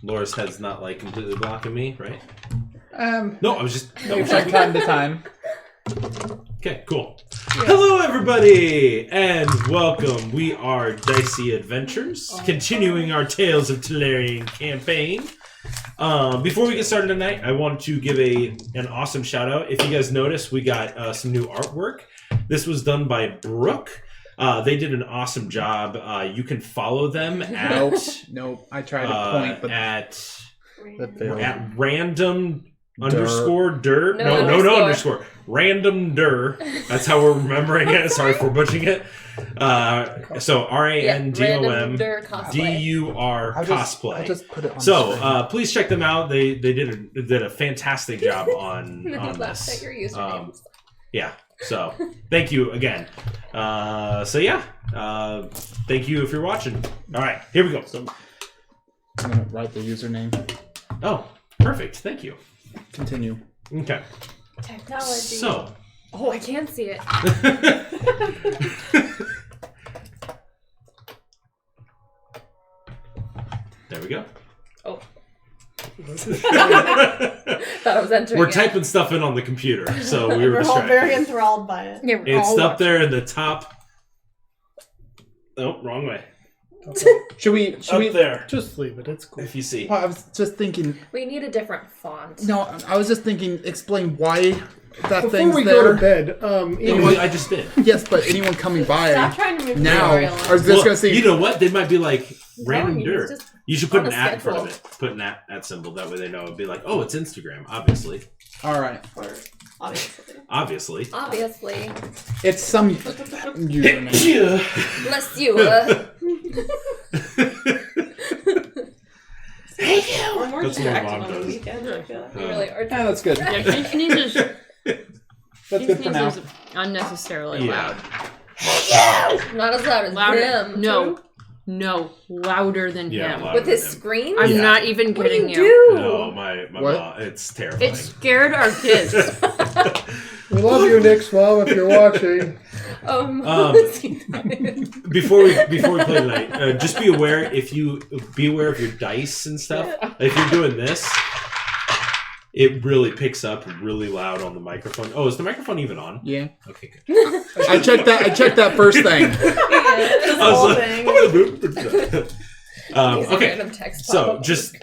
Laura's head's not like completely blocking me, right? No, I was just From time to time. Okay, cool. Yeah. Hello, everybody, and welcome. We are Dicey Adventures, continuing our Tales of Talerian campaign. Before we get started tonight, I want to give an awesome shout out. If you guys notice, we got some new artwork. This was done by Brooke. They did an awesome job. You can follow them at Nope. I tried to point, but at random _dir. No underscore. Random dir. That's how we're remembering it. Sorry for butchering it. So RANDOM DUR cosplay. I'll just put it on please check them out. They did a fantastic job on this. At your usernames. Yeah. So thank you again. Thank you if you're watching. All right, here we go. So I'm gonna write the username. Oh, perfect. Thank you. Continue. Okay. Technology. So. Oh, I can't see it. There we go. Oh. Thought I was entering. We're typing stuff in on the computer, so we were distracted. We're all very enthralled by it. Yeah, it's up there in the top. Oh, wrong way. Okay. Should we there? Just leave it. It's cool. If you see. I was just thinking. We need a different font. No, I was just thinking. Explain why that Before thing's we there. go to bed, I just did. Yes, but anyone coming by Stop trying to move now, the I was just gonna say. You know what? They might be like random you dirt. just You should put on an a at in front of schedule. it. Put an at symbol. That way they know. It'd be like, oh, it's Instagram. Obviously. All right. Or obviously. Obviously. It's some username. Bless you. Thank you. We're more That's what distracted Mom on the does. weekend, I feel like. We really are. Yeah, that's good. Yeah, she sneezes. That's good for now. Unnecessarily loud. Not as loud as Louder. him. No, louder than him. louder With his than him. scream? I'm not even What do kidding you do? No, my What? mom. It's terrifying. It scared our kids. we love you, Nick's mom, if you're watching. Before we play tonight, just be aware of your dice and stuff. Yeah. If you're doing this, it really picks up really loud on the microphone. Oh, is the microphone even on? Yeah. Okay, good. I checked that first thing. Okay, so just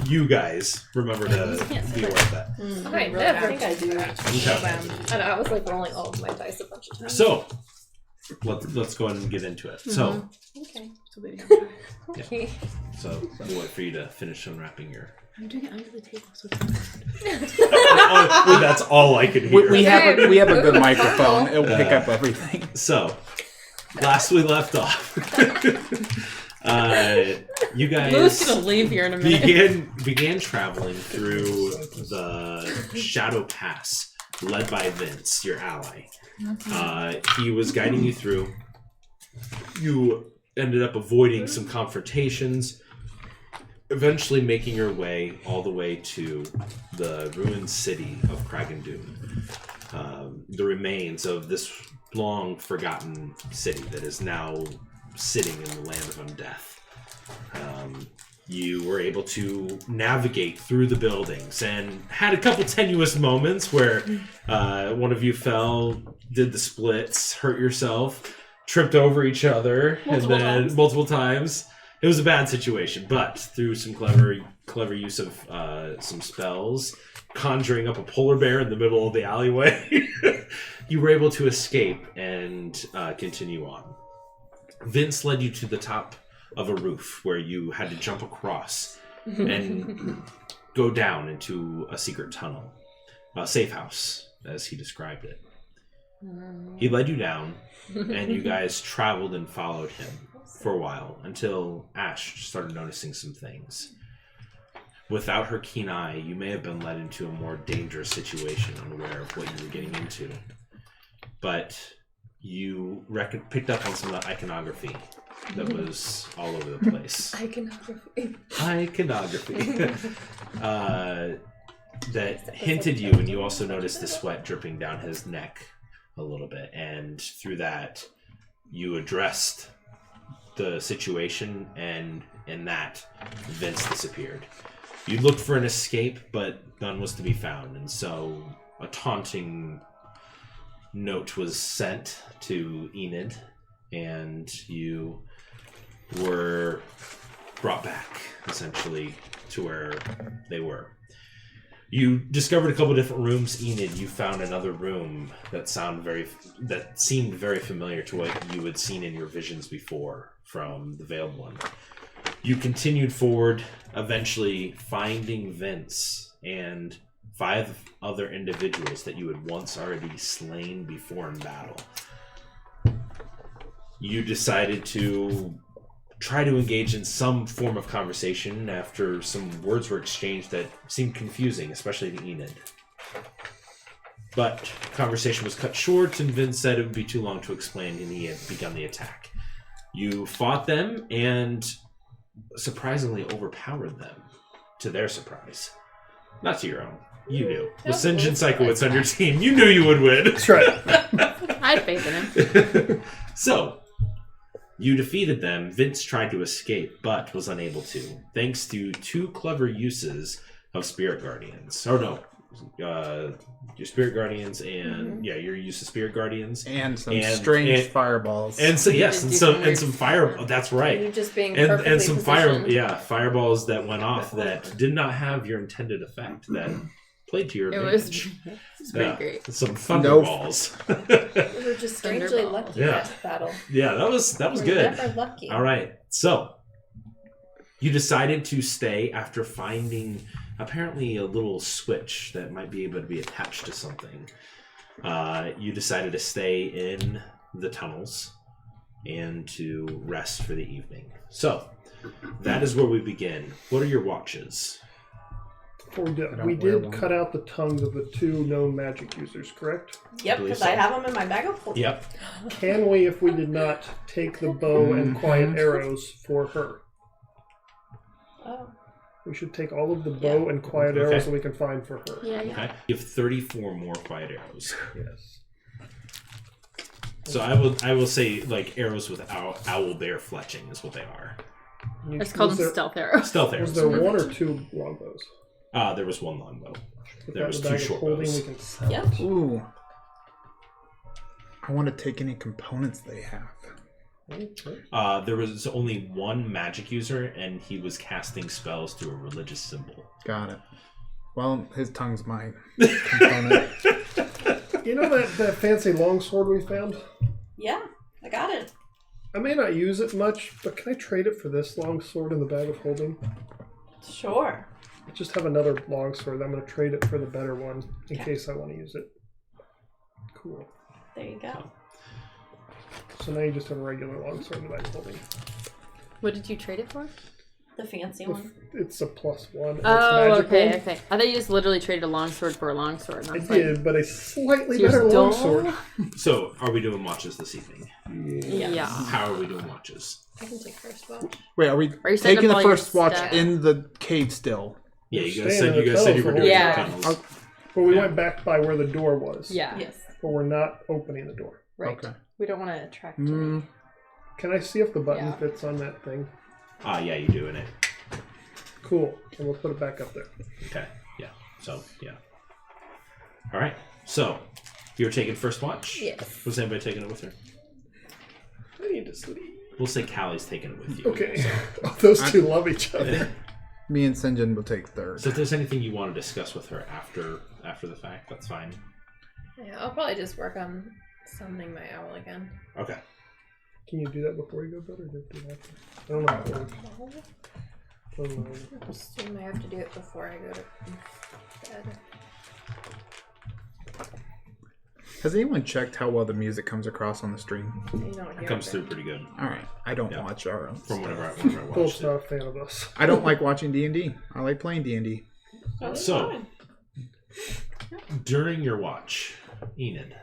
you guys remember to be aware of that. I never think I do. Okay. And I was like rolling all of my dice a bunch of times. So let's go ahead and get into it. So Okay. yeah. So we'll wait for you to finish unwrapping your. I'm doing it under the table, so That's all I could hear. We have a good microphone. It'll pick up everything. So, last we left off, you Lou's guys gonna leave here in a minute. began traveling through the Shadow Pass, led by Vince, your ally. He was guiding you through. You ended up avoiding some confrontations, eventually making your way all the way to the ruined city of Kragendoon. The remains of this long forgotten city that is now sitting in the land of undeath. You were able to navigate through the buildings and had a couple tenuous moments where one of you fell, did the splits, hurt yourself, tripped over each other, multiple times. It was a bad situation, but through some clever use of some spells, conjuring up a polar bear in the middle of the alleyway, you were able to escape and continue on. Vince led you to the top of a roof where you had to jump across and go down into a secret tunnel, a safe house, as he described it. He led you down, and you guys traveled and followed him for a while until Ash started noticing some things. Without her keen eye, you may have been led into a more dangerous situation, unaware of what you were getting into. But you picked up on some of the iconography that was all over the place. Iconography. That hinted you, and you also noticed the sweat dripping down his neck a little bit. And through that, you addressed the situation and in that, Vince disappeared. You looked for an escape, but none was to be found, and so a taunting note was sent to Enid, and you were brought back, essentially, to where they were. You discovered a couple different rooms. Enid, you found another room that seemed very familiar to what you had seen in your visions before from the Veiled One. You continued forward, eventually finding Vince and 5 other individuals that you had once already slain before in battle. You decided to try to engage in some form of conversation after some words were exchanged that seemed confusing, especially to Enid. But conversation was cut short, and Vince said it would be too long to explain, and he had begun the attack. You fought them and surprisingly overpowered them, to their surprise. Not to your own. You knew. With Sinjin Psychowitz on your team, you knew you would win. That's right. I had faith in him. So, you defeated them. Vince tried to escape, but was unable to, thanks to 2 clever uses of Spirit Guardians. Or no, your Spirit Guardians and your use of Spirit Guardians And some strange fireballs. and so yes, and some fire. Oh, that's right. You just being And perfectly some positioned. fireballs that went off that did not have your intended effect. That played to your It was advantage. pretty great. Some thunderballs. We were just strangely Thunderball. lucky Yeah. that battle. Yeah, that was We're good. never lucky. All right, so you decided to stay after finding apparently a little switch that might be able to be attached to something. You decided to stay in the tunnels and to rest for the evening. So that is where we begin. What are your watches? We did cut out the tongues of the 2 known magic users, correct? Yep, believe because so. I have them in my bag of holding. Yep. Can we, if we did not take the bow and quiet arrows for her? Oh. We should take all of the bow and quiet arrows that we can find for her. Yeah. Okay. You have 34 more quiet arrows. Yes. So I will say like arrows with owl bear fletching is what they are. It's called Was there- stealth arrow. Stealth Was arrows. there 1 or 2 longbows? There was 1 longbow. Put There that was in the 2 bag of short holding, bows. we can sell Yep. it. Ooh. I want to take any components they have. Okay. There was only 1 magic user, and he was casting spells to a religious symbol. Got it. Well, his tongue's my component. You know that fancy longsword we found? Yeah, I got it. I may not use it much, but can I trade it for this longsword in the bag of holding? Sure. I just have another longsword. I'm going to trade it for the better one in case I want to use it. Cool. There you go. So now you just have a regular longsword in the bag of holding. What did you trade it for? The fancy one. It's a +1. And Oh, it's magical. okay. I thought you just literally traded a longsword for a longsword. And I I was like, did, but a slightly So you're better still- longsword. So, are we doing watches this evening? yeah. How are we doing watches? I can take first watch. Wait, are we Are you setting taking up the all your first watch stuff? in the cave still? Yeah, We're you guys staying said in the you were tunnels doing Yeah. the tunnels. But we Yeah. went back by where the door was. Yeah. Yes. But we're not opening the door. Right. Okay. We don't want to attract Mm, Can I see if the button Yeah. fits on that thing? Yeah, you're doing it. Cool. And we'll put it back up there. Okay, yeah. So, yeah. All right. So, you're taking first watch? Yes. Was anybody taking it with her? I need to sleep. We'll say Callie's taking it with you. Okay. Oh, those two love each other. me and Sinjin will take third. So if there's anything you want to discuss with her after the fact, that's fine. Yeah, I'll probably just work on summoning my owl again. Okay. Can you do that before you go to bed, or do you do that after? I don't know. How it works. I don't know. I assume I have to do it before I go to bed. Has anyone checked how well the music comes across on the stream? You don't hear It comes it. through pretty good All right, I don't Yeah. watch our own. from whenever I Philip's watched not it. a fan of us. I don't like watching D&D. I like playing D&D. Oh, that's So- fine. During your watch, Enid,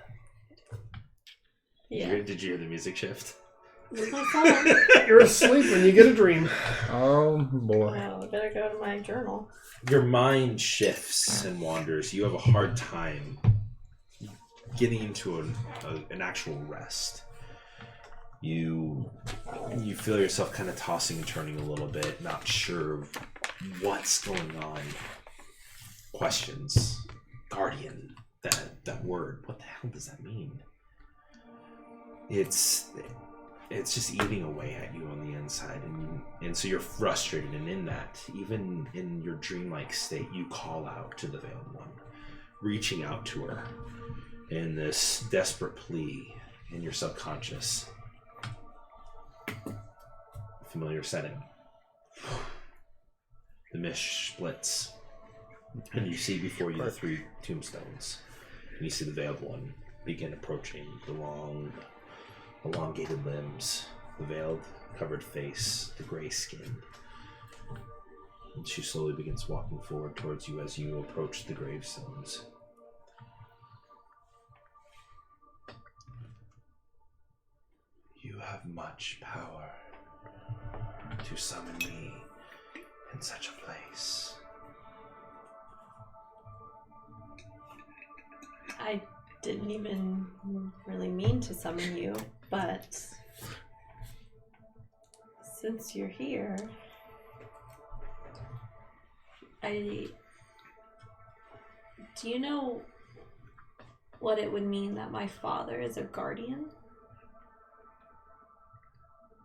Yeah. did you hear the music shift? Where's my phone? You're asleep when you get a dream. Oh boy. Well, I better go to my journal. Your mind shifts and wanders. You have a hard time getting into an actual rest. You feel yourself kind of tossing and turning a little bit, not sure what's going on. Questions. Guardian. That word. What the hell does that mean? It's just eating away at you on the inside, and so you're frustrated, and in that, even in your dreamlike state, you call out to the Veiled One, reaching out to her in this desperate plea in your subconscious. Familiar setting. The mist splits, and you see before you the 3 tombstones, and you see the Veiled One begin approaching the long, elongated limbs, the veiled, covered face, the gray skin. And she slowly begins walking forward towards you as you approach the gravestones. You have much power to summon me in such a place. I didn't even really mean to summon you, but since you're here, do you know what it would mean that my father is a guardian?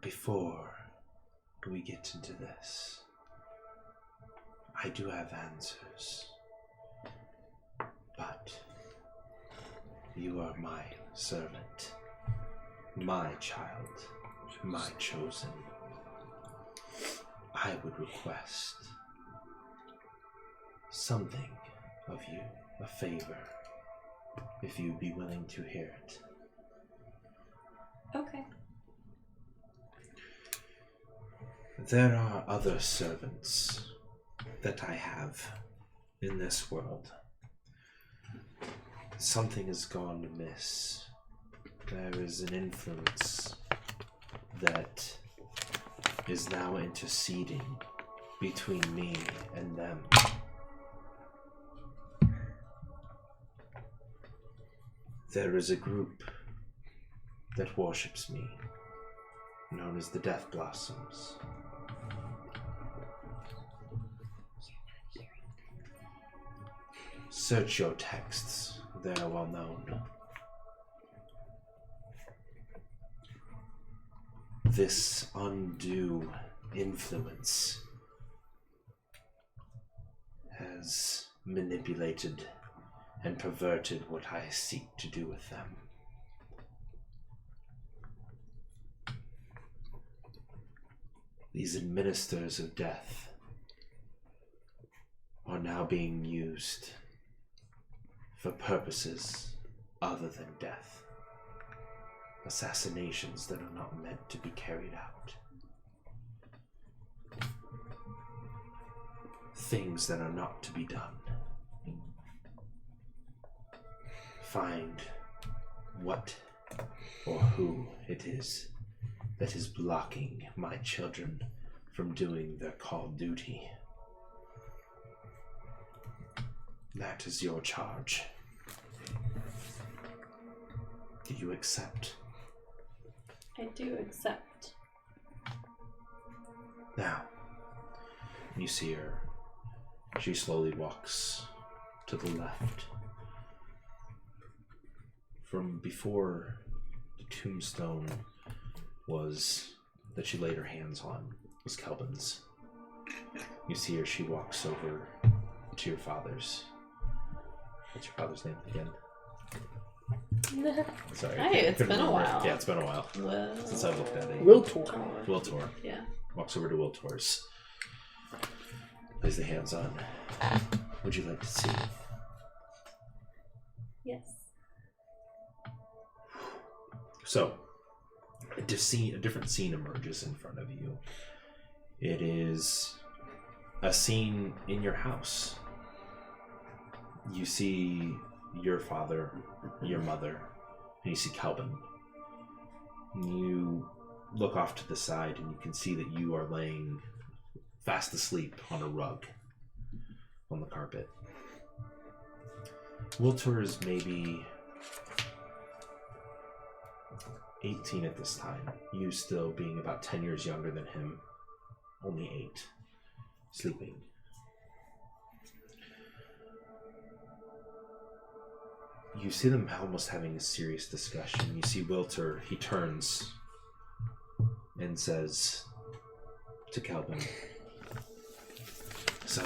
Before we get into this, I do have answers, but you are my servant, my child, my chosen. I would request something of you, a favor, if you'd be willing to hear it. Okay. There are other servants that I have in this world. Something has gone amiss. There is an influence that is now interceding between me and them. There is a group that worships me, known as the Death Blossoms. Search your texts, they are well known. This undue influence has manipulated and perverted what I seek to do with them. These administrators of death are now being used for purposes other than death. Assassinations that are not meant to be carried out. Things that are not to be done. Find what or who it is that is blocking my children from doing their called duty. That is your charge. Do you accept? I do accept. Now, you see her. She slowly walks to the left. From before the tombstone that she laid her hands on was Kelvin's. You see her, she walks over to your father's. What's your father's name again? Sorry. Hey, it's couldn't been a remember. while. Yeah, it's been a while Well, since I've looked at it. Wiltor. Wiltor. yeah. Walks over to Wiltor's. Lays the hands on. Would you like to see? Yes. So, a different scene emerges in front of you. It is a scene in your house. You see your father, your mother, and you see Kelvin. You look off to the side and you can see that you are laying fast asleep on a rug on the carpet. Wiltor is maybe 18 at this time. You still being about 10 years younger than him. Only 8. Sleeping. You see them almost having a serious discussion. You see Wilter, he turns and says to Calvin, "Son,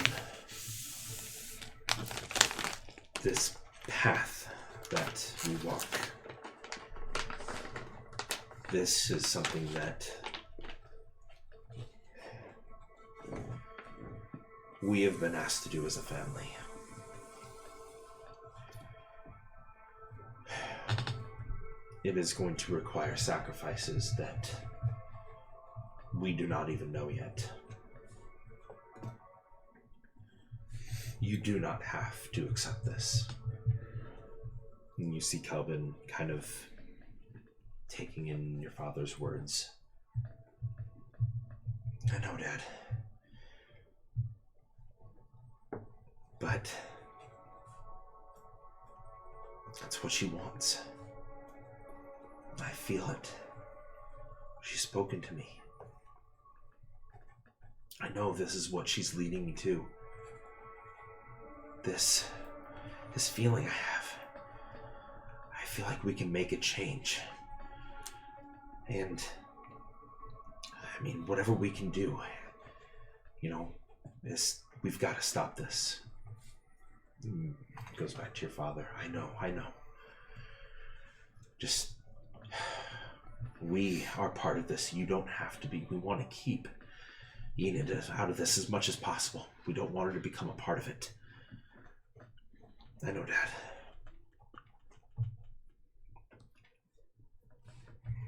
this path that we walk, this is something that we have been asked to do as a family. It is going to require sacrifices that we do not even know yet. You do not have to accept this." And you see Calvin kind of taking in your father's words. "I know, Dad. But that's what she wants. I feel it. She's spoken to me. I know this is what she's leading me to. This feeling I have. I feel like we can make a change. And, I mean, whatever we can do, we've got to stop this." Goes back to your father. I know. Just, we are part of this. You don't have to be. We want to keep Enid out of this as much as possible. We don't want her to become a part of it. I know, Dad.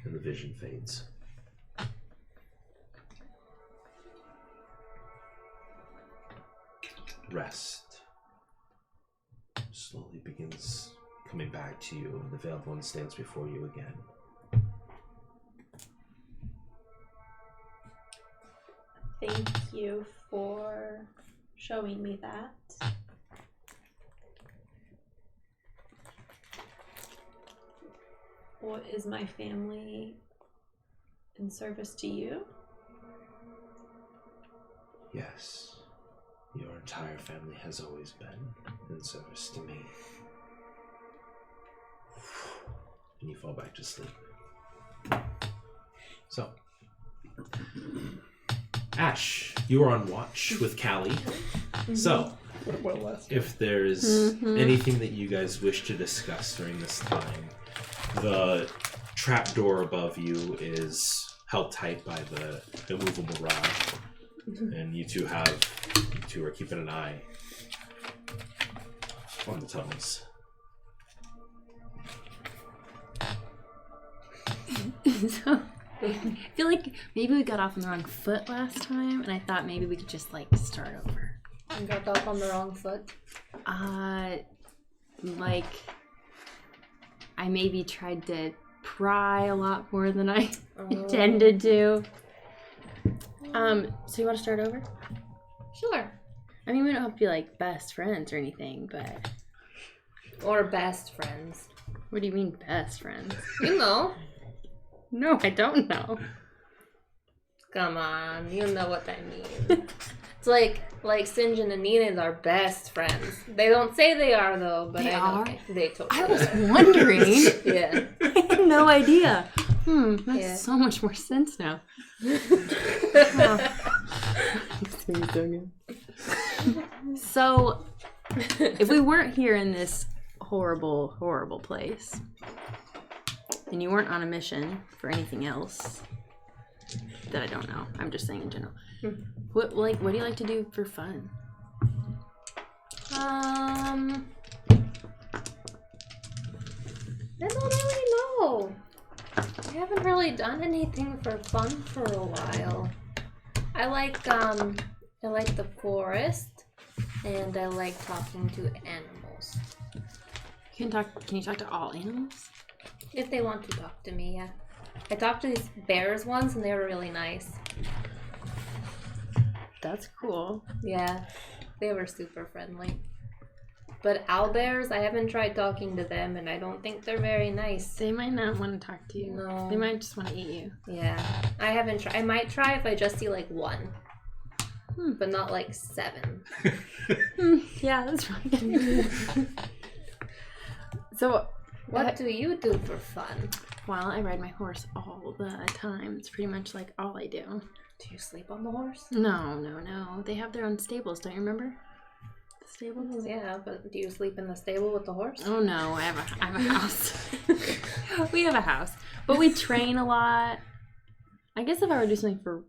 And the vision fades. Rest slowly begins coming back to you, and the veiled one stands before you again. Thank you for showing me that. What is my family in service to you? Yes. Your entire family has always been in service to me. And you fall back to sleep. So, Ash, you are on watch with Callie. So, if there's anything that you guys wish to discuss during this time, the trapdoor above you is held tight by the immovable rod. And you two are keeping an eye on the tunnels. So, I feel like maybe we got off on the wrong foot last time, and I thought maybe we could just start over. And got off on the wrong foot. I maybe tried to pry a lot more than I intended to. So you want to start over? Sure. I mean, we don't have to be best friends or anything, but... Or best friends. What do you mean best friends? You know. No, I don't know. Come on, you know what I mean. It's like Sinjin and Nina are best friends. They don't say they are though, but They I know are? they totally I was are. wondering. Yeah. I had no idea. Makes so much more sense now. So, if we weren't here in this horrible, horrible place, and you weren't on a mission for anything else that I don't know, I'm just saying in general. What do you like to do for fun? I don't really know. I haven't really done anything for fun for a while. I like the forest, and I like talking to animals. Can you talk to all animals? If they want to talk to me, yeah. I talked to these bears once, and they were really nice. That's cool. Yeah, they were super friendly. But owlbears, I haven't tried talking to them, and I don't think they're very nice. They might not want to talk to you. No. They might just want to eat you. Yeah, I haven't tried. I might try if I just see like one, but not like 7. Yeah, that's right. So, What do you do for fun? well, I ride my horse all the time. It's pretty much like all I do. Do you sleep on the horse? No. They have their own stables. Don't you remember? The stables? Yeah, but do you sleep in the stable with the horse? Oh no, I have a house. We have a house, but we train a lot. I guess if I were to do something for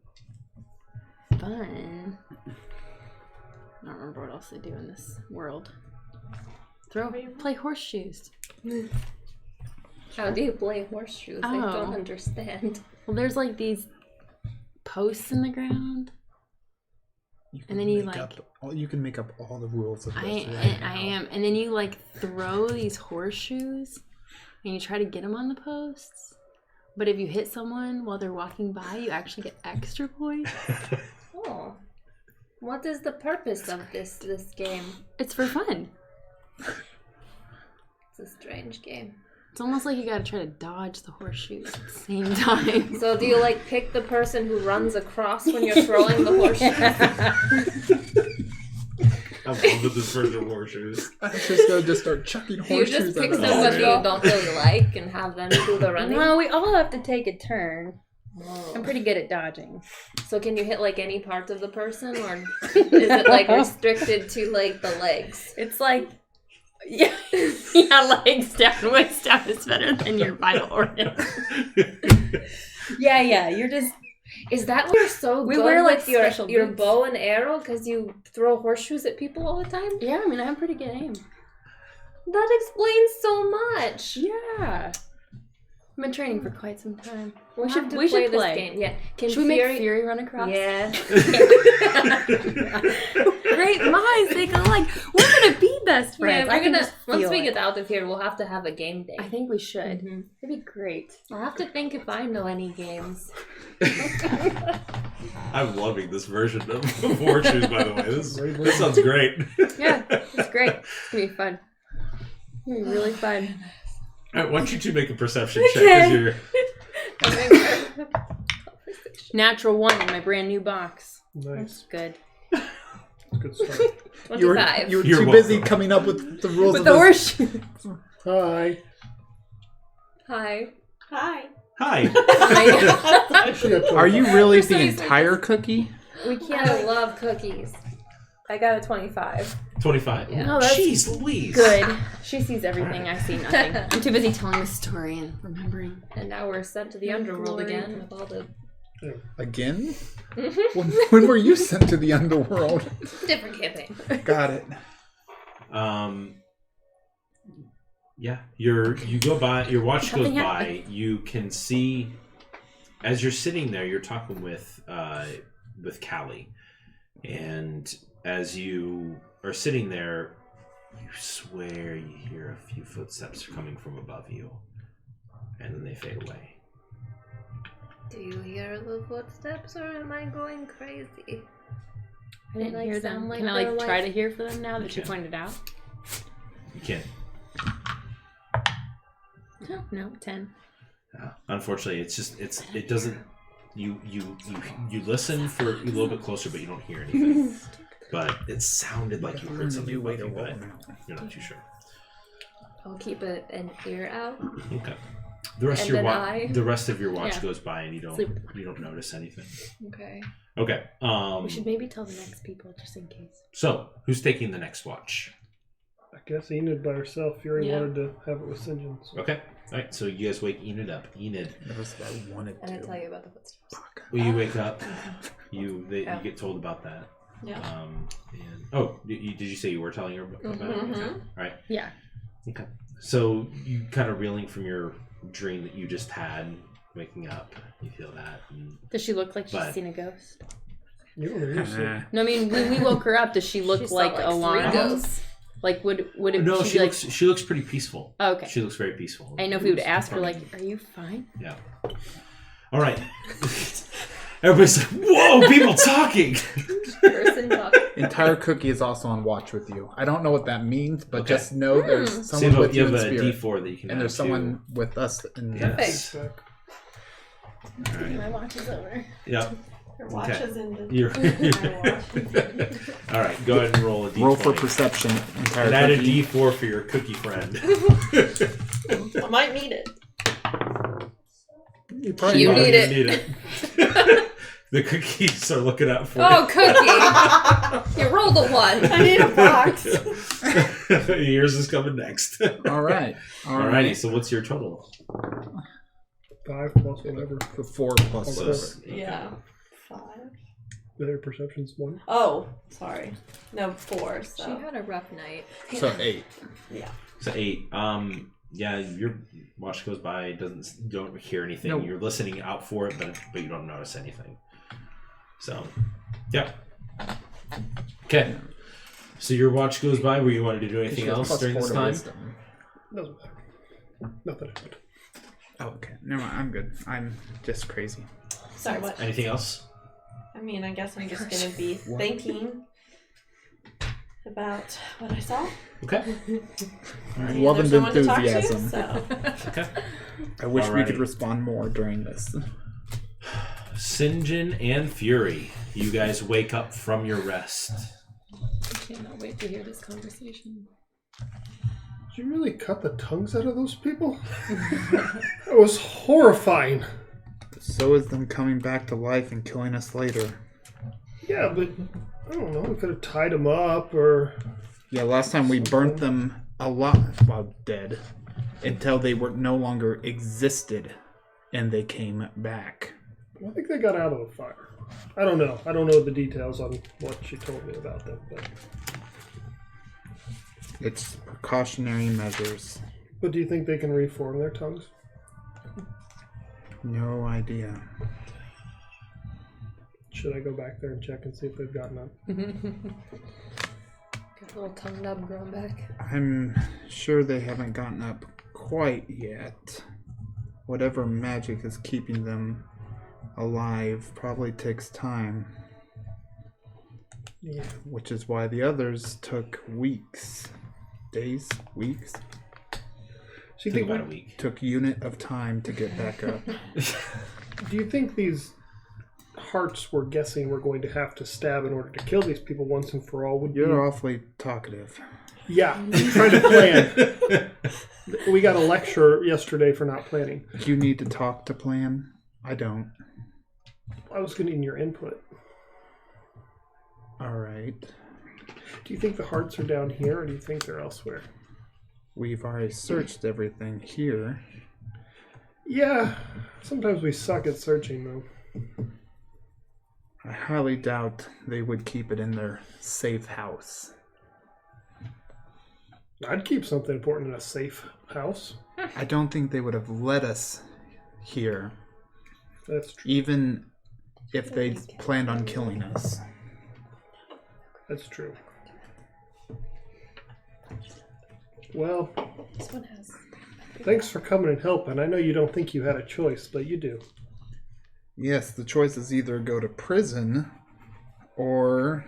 fun, I don't remember what else they do in this world. Play horseshoes. How do you play horseshoes? I Oh. don't understand. Well, there's like these posts in the ground. And then you, you can make up all the rules of this. I am, and then you like throw these horseshoes, and you try to get them on the posts. But if you hit someone while they're walking by, you actually get extra points. Oh. What is the purpose of this game? It's for fun. It's a strange game. It's almost like you gotta try to dodge the horseshoes at the same time. So do you like pick the person who runs across when you're throwing the horseshoes? I love that this version of horseshoes. I'm just gonna just start chucking You horseshoes just pick at somebody you them. don't really like and have them do the running? No, we all have to take a turn. Oh. I'm pretty good at dodging. So can you hit like any parts of the person, or is it like restricted to like the legs? It's like, yeah, legs down, waist down is better than your vital organs. Yeah, you're just... Is that why you're so We good wear, like, with your special boots. bow and arrow? Because you throw horseshoes at people all the time? Yeah, I mean, I have pretty good aim. That explains so much. Yeah. I've been training for quite some time. We should play play this game. Yeah. Can Should we make Fury run across? Yeah. Great minds, they go like, we're gonna be best friends. Yeah, I we're can gonna just once feel we it. get out of here, we'll have to have a game day. I think we should. Mhm. It'd be great. I'll have to think if I know any games. I'm loving this version of horseshoes, by the way. This sounds great. Yeah, it's great. It's gonna be fun. It's gonna be really fun. All right, why don't you two make a perception check? Because you're... Natural 1 in my brand new box. Nice. Good. Good start. 25. You were You're too busy welcome. coming up with the rules With of the this. horseshoe. Hi. Hi. Hi. Hi. Actually, I Are you really So the he's- entire cookie? We I can't. love cookies. I got a 25. 25. Yeah. Oh, that's Jeez Louise. good. She sees everything. I see nothing. I'm too busy telling the story and remembering. And now we're sent to the underworld again with all the Again? When were you sent to the underworld? different campaign. Got it. Yeah, you go by. Your watch goes Nothing by. happened. You can see as you're sitting there. You're talking with Callie, and as you are sitting there, you swear you hear a few footsteps coming from above you, and then they fade away. Do you hear the footsteps, or am I going crazy? I didn't They, like, hear them. sound like Can I they're, try like- to hear for them now that You you can. pointed out? You can't. No, 10. Unfortunately, it doesn't. You listen for a little bit closer, but you don't hear anything. But it sounded like you heard something above you, but you're not too sure. I'll keep an ear out. Okay. The rest And of your then watch. The rest of your watch Yeah. goes by, and you Sleep. don't notice anything. Okay. Okay. We should maybe tell the next people just in case. So who's taking the next watch? I guess Enid by herself. Fury Yeah. wanted to have it with St. John. So. Okay. All right. So you guys wake Enid up. Enid. That was what I wanted And I to. tell you about the footsteps. Well, you wake up. You Yeah. get told about that. Yeah. And did you say you were telling her about it? Okay. All right. Yeah. Okay. So you kind of reeling from your dream that you just had, waking up. You feel that. And Does she look like she's But- seen a ghost? You don't use it. No, I mean, when we woke her up, does she look She saw, like like, alarmed? 3 ghosts. Like, would it no, she she be like... looks. She looks pretty peaceful. Oh, okay. She looks very peaceful. I know if we would ask her, like, are you fine? Yeah. All right. Everybody's like, "Whoa, people talking!" Person talking. Entire Cookie is also on watch with you. I don't know what that means, but just know there's someone So with you you have in a spirit. D4 that you can And add there's to. someone with us in Yes. Back. All right. My watch is over. Yeah. Your watch Okay. is ended. You're My watch is ended. All right. Go ahead and roll a D20. Roll for perception. Entire And add a Cookie. D4 for your cookie friend. I might need it. You probably You might. need it. Need it. The cookies are looking out for Oh, Cookie! You rolled a 1. I need a box. you. Yours is coming next. All right. Alrighty. So what's your total? 5 plus whatever. For 4 plus Okay. 7. Yeah. 5. Their perception's 1. Oh, sorry. No, 4. She So had a rough night. So 8. yeah. So 8. Yeah, your watch goes by. You don't hear anything. No. You're listening out for it, but you don't notice anything. So, yeah. Okay. So your watch goes by. Were you wanted to do anything else Plus during 4 this to time? wisdom. Doesn't matter. Nothing happened. Oh, okay. Never mind. I'm good. I'm just crazy. Sorry, what? Anything else? I mean, I guess I'm just gonna be thinking about what I saw. Okay. And Love there's and no one to talk to, enthusiasm. so. Okay. I wish we Alrighty. could respond more during this. Sinjin and Fury, you guys wake up from your rest. I cannot wait to hear this conversation. Did you really cut the tongues out of those people? That was horrifying. So is them coming back to life and killing us later. Yeah, but I don't know. We could have tied them up or. Yeah, last time we burnt them dead, until they were no longer existed, and they came back. I think they got out of the fire. I don't know. I don't know the details on what she told me about them. It's precautionary measures. But do you think they can reform their tongues? No idea. Should I go back there and check and see if they've gotten up? Got a little tongue nub growing back. I'm sure they haven't gotten up quite yet. Whatever magic is keeping them alive probably takes time. Yeah. Which is why the others took weeks. Days? Weeks? So you Took think about a week. Took unit of time to get back up. Do you think these hearts we're guessing we're going to have to stab in order to kill these people once and for all would be? You're awfully talkative. Yeah, I'm trying to plan. We got a lecture yesterday for not planning. You need to talk to plan. I don't. I was getting your input. Alright. Do you think the hearts are down here, or do you think they're elsewhere? We've already searched everything here. Yeah, sometimes we suck at searching, though. I highly doubt they would keep it in their safe house. I'd keep something important in a safe house. I don't think they would have let us here, That's true. even if they planned on killing us. That's true. Well, This one has. thanks for coming and helping. I know you don't think you had a choice, but you do. Yes, the choice is either go to prison or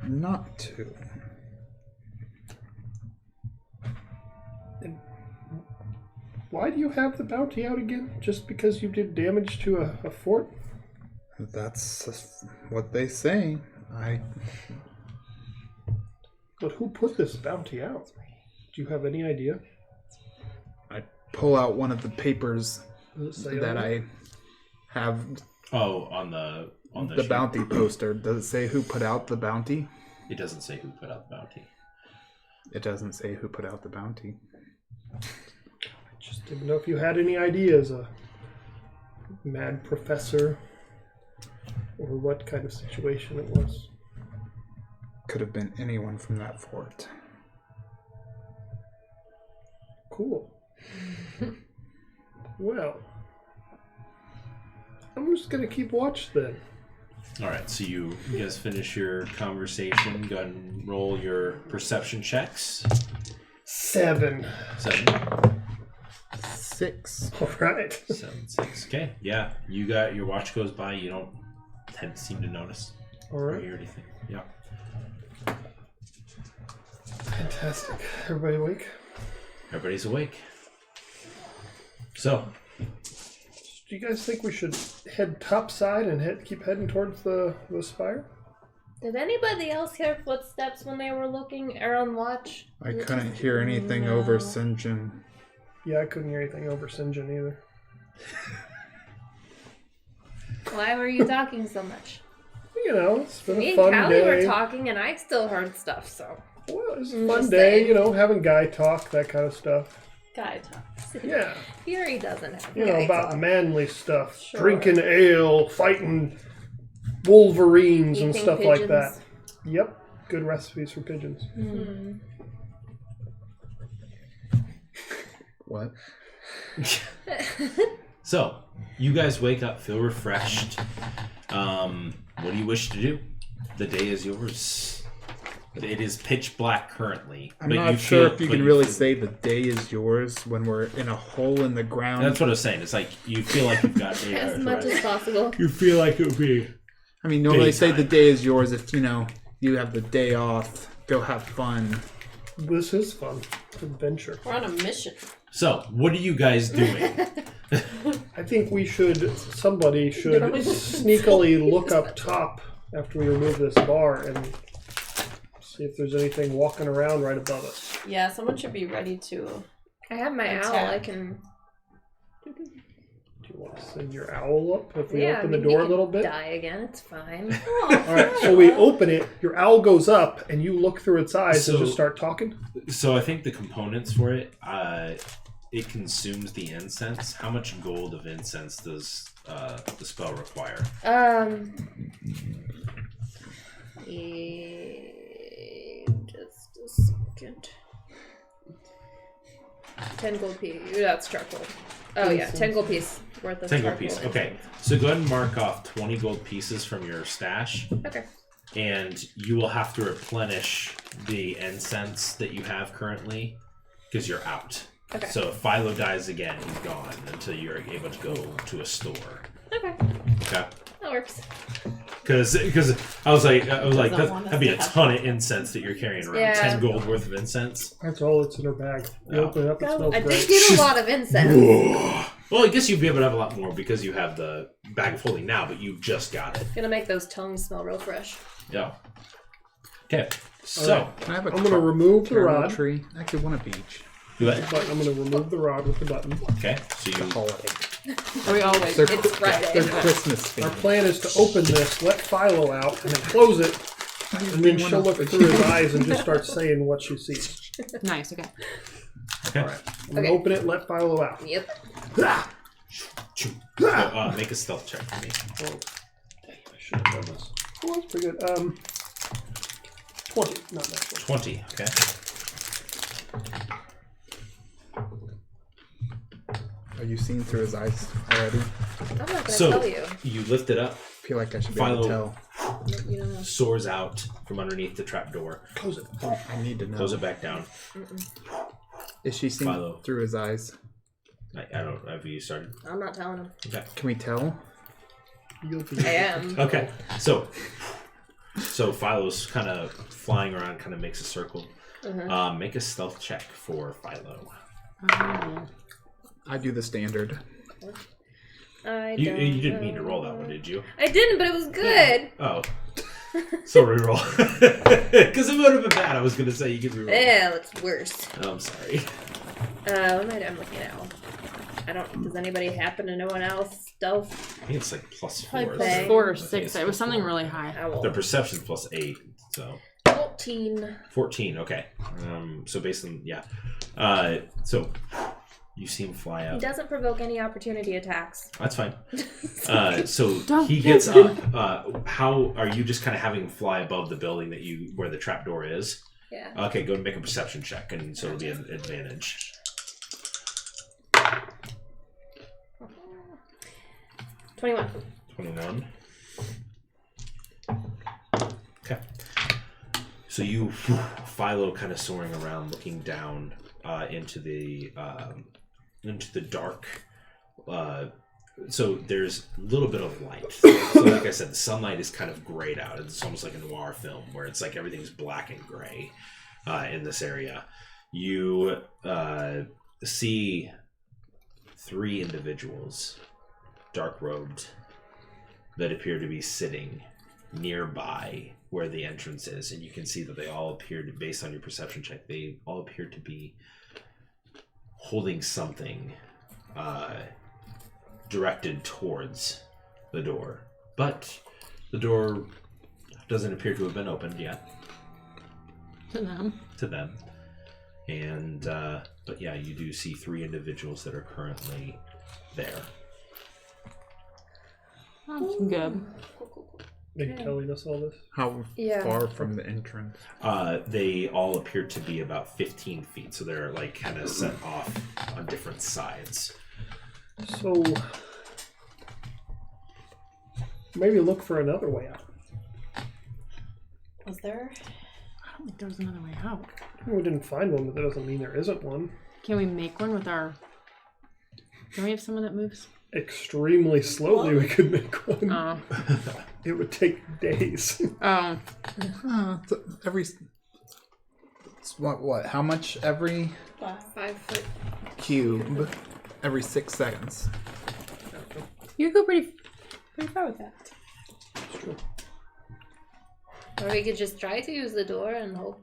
not to. Why do you have the bounty out again? Just because you did damage to a fort? That's what they say. But who put this bounty out? Do you have any idea? I pull out one of the papers Does it say that on it? I have, Oh, on the the sheet. bounty poster. Does it say who put out the bounty? It doesn't say who put out the bounty. It doesn't say who put out the bounty. Just didn't know if you had any ideas. A mad professor, or what kind of situation it was. Could have been anyone from that fort. Cool. Well, I'm just gonna keep watch then. All right, so you guys finish your conversation. Go ahead and roll your perception checks. 7. 6. All right. 7, 6. Okay, yeah. You got your watch goes by. You don't seem to notice All or right. hear anything. Yeah. Fantastic. Everybody awake? Everybody's awake. So, Do you guys think we should head topside and keep heading towards the spire? Did anybody else hear footsteps when they were looking or on watch? I couldn't hear anything over St. John. Yeah, I couldn't hear anything over St. John either. Why were you talking so much? You know, it's been Me a and fun Callie were day. talking, and I still heard stuff. So Well, it's a I'm fun just day, saying. you know, having guy talk, that kind of stuff. Guy talks. Yeah, Fury doesn't have. you know, guy about talk. manly stuff. Sure. Drinking ale, fighting wolverines and Eating stuff like that. pigeons. Yep, good recipes for pigeons. Mm. What? So, you guys wake up, feel refreshed. What do you wish to do? The day is yours. It is pitch black currently. I'm but not you sure feel- if you but can really feel- say the day is yours when we're in a hole in the ground. That's what I was saying. It's like you feel like you've got 8 As hours much rest. as possible. You feel like it would be. I mean, normally say the Daytime. day is yours if, you know, you have the day off, go have fun. This is fun. Adventure. We're on a mission. So, what are you guys doing? I think somebody should sneakily look up top after we remove this bar and see if there's anything walking around right above us. Yeah, someone should be ready to. I have my Attack. owl. I can. Do you want to send your owl up if we Yeah, open I the mean, door he a little can bit? Die again. It's fine. Alright, so we open it, your owl goes up, and you look through its eyes and So- just start talking? So, I think the components for it, it consumes the incense. How much gold of incense does the spell require? Just a second. 10 gold piece. That's charcoal. Oh yeah, 10 gold piece worth of 10 gold charcoal piece. incense. Okay. So, go ahead and mark off 20 gold pieces from your stash. Okay. And you will have to replenish the incense that you have currently because you're out. Okay. So if Philo dies again, he's gone until you're able to go to a store. Okay. Okay. That works. Because I was like Doesn't want us that'd be to a have ton of incense that you're carrying around. Yeah. 10 gold worth of incense. That's all that's in her bag. You Oh. open it up, it I smells did great. get a lot of incense. Well, I guess you'd be able to have a lot more because you have the bag of holding now, but you just got it. Gonna make those tongues smell real fresh. Yeah. Okay. So Can I have a I'm going to remove the caramel rod. tree? Actually, one of each. do that. But I'm going to remove the rod with the button. Okay. So you Holiday. Are we always? They're, It's Friday. they're Christmas Our themed. plan is to open this, let Philo out, and then close it, and then she'll look through his eyes and just start saying what she sees. Nice. Okay. okay. I'm going to Okay. open it, let Philo out. Yep. Ah! So, make a stealth check for me. Oh, dang, I should have done this. Oh, that's pretty good. 20, not natural. 20. Okay. Are you seeing through his eyes already? I'm not gonna So tell you. you lift it up. I feel like I should be able to Philo tell. You don't know. soars out from underneath the trapdoor. Close it. I need to know. Close it back down. Is she seeing Philo. through his eyes? I don't know. Have you started? I'm not telling him. Okay. Can we tell? You'll be I am. Okay. So Philo's kind of flying around, kind of makes a circle. Make a stealth check for Philo. I do the standard. You didn't mean to roll that one, did you? I didn't, but it was good. Oh. So reroll. Because it would have been bad. I was going to say you could reroll. Yeah, it's worse. Oh, I'm sorry. What am I'm looking at? I don't. Does anybody happen to know what else? Stealth. I think it's like plus 4. Probably isn't it? Bang. 4 or I think 6. it's It was plus something 4. really high. Owl. The perception's plus 8. So 14. 14. Okay. So based on so you see him fly He up. doesn't provoke any opportunity attacks. That's fine. So Don't he get gets up. How are you just kind of having him fly above the building where the trapdoor is? Yeah. Okay, go and make a perception check, and so it'll be an advantage. 21. 21. Okay. So you, Philo, kind of soaring around, looking down into the dark. So there's a little bit of light. So like I said, the sunlight is kind of grayed out. It's almost like a noir film where it's like everything's black and gray. in this area. You see 3 individuals, dark-robed, that appear to be sitting nearby where the entrance is, and you can see that they all appear to, based on your perception check, they all appear to be holding something directed towards the door. But the door doesn't appear to have been opened yet. To them. And, but yeah, you do see 3 individuals that are currently there. That's good. They telling us all this? How Yeah. far from the entrance? They all appear to be about 15 feet, so they're like kind of set off on different sides. So maybe look for another way out. Was there? I don't think there was another way out. We didn't find one, but that doesn't mean there isn't one. Can we make one with our... Don't we have someone that moves? Extremely slowly we could make one. Oh. It would take days. Oh. So every... It's what? How much every 5 foot. cube? Every 6 seconds. You go pretty far with that. It's true. Or we could just try to use the door and hope.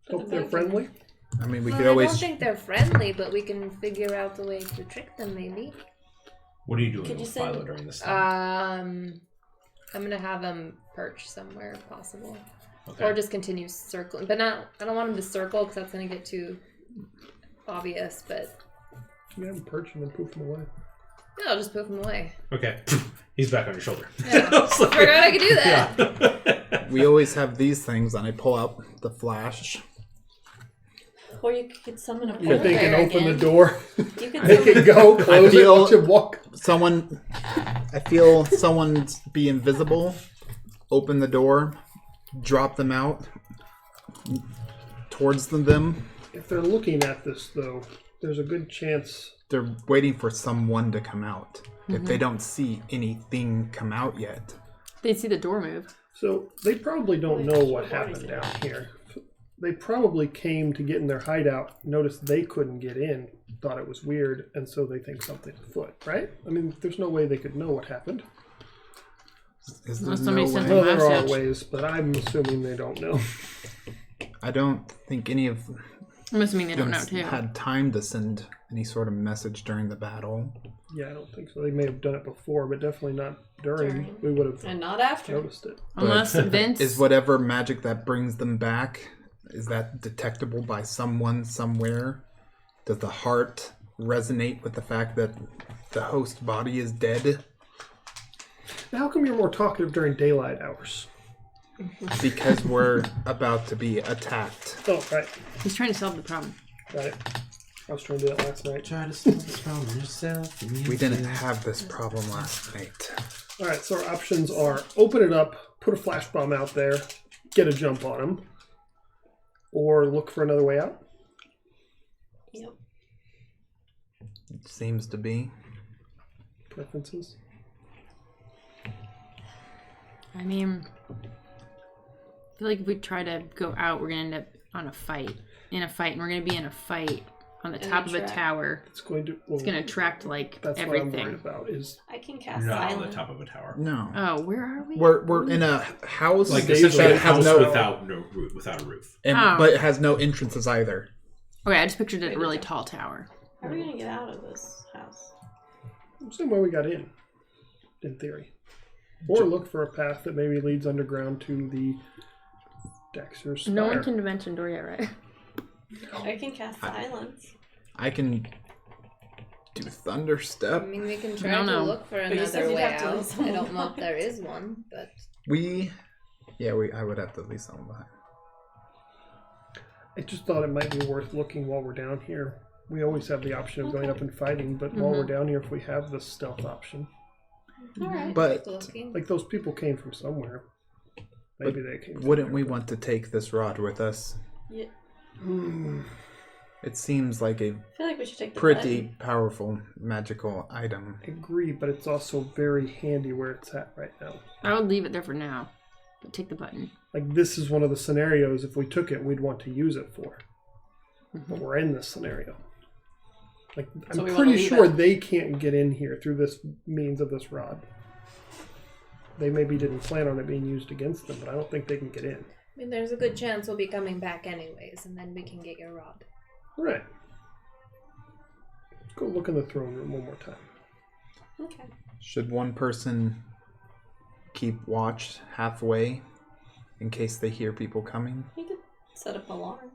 Hope they're friendly. I mean, we Well, could I always... don't think they're friendly, but we can figure out a way to trick them, maybe. What are you doing Could you with Philo send- during this time? I'm gonna have him perch somewhere if possible, Okay. or just continue circling. But not. I don't want him to circle because that's gonna get too obvious. But You have them perch and then poof them away. yeah, I'll just poof him away. Okay. He's back on your shoulder. Yeah. I was like- Forgot I could do that. Yeah. We always have these things, and I pull out the flash. Or you could summon a But they polar can bear open the again. door. You could They summon can go, close it, feel- watch him walk. I feel someone be invisible, open the door, drop them out towards them. If they're looking at this, though, there's a good chance. They're waiting for someone to come out. If they don't see anything come out yet. They'd see the door move. So they probably don't know what happened down here. They probably came to get in their hideout, noticed they couldn't get in, thought it was weird, and so they think something's afoot, right? I mean, there's no way they could know what happened. Is there Unless somebody no sent way? them- Well, there are message. ways, but I'm assuming they don't know. I don't think any of I'm assuming they don't them know too. had time to send any sort of message during the battle. Yeah, I don't think so. They may have done it before, but definitely not during. We would have and not after. noticed it. Unless Vince... Is whatever magic that brings them back, is that detectable by someone somewhere? Does the heart resonate with the fact that the host body is dead? Now, how come you're more talkative during daylight hours? Because we're about to be attacked. Oh, right. He's trying to solve the problem. Got it. I was trying to do that last night. Try to solve this problem yourself. We didn't have this problem last night. All right, so our options are open it up, put a flash bomb out there, get a jump on them, or look for another way out. Yep. It seems to be. Preferences? I mean... I feel like if we try to go out, we're going to end up in a fight. And we're going to be in a fight on the And top of a attract. tower. It's going to. It's going to attract, like, That's what I'm worried everything. about. Is I can cast Not on silence. the top of a tower. No. Oh, where are we? We're in a house Like Days essentially a that house has no without a roof. and, Oh. but it has no entrances either. Okay, I just pictured it a really tall tower. How are we gonna get out of this house? same way we got in theory, or look for a path that maybe leads underground to the Dexter's Spire. No one can dimension door yet, right? I can cast silence. I can do thunder I step. mean, we can I try don't to know. look for you said another you'd way have to out. leave someone I don't know if behind. there is one, but I would have to leave someone behind. I just thought it might be worth looking while we're down here. We always have the option of going up and fighting, but while we're down here, if we have the stealth option, All right. But looking. like those people came from somewhere. Maybe they came. from wouldn't there, we but- want to take this rod with us? Yeah. It seems like a I feel like we should take the pretty powerful magical item. I agree, but it's also very handy where it's at right now. I would leave it there for now. Take the button. Like, this is one of the scenarios, if we took it, we'd want to use it for. But we're in this scenario. Like, So I'm we wanna pretty leave sure it. they can't get in here through this means of this rod. They maybe didn't plan on it being used against them, but I don't think they can get in. I mean, there's a good chance we'll be coming back anyways, and then we can get your rod. Right. Go look in the throne room one more time. Okay. Should one person keep watch halfway in case they hear people coming? You could set up an alarm.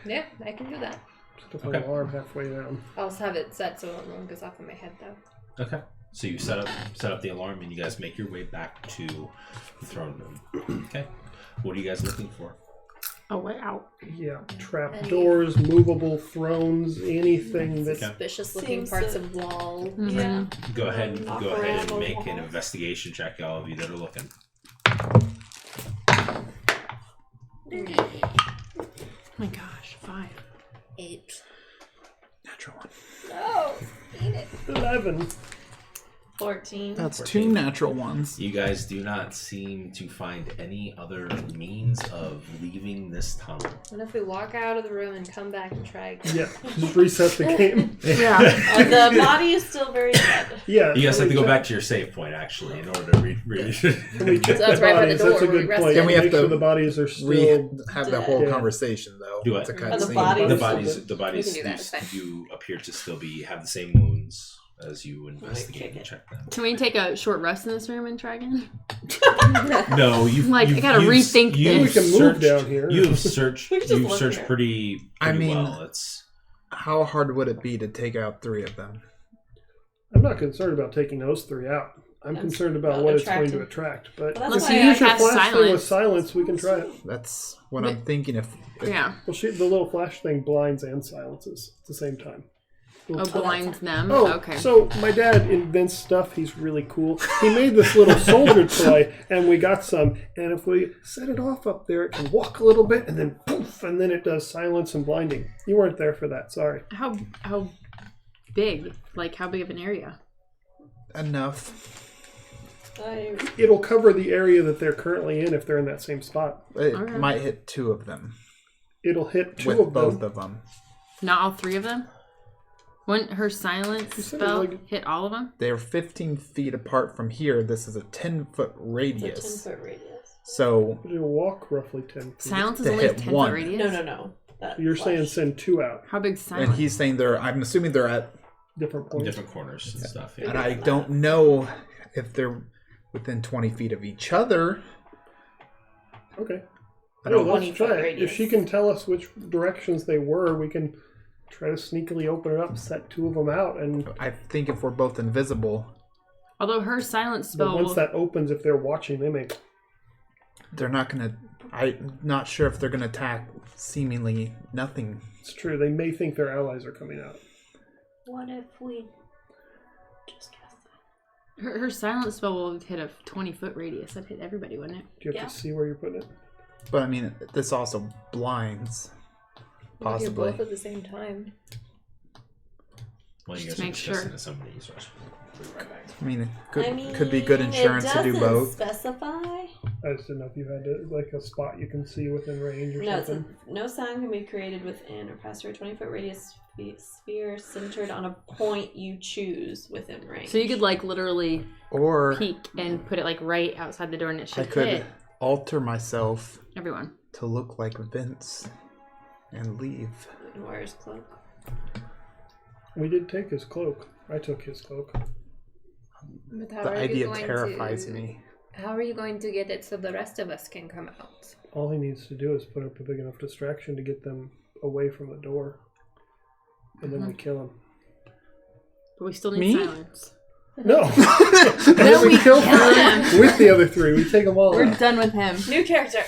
Yeah, I can do that. Set up an alarm halfway down. I'll just have it set so it won't goes off in my head, though. Okay. So you set up the alarm, and you guys make your way back to the throne room. Okay. What are you guys looking for? A way out. Yeah, trap doors, movable thrones, anything that's... Suspicious-looking Seems parts to- of wall. Yeah. Go ahead and Knock go ahead around and on make an walls. investigation check, all of you that are looking. Oh my gosh, 5. 8. Natural one. Oh, eat it. 11. 14. That's 14. 2 natural ones. You guys do not seem to find any other means of leaving this tunnel. What if we walk out of the room and come back and try again? Yeah, just reset the game. Yeah. The body is still very dead. Yeah. You guys so have to we go check- back to your save point, actually, in order to Can we check So that's the right by the bodies? door That's a where we good rested. point. Then we have Make to sure the bodies are still... Have that whole dead. conversation though. Do it. It's a the cutscene. bodies- The bodies We can do that, it's fine. do appear to still have the same wounds as you investigate kick and it. check them. Can we take a short rest in this room and try again? No, you've Like, I you've- gotta you've- rethink you've this. We can move searched- down here. You've searched. We can just You've look searched here. pretty I mean- well. It's How hard would it be to take out 3 of them? I'm not concerned about taking those 3 out. I'm I'm concerned about about what it's going to attracting- attract. But Well, that's if why you I use your have flash thing with silence. silence, we can try it. That's what I'm thinking. If Yeah. Well, the little flash thing blinds and silences at the same time. Oh, blinds them? Oh, Okay. so my dad invents stuff. He's really cool. He made this little soldier toy, and we got some. And if we set it off up there, it can walk a little bit, and then poof, and then it does silence and blinding. You weren't there for that. Sorry. How big? Like, how big of an area? enough, It'll cover the area that they're currently in if they're in that same spot. it Alright. might hit 2 of them It'll hit 2 with of both them. of them. Not all 3 of them? Wouldn't her silence You said spell it like- hit all of them? They are 15 feet apart from here. This is a 10-foot It's radius. a 10-foot radius. So It'll walk roughly 10 feet. Silence is To only a hit 10-foot one. radius? No. That You're flash. saying send 2 out. How big and silence? he's saying I'm assuming they're at, Different points. different corners and stuff. and Yeah. I don't know if they're within 20 feet of each other. Okay. I Yeah, don't let's 20-foot try it. radius. If she can tell us which directions they were, we can try to sneakily open it up, set 2 of them out, and I think if we're both invisible, Although her silence but spell once will... that opens, if they're watching, they may. they're not gonna. I'm not sure if they're gonna attack seemingly nothing. It's true. They may think their allies are coming out. What if we just cast that? Her silence spell will hit a 20-foot radius. That'd hit everybody, wouldn't it? Do you have Yeah. to see where you're putting it? But I mean, this also blinds. Possibly. We do both at the same time. Well, you Just guys are make discussing sure. it, somebody use yours. I mean, it could be good insurance to do it both. doesn't specify. I just didn't know if you had like a spot you can see within range or No, it something. says, no sound can be created within or past your 20-foot radius sphere centered on a point you choose within range. So you could, like, literally Or peek and put it, like, right outside the door and it I should could hit alter myself everyone. to look like Vince and leave. And wear his cloak. We did take his cloak. I took his cloak. But how The are you idea going terrifies to... me. How are you going to get it so the rest of us can come out? All he needs to do is put up a big enough distraction to get them away from the door. And then we kill him. But we still need Me? silence. No! No, we we kill kill him with the other 3. We take them all We're out. done with him. New character.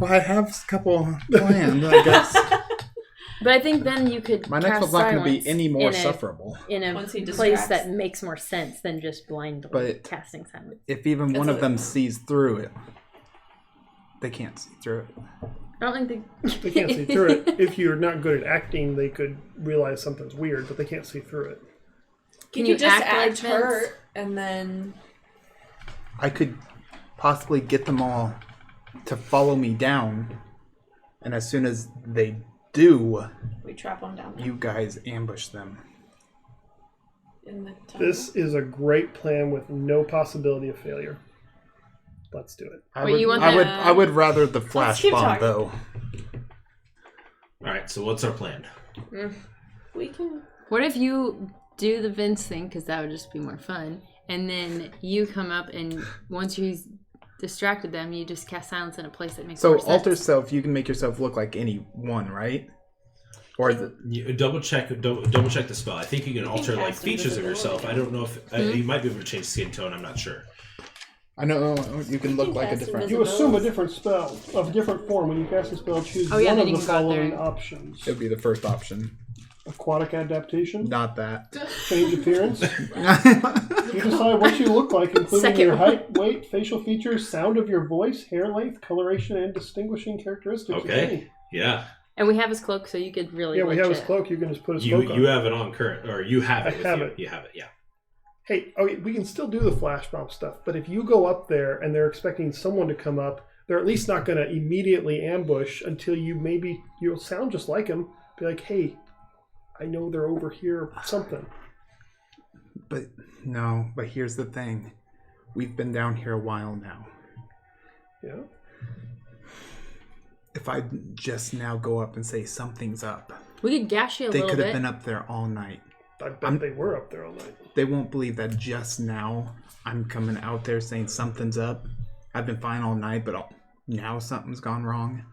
Well, I have a couple planned, I guess. But I think then you could My next cast one's not going to be silence any more in a- sufferable. in a Once he place distracts. that makes more sense than just blindly But- casting silence. If even That's one of what- them sees through it, they can't see through it. I don't think They can't see through it. If you're not good at acting, they could realize something's weird, but they can't see through it. Can you you just act like act Vince? hurt and then I could possibly get them all to follow me down. And as soon as they do, We trap them down you guys ambush them. in the tunnel. This is a great plan with no possibility of failure. Let's do it. Wait, you want I would rather the flash keep bomb talking. though. All right. So what's our plan? We can. What if you do the Vince thing, because that would just be more fun, and then you come up and once he's distracted them, you just cast silence in a place that makes So more sense. alter self, you can make yourself look like any one, right? Or is it? You double check the spell. I think you can alter like cast features of invisibility. yourself. I don't know if you might be able to change skin tone. I'm not sure. I know you can look can like a cast different. You assume a different spell of different form. When you cast a spell, choose Oh, yeah, one then of you the can go out following there. options: It would be the first option. aquatic adaptation, Not that. change appearance. You decide what you look like, including Second your one. height, weight, facial features, sound of your voice, hair length, coloration, and distinguishing characteristics. if Okay. any. Yeah. And we have his cloak, so you could really. Yeah, we have his legit- cloak. You can just put his You cloak on. you have it on current, or you have it. I with have you. it. You have it. Yeah. Hey, okay, we can still do the flash bomb stuff, but if you go up there and they're expecting someone to come up, they're at least not going to immediately ambush until you'll sound just like them. Be like, hey, I know they're over here, something. But no, but here's the thing. We've been down here a while now. Yeah. If I just now go up and say something's up, We could gash you a they little could have bit. been up there all night. I bet they were up there all night. They won't believe that just now I'm coming out there saying something's up. I've been fine all night, but now something's gone wrong.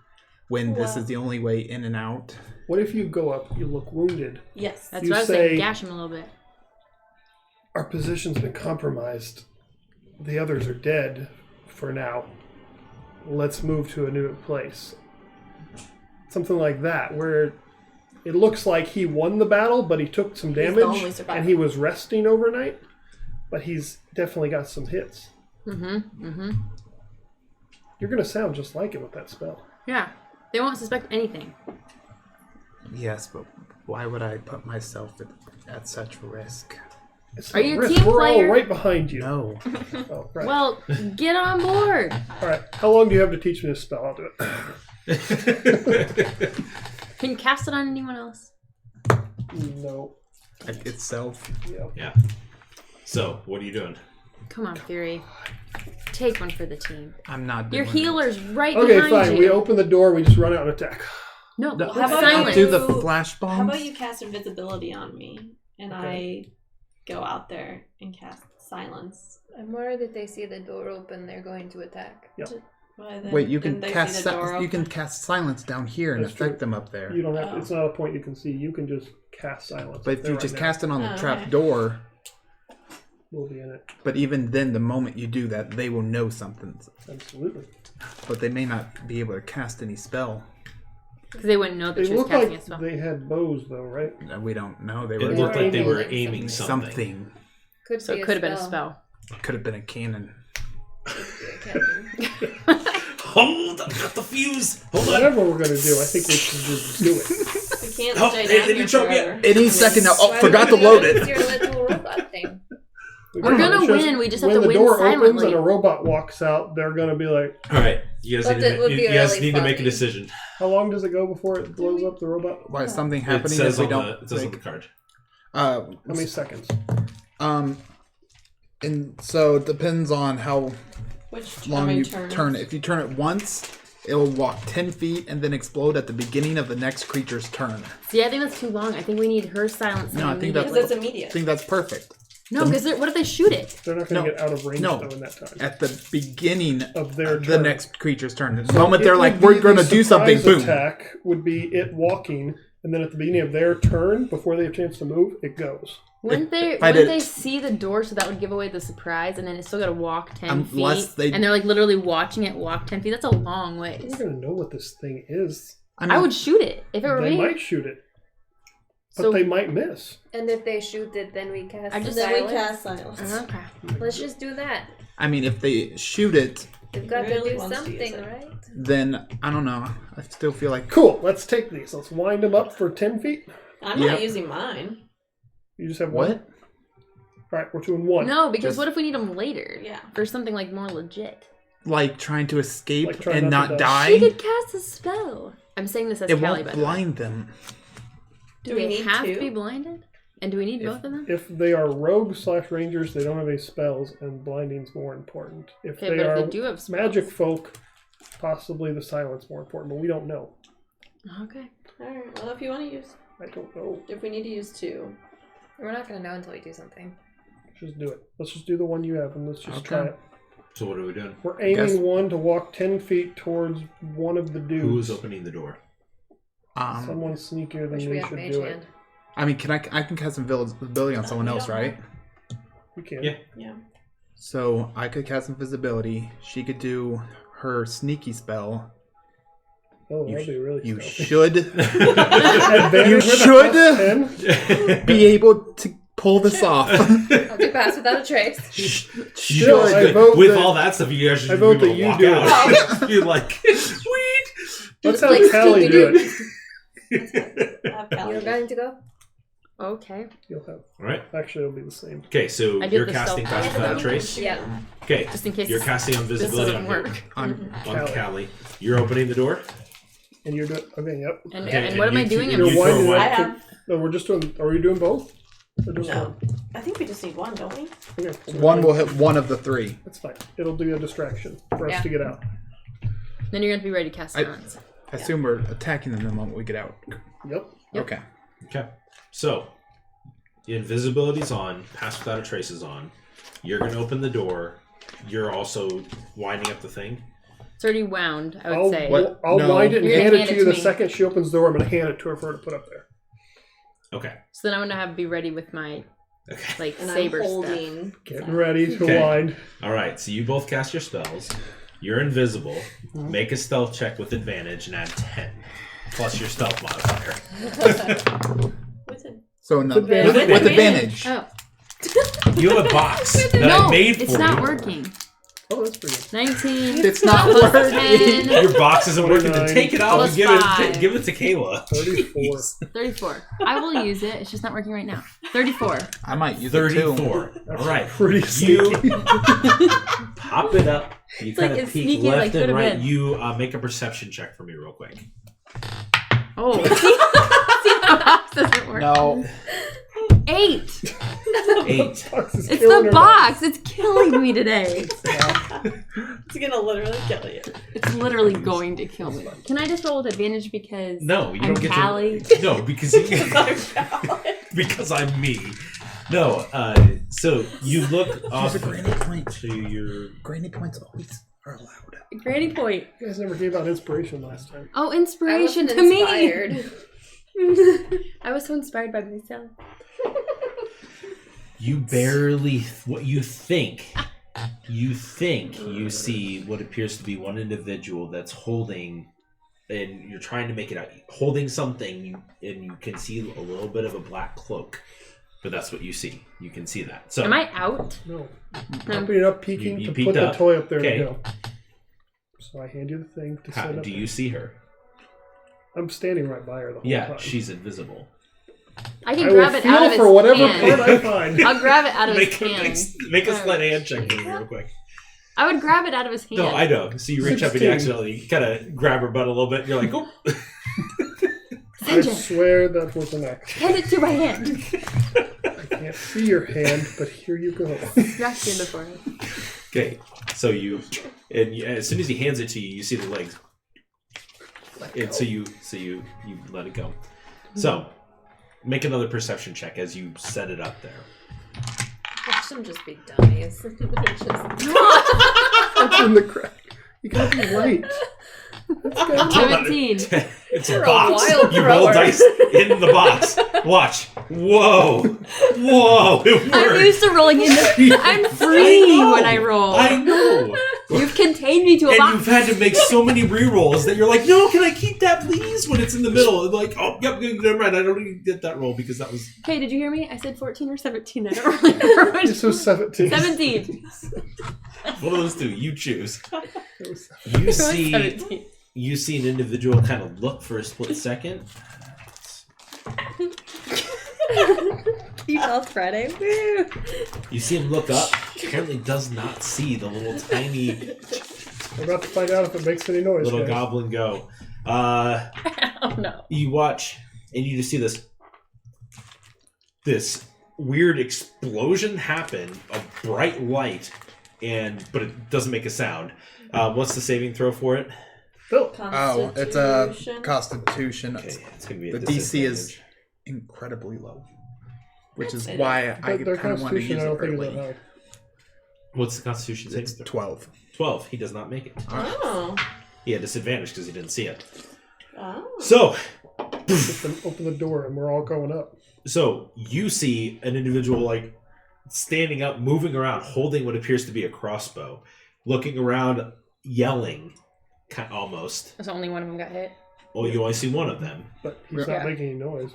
When this is the only way in and out. What if you go up, you look wounded, Yes. That's You what I was say- saying. Gash him a little bit. our position's been compromised, the others are dead for now, let's move to a new place. Something like that, where it looks like he won the battle, but he took some the damage, only survivor. and he was resting overnight, but he's definitely got some hits. Mm-hmm. You're going to sound just like him with that spell. Yeah. They won't suspect anything. Yes, but why would I put myself at such risk? It's Are no you a risk. team We're player? all right behind you. No. Oh, right. Well, get on board. all right. How long do you have to teach me this spell? I'll do it. Can you cast it on anyone else? No. Like itself. Yeah. Yeah. So what are you doing? Come on, Fury. Take one for the team. I'm not Your doing it. healer's right Okay, behind fine. you. We open the door. We just run out and attack. No, No, How about silence. do the flash bombs. How about you cast invisibility on me, and I go out there and cast silence? I'm worried that they see the door open, they're going to attack. Well, then- Wait, you then can they see cast the door you can open. cast silence down here and That's affect true. them up there. You don't have. Oh. It's not a point you can see. You can just cast silence. But if There you right just now. cast it on the Oh, trap okay. door, We'll be in it. but even then, the moment you do that, they will know something. Absolutely. But they may not be able to cast any spell. Because they wouldn't know that They she was look casting like a spell. they had bows, though, right? We don't know. They It were looked like they were aiming aiming something. something. Could So be it a could have been a spell. Could have been a cannon. Could be a cannon. Hold! I've got the fuse. Hold on. Whatever we're gonna do, I think we should just do it. We can't Oh, stay hey, down did you here choke me forever. Any second now. Oh, Why forgot to would you load use it. your little robot thing? We're gonna win, we just have to when win the door opens silently. and a robot walks out, they're gonna be like, All right, you guys But need it would to, be you guys really need to make a funny. decision. "How long does it go before it blows up the robot? Why is something It happening says if we on don't? the it says on the card. How many seconds?" And so it depends on how Which long many you turns? turn it. If you turn it once, it will walk 10 feet and then explode at the beginning of the next creature's turn. See, I think that's too long. I think we need her silence. No, I think that's- Because it's I immediate. think that's perfect. No, because what if they shoot it? They're not gonna No. get out of range No. though in that time. At the beginning Of their the turn. next creature's turn. The moment they're It like, would we're be going to the do something, surprise boom. Attack would be it walking, and then at the beginning of their turn, before they have a chance to move, it goes. Wouldn't they? if I Wouldn't did- they see the door, so that would give away the surprise, and then it's still got to walk 10 Unless feet, they- and they're like literally watching it walk 10 feet. That's a long way. They're gonna know what this thing is. I would shoot it if it were They me. might shoot it, but So- they might miss. And if they shoot it, then we cast I just- Then we silence. cast silence. Okay. Let's just do that. I mean, if they shoot it, We've got Really to do wants to use something, it. right? then I don't know. I still feel like Cool. Let's take these. Let's wind them up for 10 feet. I'm Yep. not using mine. You just have one. what? All right, we're doing one. No, because Just- what if we need them later? Yeah. For something like more legit. like trying to escape Like trying and not not to die, She could cast a spell. I'm saying this as it Callie, won't by the way. blind them. Do we they need have two? to be blinded? And do we need both of them? If they are rogue/rangers, they don't have any spells, and blinding's more important. If Okay, they but are if they do have spells. magic folk, possibly the silence more important, but we don't know. Okay. Alright, well, if you want to use... I don't know. If we need to use 2. We're not gonna know until we do something. Just do it. Let's just do the one you have, and let's just try Okay. it. So what are we doing? We're aiming Guess- one to walk 10 feet towards one of the dudes. Who's opening the door? Someone sneakier than Wish me we had should mage do hand. it. I mean, I can cast invisibility on someone we else, don't right? You can. Yeah. Yeah. So I could cast invisibility. She could do her sneaky spell. Oh, that'd be really You stealthy. should Advantage You with a should. +10? be able to pull this off. I'll do pass without a trace. Still, I with vote that- all that stuff, you guys should I vote be that able to you walk do out. You're like, sweet. Let's Just have like Callie do Scooby-Doo. it. Have Callie. You're going to go? Okay. You'll have. All right. Actually, it'll be the same. Okay, so I did you're the casting stealth. Pass Without a Trace. Yeah. Okay, Just in case you're casting on this visibility doesn't on, work. On on Callie. You're opening the door. And you're doing. Okay, yep. And, Okay, and what am I you doing? two- I'm You're you throw winding one. I up. have... No, we're just doing. Are we doing both? Or just No. one? I think we just need 1, don't we? Okay. so one will hit one of the 3. That's fine. It'll do a distraction for us Yeah. to get out. Then you're going to be ready to cast silence. I assume we're attacking them the moment we get out. Yep. Yep. Okay. Okay, so invisibility's on. Pass Without a Trace is on. You're gonna open the door. You're also winding up the thing. It's already wound, I would say. What? I'll No. wind it and You're gonna hand it hand to it you to the me. second she opens the door. I'm going to hand it to her for her to put up there. Okay. So then I'm going to be ready with my Okay. like And saber I'm stuff. holding... Getting ready to Okay. wind. All right. So you both cast your spells. You're invisible. Make a stealth check with advantage and add 10 plus your stealth modifier. With it. So no, advantage. with advantage. Oh. You have a box that No, I made it's for not you. working. Oh, that's pretty good. 19. It's not plus working. 10. Your box isn't working. Then 29 take it out plus and give 5. give it to Kayla. 34. 34. I will use it. It's just not working right now. 34. I might use it too. 34. All right. Pretty You sneaky. pop it up. You It's like kind of as peek sneaky as I left and could've right. been. You make a perception check for me real quick. Oh. See, the box doesn't work. No. 8. 8. Box is It's killing the her box. It's killing me today. It's gonna literally kill you. It's literally going to kill me. Can I just roll with advantage because No, you I'm don't get Callie? to. No, because you, I'm Callie. because I'm me. No, so you look Here's off a granny point. to your. Granny points always are allowed. Granny point. You guys never gave out inspiration last time. Oh, I inspiration wasn't to me. inspired. I was so inspired by myself. You barely. What you think. You think you see what appears to be one individual that's holding, and you're trying to make it out, holding something, and you can see a little bit of a black cloak. But that's what you see. You can see that. So Am I out? No. No. Opening up, peeking You to peeked put the up. toy up there Okay. to go. So I hand you the thing to how, set up. do you see her? I'm standing right by her the whole Yeah, time. she's invisible. I I can will grab it feel out of his for whatever hand. part I find. I'll grab it out of his Make a, hand. make a sleight of hand check for me real quick. I would grab it out of his hand. No, I know. So you reach up and you 16. accidentally kind of grab her butt a little bit. And you're like, oh. I Sanjay, swear that was an act. hand it to my hand. I can't see your hand, but here you go. Smash you in the forehead. Okay, so as soon as he hands it to you, you see the legs, and so you let it go. So make another perception check as you set it up there. Watch them just be dummies. They're just- That's in the crack. You gotta be right. Let's go. 17. It's a You're a box. wild You roll thrower. dice in the box. Watch. Whoa. Whoa. It I'm worked. used to rolling in the... I'm free know. when I roll. I know. You've contained me to a And box. you've had to make so many re-rolls that you're like, no, can I keep that, please? When it's in the middle. And like, oh, yep, never mind. I don't even get that roll because that was... Okay, did you hear me? I said 14 or 17. I don't really remember which. This was 17. 17. One of those two. You choose. It was You It was see... 17. You see an individual kind of look for a split second. Health Friday. Woo! You see him look up. Apparently does not see the little tiny We're about to find out if it makes any noise. Little guys. goblin go. Oh no. You watch, and you just see this weird explosion happen, a bright light, but it doesn't make a sound. What's the saving throw for it? Phil. Oh, it's a Constitution. Okay, it's gonna be a The DC is disadvantage. incredibly low, which is That's why I Their kind of want to constitution, use I it don't think is that early. high. What's the Constitution saving It's throw? 12. 12. He does not make it. Oh. He had disadvantage because he didn't see it. Oh. So Just open the door and we're all going up. So you see an individual like standing up, moving around, holding what appears to be a crossbow, looking around, yelling, almost. So only one of them got hit. Oh, you only see one of them. But he's Yeah. not making any noise.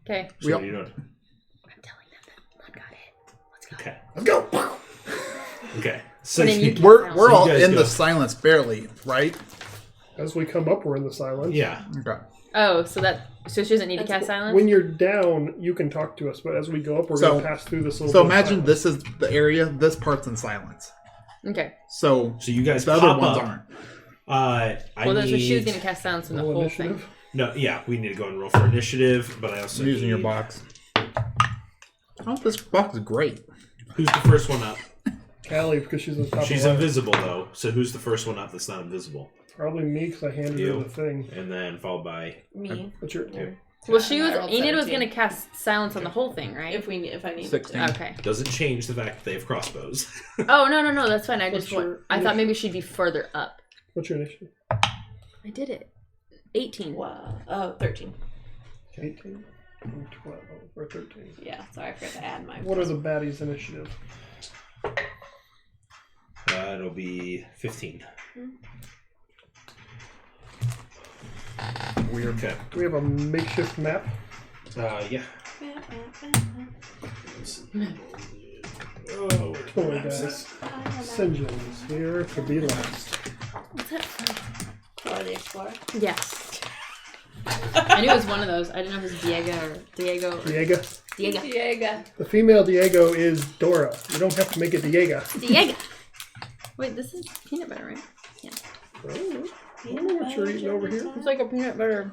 Okay. So what are you doing? I'm telling them that one got hit. Let's go. Okay. Let's go. Okay. So And then you We're So all you guys in go. the silence barely, right? As we come up, we're in the silence. yeah. Okay. Oh, so she doesn't need to cast silence? When you're down, you can talk to us, but as we go up, we're So- going to pass through this little So bit of imagine silence. this is the area. This part's in silence. Okay. So So you guys the pop other ones up. aren't. I Well, that's what she was need... going to cast silence on the Roll whole initiative. thing. No, yeah, we need to go and roll for initiative, but I also I'm using your need- box. Oh, this box is great. Who's the first one up? Callie, because she's on top She's of the line. invisible, though, so who's the first one up that's not invisible? Probably me, because I handed You. her the thing. And then followed by... Me. What's your... Well, she was. I rolled Enid was 17. going to cast silence on the whole thing, right? If I need 16. to. Okay. Doesn't change the fact that they have crossbows. Oh, no, that's fine. I What's just want. your I thought maybe she'd be further up. What's your initiative? I did it. 18. Wow. Oh, 13. 18, 12, or 13. Yeah, sorry, I forgot to add my. What are the baddies' initiative? It'll be 15. Weird. Okay. Do we have a makeshift map? Yeah. Oh, totally, guys. Sinjin's here to be last. What's that from? Or the Explorer. Yes. I knew it was one of those. I didn't know if it was Diego or Diego. Diego. Diego. Diego. The female Diego is Dora. You don't have to make it Diego. Diego. Wait, this is peanut butter, right? Yeah. I don't know what you're eating over here. It's like a peanut butter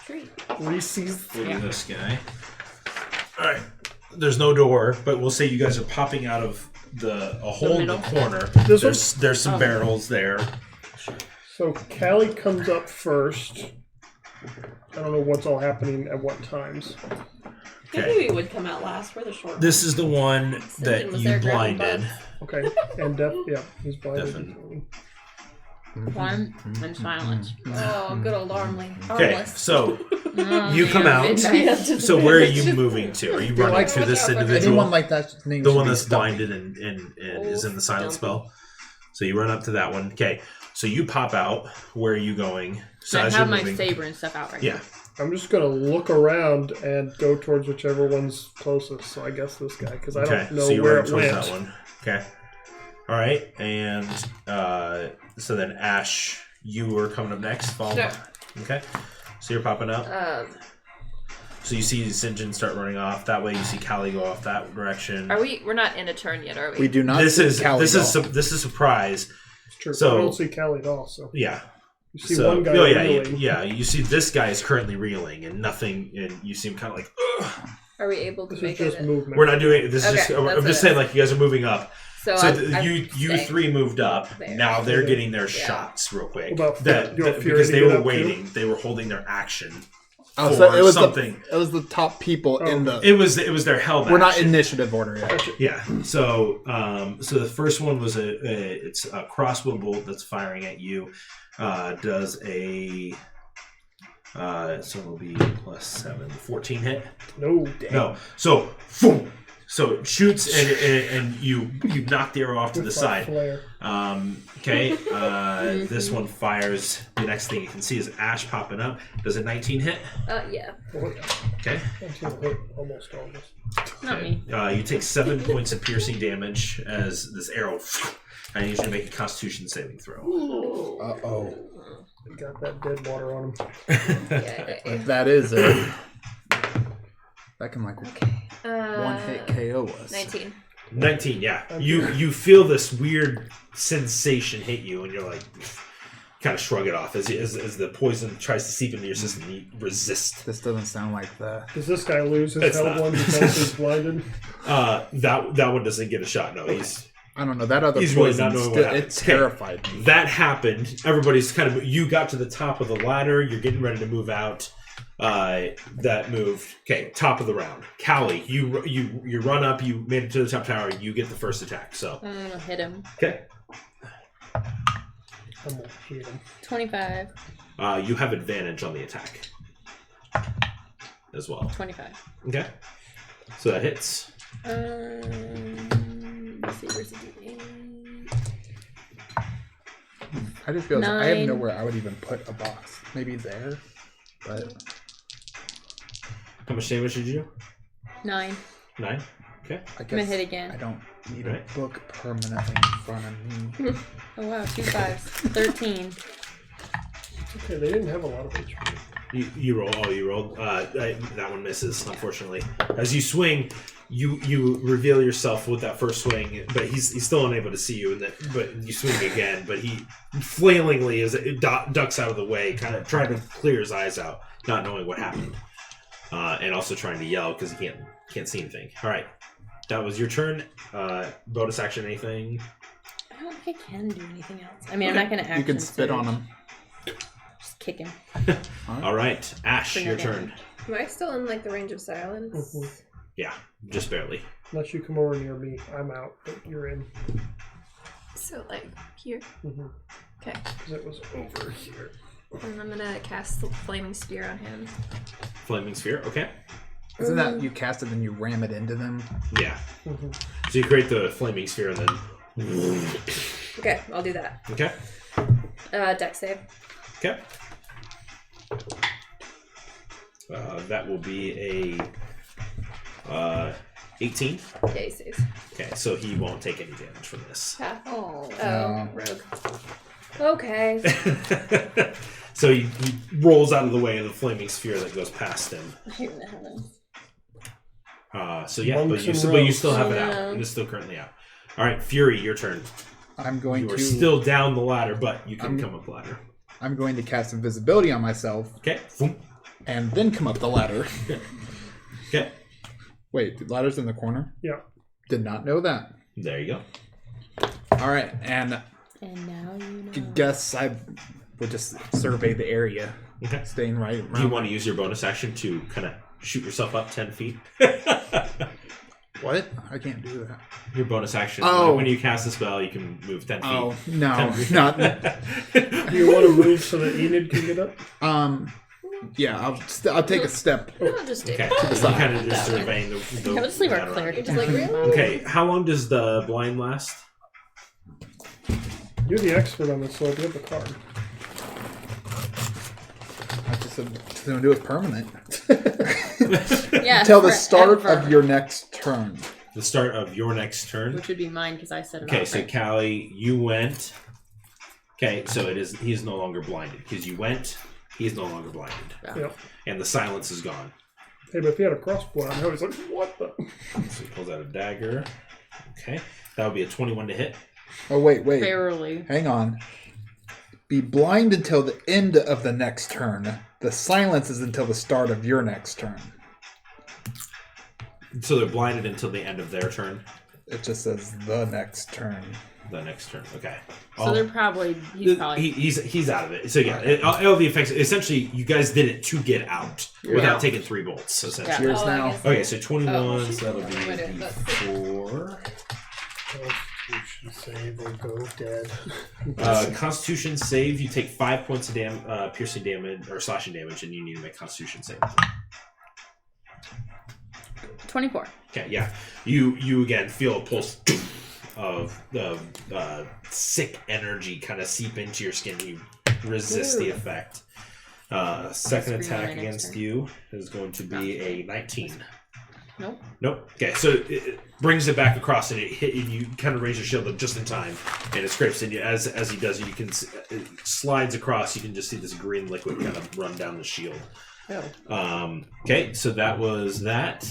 treat. Reese's. Look at this guy. Alright. There's no door, but we'll say you guys are popping out of a hole in the middle? corner. This There's some barrels there. So Callie comes up first. I don't know what's all happening at what times. Maybe we would come out last. We're the short. This is the one that Sinjin was you there grabbing blinded. bugs. Okay. And yeah, he's blinded. Deafened. One and silence. Oh, good old Armley. Okay, Armless. so Oh, you come out. midnight. So where are you moving to? Are you running like, to watch this out for individual? Anyone like that name The should one be that's stumped. blinded and is in the silent spell. So you run up to that one. Okay. So you pop out. Where are you going? So I as have you're my moving, saber and stuff out right yeah. I'm just gonna look around and go towards whichever one's closest. So I guess this guy, because I Okay. don't know So you where run it towards went. that one. Okay. All right. And so then Ash, you are coming up next. Follow. Sure. Okay. So you're popping up. So you see Sinjin start running off. That way you see Callie go off that direction. We're not in a turn yet, are we? We do not. This see is Callie this is doll. this is surprise. It's true. So- I don't see Callie at all. So Yeah. you see So one guy oh yeah, reeling. yeah. You see this guy is currently reeling and nothing, and you see him kind of like. Ugh. Are we able to This is make just it? movement. We're not doing this. Is Okay, just I'm that's just it. saying like you guys are moving up. So, So I'm you staying. three moved up. There. Now they're Okay. getting their Yeah. shots real quick. About That, you want Fury because to they get were up too? waiting. They were holding their action. Oh, for so it was something. it was the top people in the. It was their held. We're not action. initiative order yet. Yeah. So so the first one was it's a crossbow bolt that's firing at you. Does a so it'll be +7, 14 hit. No. No. So boom. So it shoots and you knock the arrow off to the With my side. flare. Okay. This one fires. The next thing you can see is Ash popping up. Does a 19 hit? Yeah. Oh, yeah. Okay. Until hit almost all this. Not me. You take 7 points of piercing damage as this arrow. I need you to make a Constitution saving throw. Oh, Got that dead water on him. Yeah. if that is it, that can like Okay. one hit KO us. 19. 19, yeah. You feel this weird sensation hit you, and you're like, kind of shrug it off as the poison tries to seep into your system. You resist. This doesn't sound like the. Does this guy lose his It's held not. one because he's blinded? That one doesn't get a shot. No, he's I don't know. That other He's really poison not knowing still, what it happened. terrified me. that happened. Everybody's kind of. You got to the top of the ladder. You're getting ready to move out. That moved. Okay, top of the round. Callie, you run up. You made it to the top tower. You get the first attack. So I'm gonna hit him. okay. I'm gonna hit him. 25. You have advantage on the attack as well. 25. Okay. So that hits. Let's see, where's the D8? I just realized I have 9. nowhere I would even put a box. Maybe there, but How much damage did you do? 9. 9. Okay. I gonna guess hit again. I don't need Right. a book permanently in front of me. Oh wow, 2 5s. 13. Okay, they didn't have a lot of HP. You roll. Oh, you rolled. That one misses, unfortunately. As you swing, you reveal yourself with that first swing, but he's still unable to see you. But you swing again, but he flailingly ducks out of the way, kind of trying to clear his eyes out, not knowing what happened, and also trying to yell because he can't see anything. All right, that was your turn. Bonus action, anything? I don't think I can do anything else. I mean, I'm not gonna action. You can spit on him. Just kick him. All right, Ash, Bring your her turn. Am I still in like the range of silence? Mhm. Yeah, just barely. Unless you come over near me, I'm out, but you're in. So like here. Mm-hmm. Okay. Because it was over here. And I'm gonna cast the flaming sphere on him. Flaming sphere. Okay. Isn't that you cast it and you ram it into them? Yeah. Mm-hmm. So you create the flaming sphere and then. Okay, I'll do that. Okay. Dex save. Okay. That will be a 18. Yeah, he saves. Okay, so he won't take any damage from this. Yeah. Oh. Oh, rogue. Okay. So he rolls out of the way of the flaming sphere that goes past him. Here the heavens. So yeah, Monks and but you rogues. still have it out. Yeah. It is still currently out. All right, Fury, your turn. I'm going You are to still down the ladder, but you can come up the ladder. I'm going to cast invisibility on myself Okay. Boom. and then come up the ladder. Okay. Wait, the ladder's in the corner? Yeah. Did not know that. There you go. All right, and And now you I know. guess I would just survey the area, Okay. staying right around. Do you want to use your bonus action to kind of shoot yourself up 10 feet? What? I can't do that. Your bonus action. Oh. When you cast a spell, you can move 10 feet. Oh no, 10 feet. not. Do you want to move so that Enid can get up? Yeah, I'll take a step. I'll just do Okay. it. So you're kind of just surveying the Yeah, we'll just leave our ladder cleric around Just like, down. really? Okay, how long does the blind last? You're the expert on this, so if you have the card. I just gonna do it permanent. Yeah. Till the start forever. of your next turn. The start of your next turn. Which would be mine because I said it. Okay, all so right. Callie, you went. Okay, so he's no longer blinded because you went. He's no longer blinded, Yep. and the silence is gone. Hey, but if he had a crossbow, I was like, what the? So he pulls out a dagger. Okay, that would be a 21 to hit. Oh wait. Barely. Hang on. Be blind until the end of the next turn. The silence is until the start of your next turn. So they're blinded until the end of their turn. It just says the next turn. The next turn. Okay. So they're probably. He's probably. He's out of it. So yeah, all the effects. Essentially, you guys did it to get out without taking 3 bolts. Essentially. Cheers Oh, I now. guess. Okay, so 21. Oh, so that'll be wait a minute, that's- 4. Constitution save or go dead. Constitution save. You take 5 points of piercing damage or slashing damage, and you need to make Constitution save. 24. Okay, yeah. You again feel a pulse of sick energy kind of seep into your skin. You resist the effect. Second Scream attack on my next against turn. you is going to be a 19. Nope. Nope. Okay, so it brings it back across and it hit you. You kind of raise your shield up just in time, and it scrapes in you. As he does, you can it slides across. You can just see this green liquid kind of run down the shield. Oh. Okay, so that was that.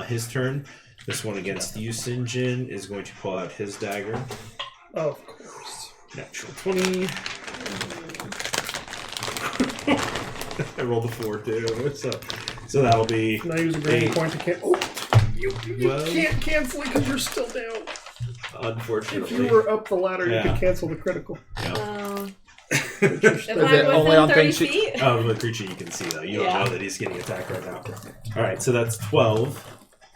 His turn. This one against you, Sinjin, is going to pull out his dagger. Of course. Natural 20. I rolled a 4 too. So that'll be. Can I use a grading 8. point to cancel? Oh, you Well- can't cancel it because you're still down. Unfortunately. If you were up the ladder, Yeah. you could cancel the critical. Oh. But you're If still Is it I'm only within on 30 things you- feet. The creature you can see though. You Yeah. don't know that he's getting attacked right now. Alright, so that's 12.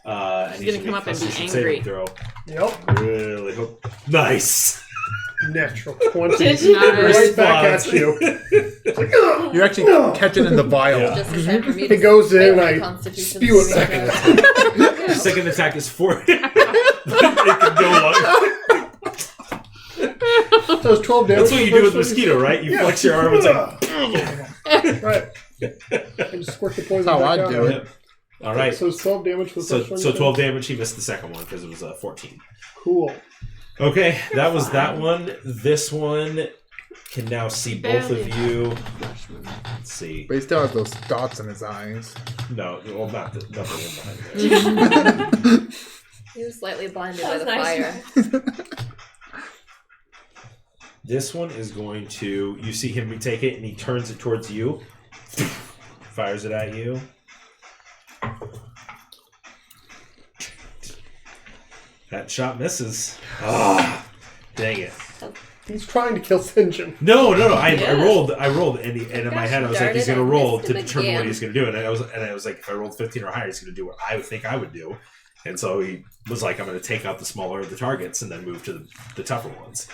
And He's he's gonna come up and be Constitution angry. saving throw. Yep. Really hope. Nice! Natural 20. Did you? Nice. Right back at you. It's like, "Ugh, You actually no." catch it in the vial. Yeah. Just in time for me It to goes fail in, my I Constitution spew it saving back. throw. Second attack is 4. It can go long. So it's 12 damage. That's what you do with First one. mosquito, right? You Yeah. flex your arm, it's like. Right. And just squirt the poison That's how back I out. do it. Yep. Alright. So it's 12 damage for the first one. So you said? 12 damage, he missed the second one because it was 14. Cool. Okay, that was that one. This one can now see both of you. Let's see. But he still has those dots in his eyes. No, well, nothing in behind there. He was slightly blinded That by was the nice. fire. This one is going to. You see him take it, and he turns it towards you. Fires it at you. That shot misses. Ah, dang it. He's trying to kill Sinjin. No. I Yeah. rolled, and in my Gosh, head I was like, darn he's it, gonna I roll missed to him determine what again. he's gonna do, and I was like, if I rolled 15 or higher, he's gonna do what I would think I would do, and so he was like, I'm gonna take out the smaller of the targets and then move to the tougher ones.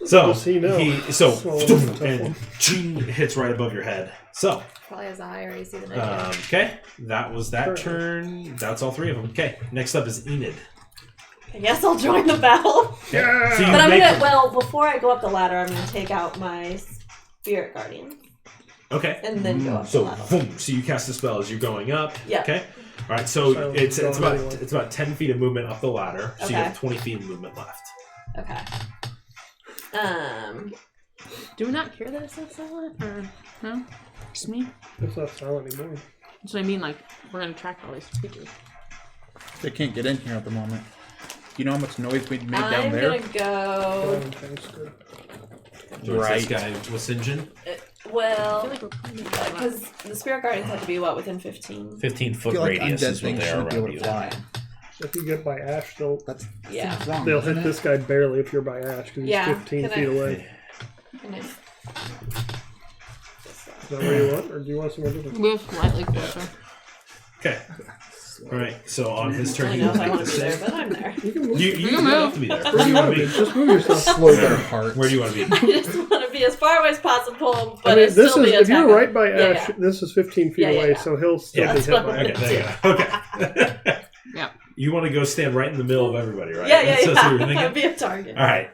So Does he know? Smaller is the tough and one. ching hits right above your head. So Probably has a higher AC than I do. okay, that was that Sure. turn. That's all 3 of them. Okay, next up is Enid. I guess I'll join the battle. Okay. Yeah. So you But I'm make gonna, them- well, before I go up the ladder, I'm gonna take out my Spirit Guardian okay. and then go up the So ladder. boom. So you cast a spell as you're going up. Yeah. Okay. All right. So So it's go about anyway. it's about 10 feet of movement up the ladder. So you Okay. have 20 feet of movement left. Okay. Do we not hear that it's not silent? Or no? Just me? It's not silent anymore. That's what I mean, like, we're gonna track all these creatures. They can't get in here at the moment. You know how much noise we'd make down I'm there? gonna go. Thanks, good. Towards Right. This guy with Sinjin. I Well, feel like we're playing because the Spirit Guardians have to be what, within 15? 15-foot I feel like radius undead is what things they are should be able around to you. fly. If you get by Ash, they'll Yeah. Seems wrong, they'll doesn't hit it? this guy barely if you're by Ash because he's Yeah, 15 can feet I- away. And I- Is that what you want, or do you want somewhere different? We're slightly closer. Okay. All right. So on his turn, I he know will if I make want the to be there, save. but I'm there. You can move. You can don't have move. to be there. Where Where do you want to be? Just move yourself. Slow their hearts. Where do you want to be? I just want to be as far away as possible, but I mean, still this be is if you're attacking. right by Yeah, Ash. yeah. This is 15 feet Yeah, yeah, away, yeah. so he'll still Yeah, be that's hit what by I'm it. Okay. There you go. Okay. Yeah. You want to go stand right in the middle of everybody, right? Yeah, That's what you were yeah. thinking? Be a target. All right. Yeah,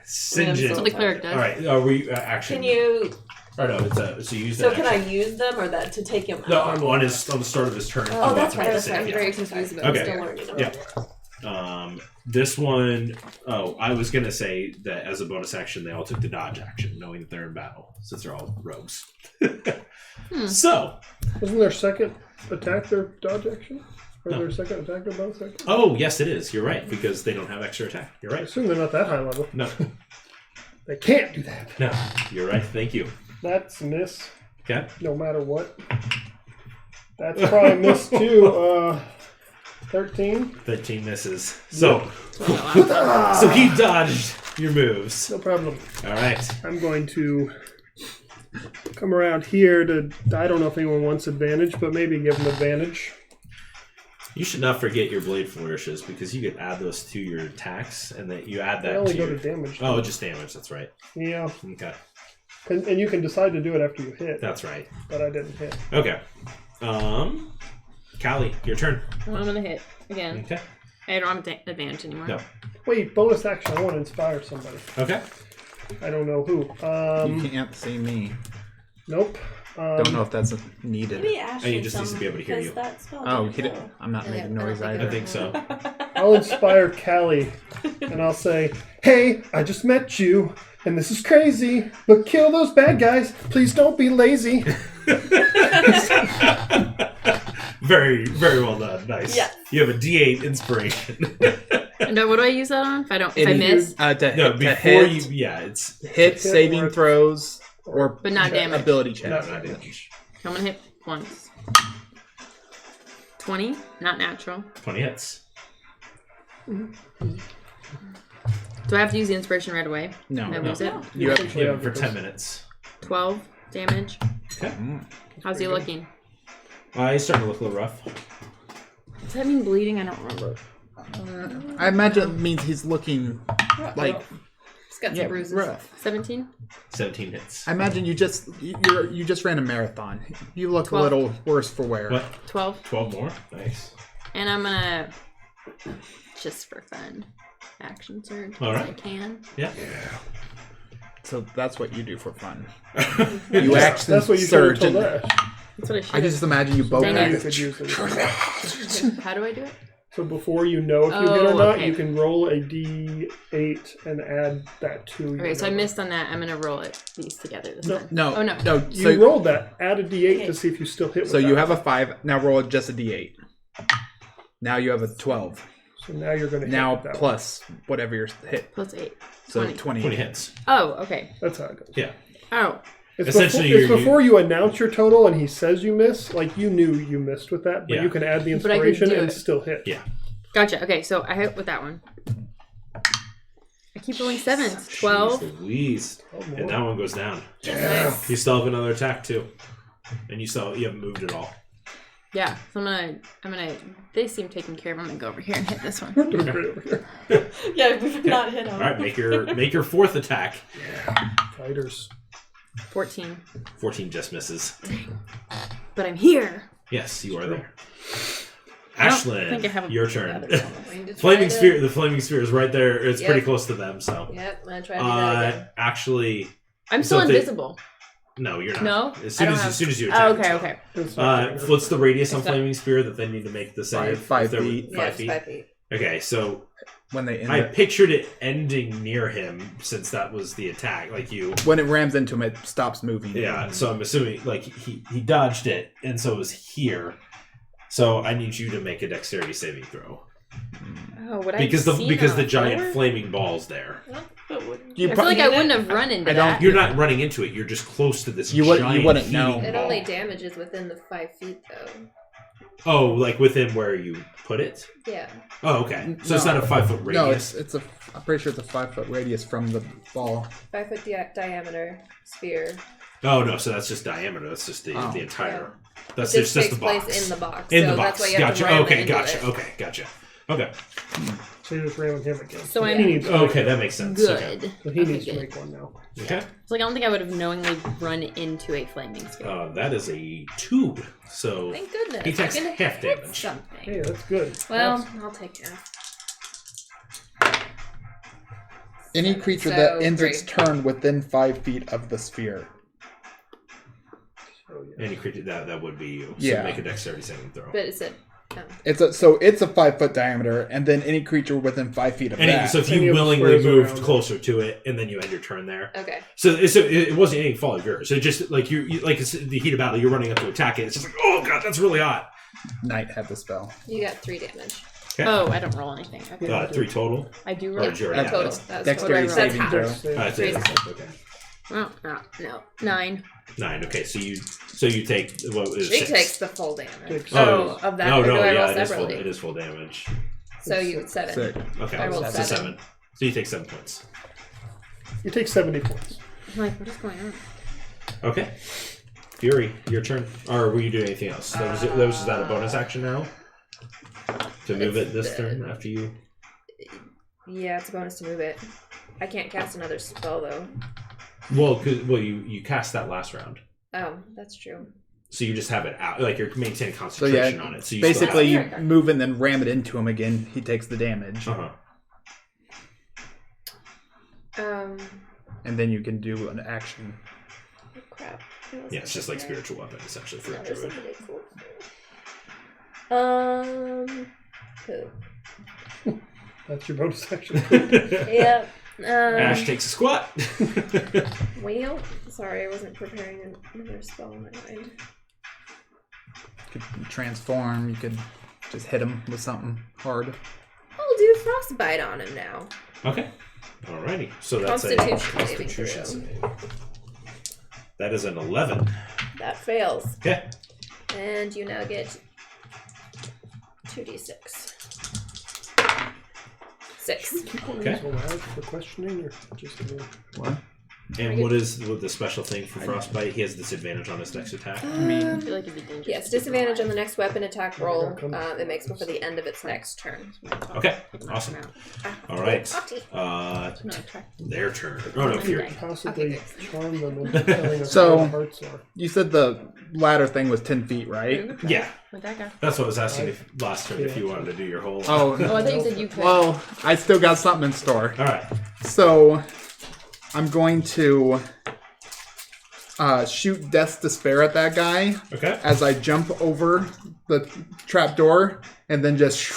I'm Sinjin. That's what the cleric does. All right. Are we action? Can you? Or no, it's so you use So that can I action. use them or that to take him No, out? on the start of his turn. Oh, he's that's about right. to That's save, right. I'm yeah. very confused about Okay. it. Still learning. Yeah. This one, I was gonna say that as a bonus action, they all took the dodge action, knowing that they're in battle, since they're all rogues. So, Wasn't their second attack their dodge action? Or No. their second attack their bonus action? oh yes, it is. You're right because they don't have extra attack. You're I right. assume they're not that high level. No, They can't do that. no, you're right. Thank you. That's a miss, Okay. no matter what. That's probably a miss too. 13. 13 misses. So, so he dodged your moves. No problem. All right. I'm going to come around here to. I don't know if anyone wants advantage, but maybe give them advantage. You should not forget your blade flourishes because you could add those to your attacks, and that you add They that only to go your. to damage. Oh, just damage. That's right. Yeah. Okay, And you can decide to do it after you hit, that's right. but I didn't hit. Okay. Callie, your turn. Well, I'm gonna hit again. Okay. I don't have advantage anymore. No. Wait, bonus action. I want to inspire somebody. Okay. I don't know who. You can't see me. Nope. Don't know if that's needed. Maybe Ash And he should just needs to be able to hear because you. that spell Oh, didn't he did. kill. I'm not Yeah, making I don't noise think either. I think so. I'll inspire Callie, and I'll say, "Hey, I just met you, and this is crazy, but kill those bad guys. Please don't be lazy." Very, very well done. Nice. Yeah. You have a D8 inspiration. No, what do I use that on? If I miss, to No, hit, before to you, yeah, it's hit Hit saving or- throws or but not damage. ability check. Not not damage. damage. I'm gonna hit once. 20, not natural. 20 hits. Do I have to use the inspiration right away? No, Can I no. lose it? You have, Essentially, Yeah, yeah, for because- 10 minutes. 12 damage. Okay. How's he looking? He's starting to look a little rough. Does that mean bleeding? I don't remember. I imagine it means he's looking like He's got some bruises. rough. 17? 17 hits. I imagine you just ran a marathon. You look 12. a little worse for wear. What? 12. 12 more? Nice. And I'm gonna, just for fun, action surge. All right. I can. Yeah. So that's what you do for fun. You You actually That's what you should have surge. told And, Ash. That's what I should I can just imagine you both. Dang Now it. you could use it. How do I do it? So before you know if you hit or Oh, not, okay. you can roll a D8 and add that to your Okay, so I number. missed on that. I'm gonna roll it these together this No. time. No. Oh, no. No. You So, rolled that. Add a D8 to see if you still hit. so with you that. have a 5. Now roll just a D8. Now you have a 12. So now you're going to hit Now with that plus whatever your hit. Plus 8. So 20. 20. 20 hits. Oh, okay. one. That's how it goes. Yeah. Oh. It's Essentially, before, it's you- before you announce your total and he says you miss. Like you knew you missed with that, but Yeah. you can add the But I could inspiration do and it. still hit. Yeah. Gotcha. Okay, so I hit with that one. I keep rolling 7s. 12. Jeez Louise. Oh, And more. that one goes down. Yeah. You still have another attack too. And you haven't moved at all. Yeah, so I'm gonna, they seem taken care of. I'm gonna go over here and hit this one. Doing great over here. Yeah, we've not hit him. Alright, make your fourth attack. Fighters. 14. 14 just misses. But I'm here. Yes, you are there. I don't think I have Ashlyn, a- your turn. Going to try Flaming to- sphere. The flaming sphere is right there. It's Yep. pretty close to them. So, Yep, I'm going to try to do that again. actually, I'm still So if they- invisible. no, you're not. No? As I soon don't as, have- as soon as you Oh, attack. okay, so. okay. It's not gonna What's the radius on It's not- flaming spear that they need to make the save? Five If they're- feet. Yeah, 5 it's feet. 5 feet. Okay, so When they end I it. pictured it ending near him since that was the attack. Like you. When it rams into him, it stops moving. Yeah, so I'm assuming like he dodged it, and so it was here. So I need you to make a dexterity saving throw Oh, would I because have the seen because on the the giant floor? flaming ball's there. You I pro- feel like I wouldn't have run into I don't- that. You're not running into it. You're just close to this. You wouldn't- giant you wouldn't heating know. It ball. only damages within the 5 feet, though. Oh, like within where you put it. Yeah. Oh, okay. So it's No. not a 5 foot No, radius. it's a. I'm pretty sure it's a 5-foot radius from the ball. 5 foot diameter sphere. Oh no, so that's just diameter. That's just the Oh. the entire. That's This just takes the place box. in the box. In so the that's box. why you have Gotcha. to ram Okay, it into gotcha. it. Okay, gotcha. Okay. So you're just ramming him again. So I'm he needs to Okay, make that makes sense. good. Okay. So he Okay, needs to good. make one now. Okay. It's like I don't think I would have knowingly run into a flaming sphere. That is a tube. So Thank goodness. He takes I can half hit damage. Something. Hey, that's good. Well, I'll take half. Any creature So, that ends 3. its turn within 5 feet of the sphere. Oh, yeah. any creature that would be you. So Yeah. make a dexterity saving throw. But it's a. Oh. It's a 5-foot diameter, and then any creature within 5 feet of that. So if Any you of the willingly squares moved around closer to it, and then you end your turn there. Okay. So it wasn't any fault of yours. So just like you like it's the heat of battle, you're running up to attack it. It's just like, oh god, that's really hot. Knight had the spell. You got 3 damage. Okay. Oh, I don't roll anything. Okay. 3 total. I do Or roll. did you already have Total. this? That's Dexterity total. saving That's throw. half. Okay. Well, no. 9. 9. Okay, so you take what is She 6. takes the full damage. Takes- Oh, of that. No, or do I roll yeah, it is, separately? it is full damage. So you 7. 6. Okay, I rolled so 7. 7. So you take 7 points. You take 70 points. I'm like, what is going on? Okay. Fury, your turn. Or were you doing anything else? Is that a bonus action now? To move it this turn after you? Yeah, it's a bonus to move it. I can't cast another spell though. Well, you cast that last round. Oh, that's true. So you just have it out. Like you're maintaining So concentration yeah, on it. So you basically still you have- move and then ram it into him again. He takes the damage, Uh-huh. and then you can do an action. Oh, crap. Yeah, it's just like spiritual weapon essentially for a druid. Cool. That's your bonus action. Yep. Ash takes a squat. Well, sorry, I wasn't preparing another spell in my mind. You could transform. You could just hit him with something hard. I'll do frostbite on him now. Okay. Alrighty. So that's a Constitution saving Constitution throw. save. That is an 11. That fails. Okay. And you now get 2d6. 6. People Okay. use allowed for questioning or just What? And what is with the special thing for Frostbite? He has disadvantage on his next attack. I feel like it'd be dangerous. Yes, disadvantage on the next weapon attack roll. It makes before the end of its next turn. Okay. Awesome. Alright. Not attractive. Their turn. Oh no, Fury. possibly charm them into telling us So- where the hearts are. You said the ladder thing was 10 feet, right? Yeah. Where'd that go? That's what I was asking if, last turn if you wanted to do your whole. Oh, Oh, I thought you said you could. well, I still got something in store. Alright. So, I'm going to shoot Death's Despair at that guy Okay. as I jump over the trapdoor and then just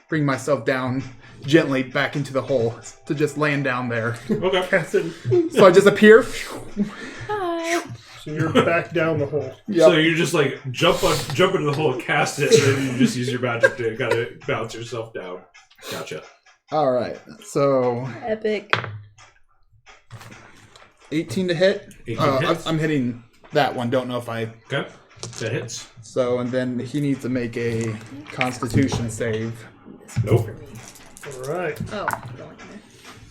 bring myself down gently back into the hole to just land down there. Okay. Acid. So I just appear. Hi. So you're back down the hole. So you just like jump into the hole, cast it, and then you just use your magic to kind of bounce yourself down. Gotcha. All right. So Epic. 18 to hit. 18 hits. I'm hitting that one. Don't know if I. Okay. That hits. So and then he needs to make a Constitution save. Nope. All right. Oh, going there.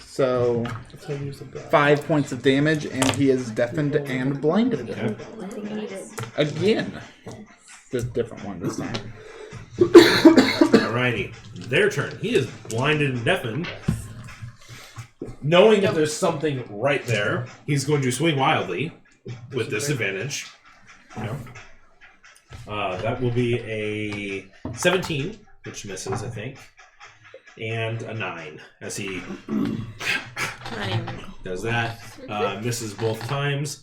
So That's how you use the die. 5 points of damage, and he is deafened and blinded Okay. again. This different one this time. Alrighty. Their turn. He is blinded and deafened. Knowing that there's something right there, he's going to swing wildly with disadvantage. That will be a 17, which misses, I think, and a 9 as he Not even. does that. Misses both times.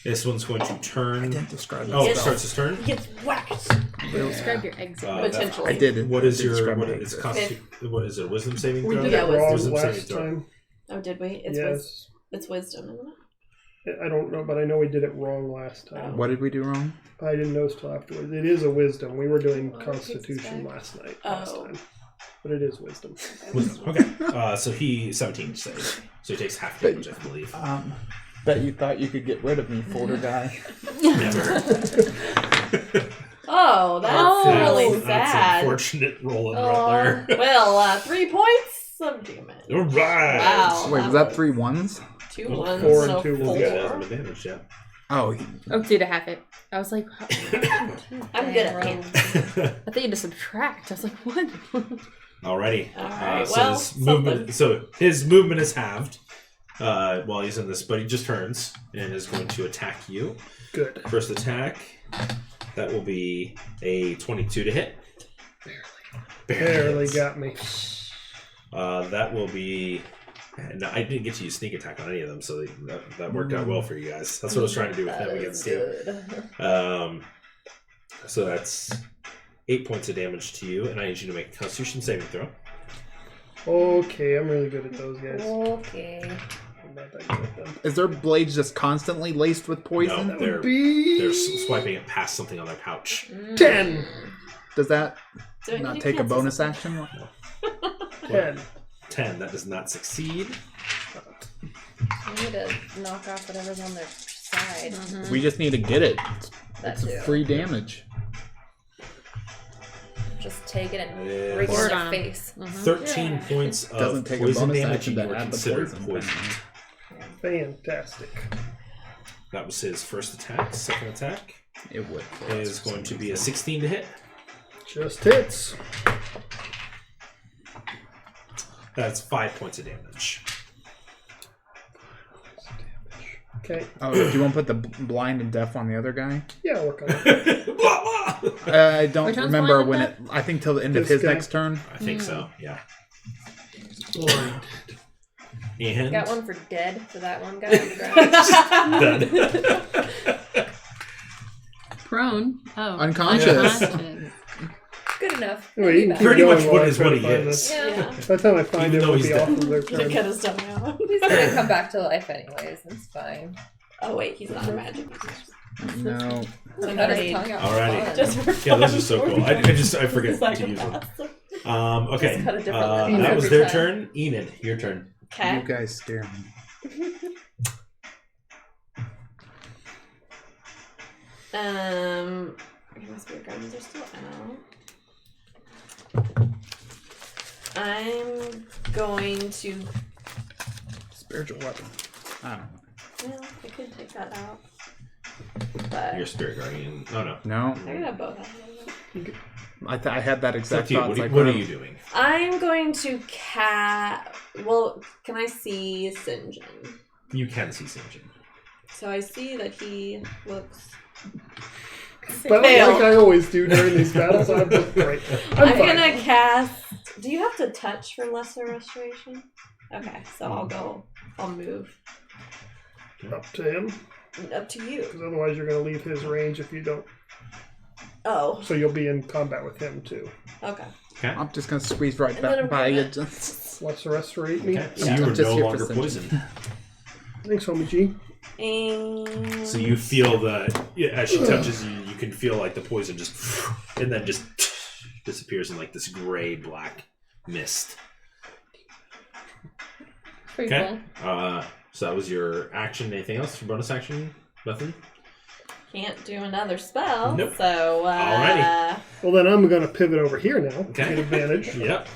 This one's going to turn. Didn't describe it. Oh, it starts his turn. Gets whacked. Describe your exit. Potentially. I did. What is I did your describe what my is exit. what is it? A wisdom saving We throw? did Yeah, it wrong wisdom saving last throw. time. Oh, did we? It's Yes. it's wisdom, isn't it? I don't know, but I know we did it wrong last time. What did we do wrong? I didn't notice till afterwards. It is a wisdom. We were doing Constitution last Oh. time. But it is wisdom. Wisdom. Okay. So he 17 save. So he takes half damage, I believe. Bet you thought you could get rid of me, folder guy. Never. Oh, that's really That's sad. unfortunate rolling Aw. right there. Well, 3 points of damage. All right. Wow. Wait, was that 3 ones? 2 Well, 1s, 4 and so 2 was You guys have 4. advantage, yeah. Oh, Oh, 2 to half it. I was like, I'm good at math. I thought you had to subtract. I was like, what? Alrighty. Alright, So well, his movement. So his movement is halved while he's in this, but he just turns and is going to attack you. Good. First attack. That will be a 22 to hit. Barely hits. got me. That will be. No, I didn't get to use sneak attack on any of them, so that worked out well for you guys. That's what I was trying to do with him against you. So that's 8 points of damage to you, and I need you to make a Constitution saving throw. Okay, I'm really good at those guys. Okay. I'm not that good at them. is their blades just constantly laced with poison? No, they're B swiping it past something on their pouch. 10. Does that So not you take a cancel bonus something. action? 10. 10. That does not succeed. You need to knock off whatever's on their side. We just need to get it. That It's too. free damage. Just take it and Yes. break it Pour in it on their 'em. face. 13 points of Doesn't take a poison bonus damage, action and to you were add the considered poison. poisoned. Fantastic. That was his first attack. Second attack It would. is going to be a 16 to hit. Just hits. That's 5 points of damage. Okay. Oh, do you want to put the blind and deaf on the other guy? Yeah, I'll work on it. I don't Which one's remember blind when and it. I think till the end of This his guy. next turn. I think so, yeah. Blind. And Got one for dead for that one guy on the ground. done. Prone. Oh. Unconscious. Good enough. Anyway, you can keep Pretty going much while what I is try what to he find is. this. Yeah. By the time I find Even it, though it'll he's be dead. off of their To turn. cut his tongue out. He's gonna come back to life anyways. It's fine. Oh wait, he's not a magic user. No. Alrighty. Just for Yeah, those are fun. so cool. I forget to use them. Okay. Just cut a different letter That was every their time. turn. Enid, your turn. You Okay. guys scare me. My spirit guardians are still out. I'm going to. Spiritual weapon. I don't know. Well, I could take that out. But Your spirit guardian. Oh no. No, I can have both. I had that It's up exact to you. thought. What, It's like, what are well, you doing? I'm going to Well, can I see Sinjin? You can see Sinjin. So I see that he looks. But Fail. like I always do during these battles, I'm just great. I'm fine. gonna cast. Do you have to touch for lesser restoration? Okay, so I'll move. Up to him, Up to you. because otherwise you're going to leave his range if you don't. Oh, So you'll be in combat with him too. okay. Okay. I'm just gonna squeeze right And then back I'm by gonna- you. Just... Let's restorate me. Okay. So Yeah, you I'm are just no here for longer Sinjin. poisoned. Thanks, homie G. And So you feel as she touches you, you can feel like the poison just, and then just disappears in like this gray black mist. Pretty Okay. cool. So that was your action. Anything else for bonus action? Nothing. can't do another spell. Nope. So Alrighty. Well, then I'm going to pivot over here now to Okay. get advantage. Yep.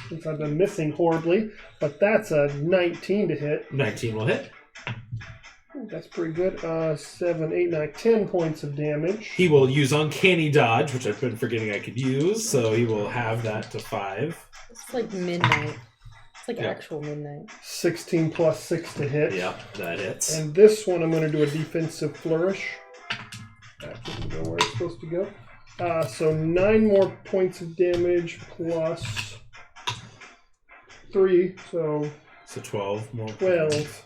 Since I've been missing horribly. But that's a 19 to hit. 19 will hit. That's pretty good. 7, 8, 9, 10 points of damage. He will use Uncanny Dodge, which I've been forgetting I could use, so he will have that to 5. It's like midnight. It's like Yeah. actual midnight. 16 plus 6 to hit. Yep, that hits. And this one I'm going to do a defensive flourish. That doesn't go where it's supposed to go. So 9 more points of damage plus 3, so So 12 more. 12.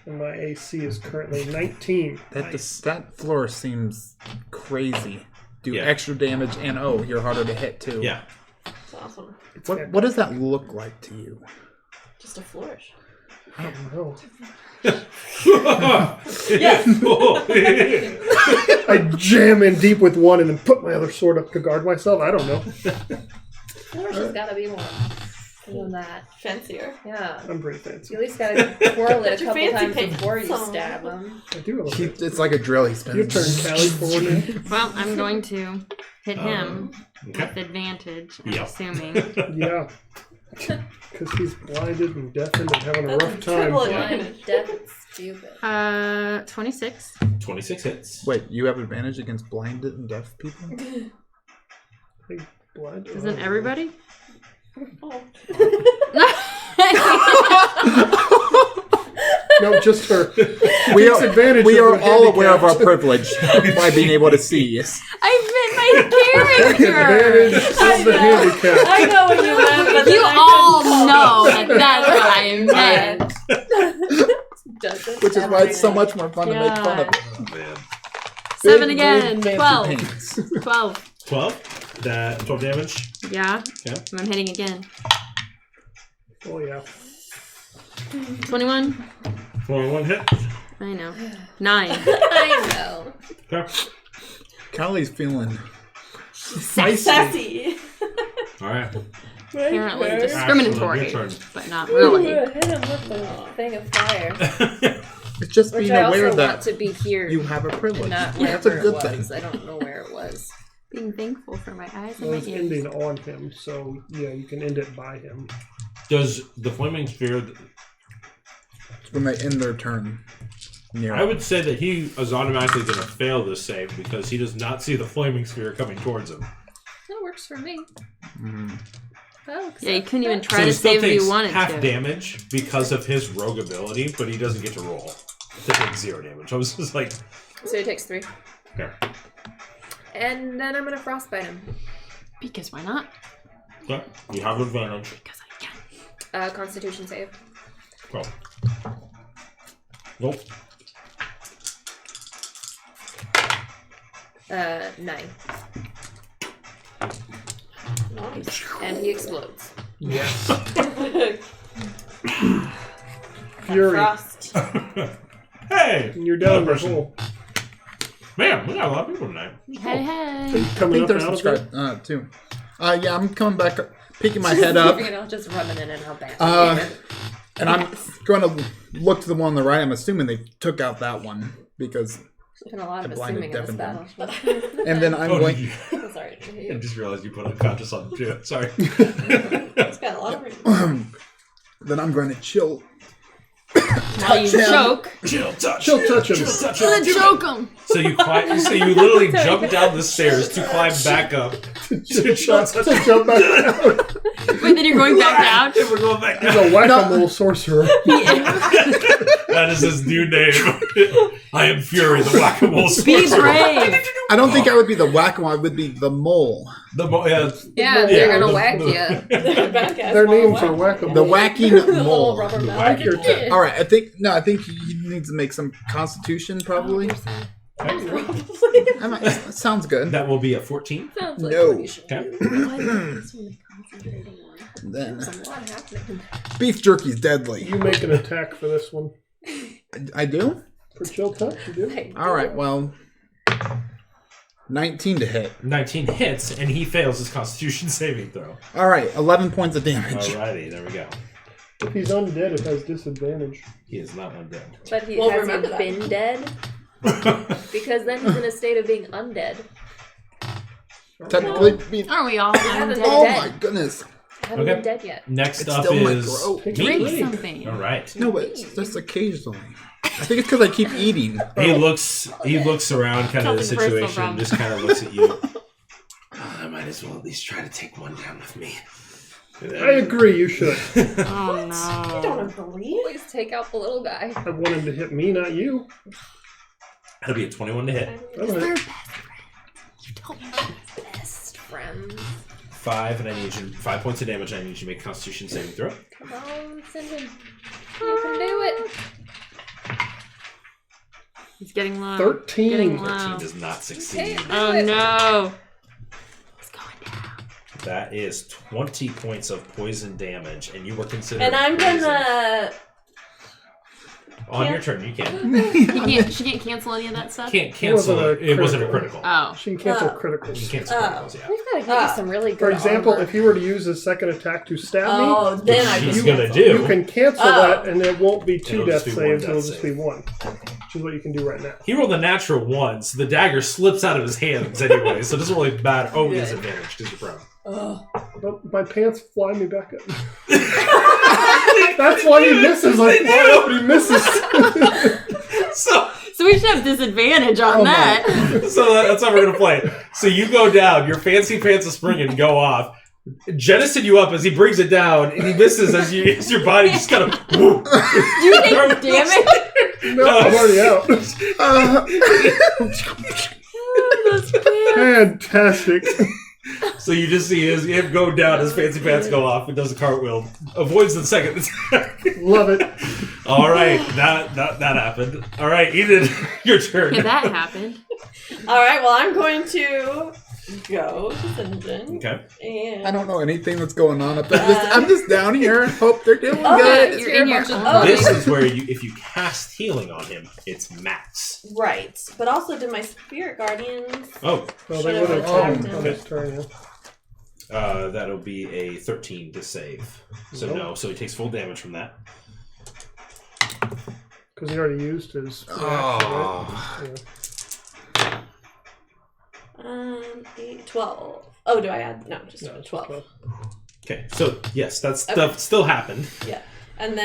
And my AC is currently 19. That flourish seems crazy. Do Yeah. extra damage and you're harder to hit too. Yeah. That's awesome. What does that look like to you? Just a flourish. I don't know. Yes. I jam in deep with one and then put my other sword up to guard myself. I don't know. Flourish has gotta be more than that. Fancier. Yeah. I'm pretty fancy. You at least gotta twirl it a Your couple fancy times paint before you song. stab them. I do have a fancy. It's like a drill he Your spins. turn, Callie, for one. Well, I'm going to hit him Okay. with advantage, I'm Yep. assuming. Yeah. Because he's blinded and deafened and having a That's rough a time. triple Blind, advantage. deaf, and stupid. 26. 26 hits. Wait, you have advantage against blinded and deaf people? Blind? Isn't everybody? Oh. No, just her. We Takes advantage we of are the all aware of our handicap. privilege by being able to see. I meant my Take character! advantage of the handicap. I know what you meant, but You then I all couldn't know call that that's what I meant. Doesn't Which is why it's so much more fun to make fun of. Oh, man. 7 Big, again. big, fancy 12. paints. 12. 12? That 12 damage? Yeah. Yeah. And I'm hitting again. Oh, yeah. 21. 21 hit. I know. 9. I know. Okay. Callie's feeling Sassy. Alright. Apparently Excellent. discriminatory, Your turn. but not really. Hit him with the thing of fire. it's just Which being I also aware want that to be here. you have a privilege. Not That's a wherever good it thing. was. I don't know where it was. Being thankful for my eyes and Well, my it's ears. ending on him, so yeah, you can end it by him. Does the flaming sphere... When they end their turn. Near. I would say that he is automatically going to fail this save because he does not see the flaming sphere coming towards him. That works for me. Mhm. I'll accept Yeah, you couldn't even that. try So he to still save if takes you wanted half to. damage because of his rogue ability, but he doesn't get to roll to take 0 damage. I was just like, So he takes 3. okay. And then I'm gonna frostbite him. Because why not? Okay. You have advantage. Because I can. Constitution save. Go. Nope. 9. Nice. And he explodes. Yes. Got Fury. frost. Hey! And you're down Another the person. hole. Man, we got a lot of people tonight. Hey, hey. Are you I coming think up they're out of there? subscribed too. Yeah, I'm coming back, peeking my head up, Just rubbing it in how bad. and I'm going to look to the one on the right. I'm assuming they took out that one because, There's been a lot of I blinded assuming in this Devin battle. and then I'm going. Sorry. I just realized you put unconscious on him too. Sorry. It's got a lot of reasons. Then I'm going to chill. While you choke. Chill touch. She'll touch him. Gonna choke him. So you literally jump down the stairs to climb back up. To jump back down. Wait, then you're going back down? And we're going back He's down. a whack-a-mole sorcerer. That is his new name. I am Fury, the whack-a-mole Be sorcerer. brave. I don't think I would be the whack-a-mole. I would be the mole. Yeah, they're gonna whack you. Their names are whack-a-mole. The whacking mole. Rubber Whack mallet. your tip. All right, I think he needs to make some Constitution probably. That sounds good. That will be a 14. Sounds like No. what you should Okay. do. Then There's a lot happening. beef jerky's deadly. You make an attack for this one. I do. For chill touch, you do? All right, well, 19 to hit. 19 hits, and he fails his Constitution saving throw. All right, 11 points of damage. Alrighty, there we go. If he's undead, it has disadvantage. He is not undead. But he Well, has remember that. been dead? Because then he's in a state of being undead. Technically, Aren't we all? He hasn't been oh dead. my goodness. Haven't Okay. been dead yet. Next It's up still my is throat. Drink me. something. All right. No, but it's just occasionally. I think it's because I keep eating. He looks around kind of the Sounds like a personal situation, problem. just kind of looks at you. I might as well at least try to take one down with me. I agree, you should. Oh You no. don't agree? Please take out the little guy. I want him to hit me, not you. That'll be a 21 to hit. All right. Best friends. 5, and I need you 5 points of damage. I need you to make a Constitution saving throw. Come on, send him. You can do it. He's getting low. 13. Getting 13 low. does not succeed. Oh no. It's going down. That is 20 points of poison damage, and you were considered. And I'm poisoned. gonna. On your turn, you can. She can't cancel any of that stuff? Can't cancel wasn't it. a It wasn't a critical. critical. Oh. She can cancel You can criticals. cancel criticals, yeah. We've got to give you some really good For example, armor. if you were to use his second attack to stab Oh, me, then I She's can gonna cancel. do. you can cancel Oh. that, and it won't be 2 It'll death just be one saves. It'll death just save. be 1, which is what you can do right now. He rolled a natural 1, so the dagger slips out of his hands anyway, so it doesn't really matter. Oh, he has advantage because you're prone. Ugh. But my pants fly me back up. That's why he misses. I fly up and he misses. So we should have disadvantage on Oh, that. that's how we're gonna play it. So you go down, your fancy pants of spring and go off. Jettison you up as he brings it down, and he misses as your body just kind of. Whoop. Do you take damage? No, I'm already out. Those pants. Fantastic. So you just see him go down, his fancy pants go off, and does a cartwheel, avoids the second attack. Love it. All right, that happened. All right, Eden, your turn. Yeah, that happened. Alright, well, I'm going to go to Sinjin. Okay. And I don't know anything that's going on up there. I'm just down here. Hope they're doing Okay, good. You're in your own. Oh, This is where if you cast healing on him, it's max. Right. But also, did my spirit guardians. Oh, Well, Should they have would have attacked on him. his turn, yeah. that'll be a 13 to save. So Nope. no, so he takes full damage from that. Because he already used his reaction, Oh. right? Yeah. 8, 12. Oh, do I add? No, just No, it's 12. Okay, so yes, that's Okay. stuff still happened. Yeah. And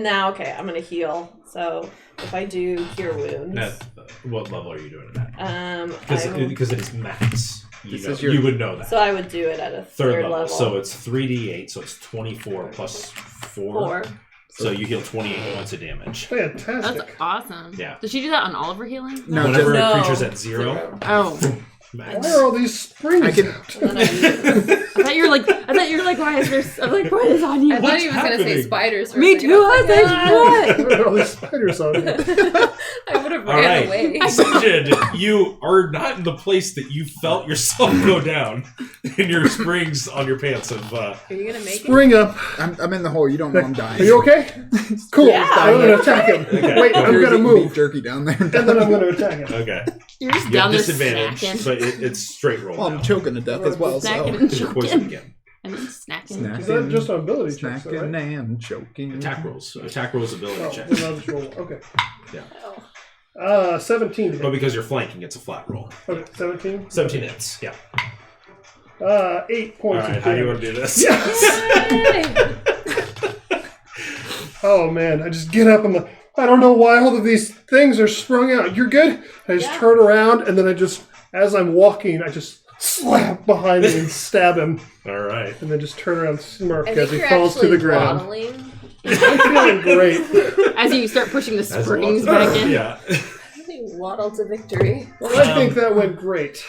now, okay, I'm going to heal. So if I do cure wounds. At what level are you doing it at? I- Because it is max. This is your- You would know that. so I would do it at a Third third level. So it's 3d8, so it's 24 plus 4. 4. So you heal 28 points of damage. That's Fantastic. awesome. Yeah. Does she do that on all of her healing? No, Whenever No. a creature's at 0, Oh. Why Max. are all these springs I can- out? And then I use it. I thought you were like, why is there? I'm like, what is on you? I thought What's he was gonna say happening? spiders. For Me a second. too. I I was like, what? Why are all these spiders on me? I would have All ran right, away. Sinjin, you are not in the place that you felt yourself go down in your springs on your pants of. Are you gonna make it? Spring up. I'm in the hole. You don't know I'm dying. Are you okay? Cool. Yeah. I'm going to attack him. Okay. Wait, I'm Here's going to eating move. beef jerky down there. And then I'm going to attack him. Okay. You're just You down have there disadvantage, snacking. but it's straight roll. Well, I'm choking to death as well. Snacking So and You're poisoned choking. again. And then snacking. Is that just on ability checks, though, snacking right? and choking. Attack rolls. Attack rolls ability Oh, check. then I'll just roll. Okay. Yeah. 17. But because you're flanking, it's a flat roll. Okay, 17. 17 hits. Yeah. 8 All points right. of How do you want damage. to do this? Oh man, I just get up. I'm like, I don't know why all of these things are sprung out. You're good? I just turn around and then I just, as I'm walking, I just slap behind him and stab him. All right. And then just turn around and smirk I as think he you're falls to the actually ground. waddling. I'm feeling great. As you start pushing the That's a springs lot. back in. Yeah. You waddle to victory. Well, I think that went great.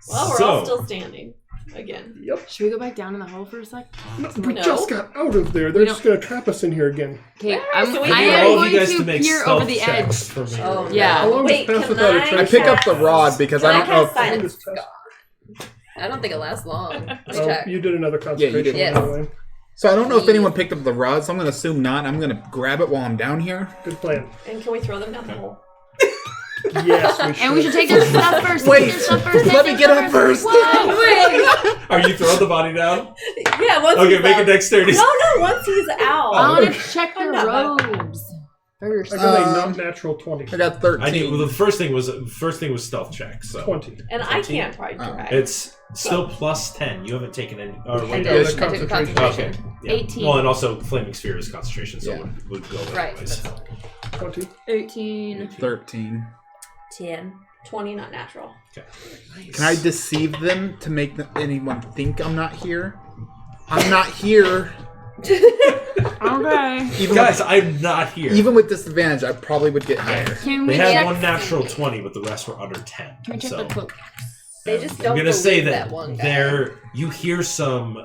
Well, we're all still standing. Again. Yep. Should we go back down in the hole for a sec? No, we No. just got out of there. They're We just going to trap us in here again. Okay, so we I need am all of going you guys to to make peer stealth over the checks edge. for me. Oh, Yeah. How long Wait, does pass can without a I- I trace? pick up the rod because Can I I don't know cast if silence? I don't think it lasts long. Let me Oh, check. you did another Yeah, you concentration. did. Yes. Anyway. So I don't know if anyone picked up the rod, so I'm gonna assume not. I'm gonna grab it while I'm down here. Good plan. And can we throw them down the hole? Yes, we should. And we should take their stuff first. Wait, take their stuff first. let me get up first. Whoa, Are you throwing the body down? Yeah, once Okay, he's make a out. dexterity. No, once he's out. I want okay. to check their I'm not bad. robes first. I got a Um, not natural 20. I got 13. I need. Well, the first thing was stealth check. So 20. And I can't probably drag. it's still plus 10. You haven't taken any. I Right did. now. Yeah, I the took concentration. concentration. Okay. Yeah. 18. Well, and also flaming sphere is concentration, so Yeah. it would go Right. anyways. 20. 18. 13. 10. 20, not natural. Okay. Can I deceive them to make anyone think I'm not here? I'm not here. Okay. Even Guys, I'm not here. even with disadvantage, I probably would get higher. Can They we had check? one natural 20, but the rest were under 10. Can we check So the cloak? They just I'm don't gonna say believe that one guy. there you hear some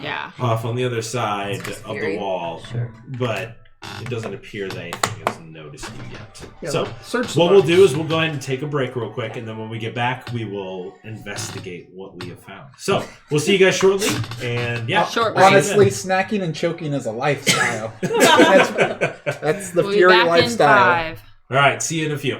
Yeah. off on the other side of scary. the wall, Sure. but it doesn't appear that anything has noticed you yet. Yeah, So search the what we'll box. do is we'll go ahead and take a break real quick, and then when we get back, we will investigate what we have found. So we'll see you guys shortly, and yeah, Short break. Honestly, snacking and choking is a lifestyle. That's the We'll be Fury back lifestyle. in 5. all right, see you in a few.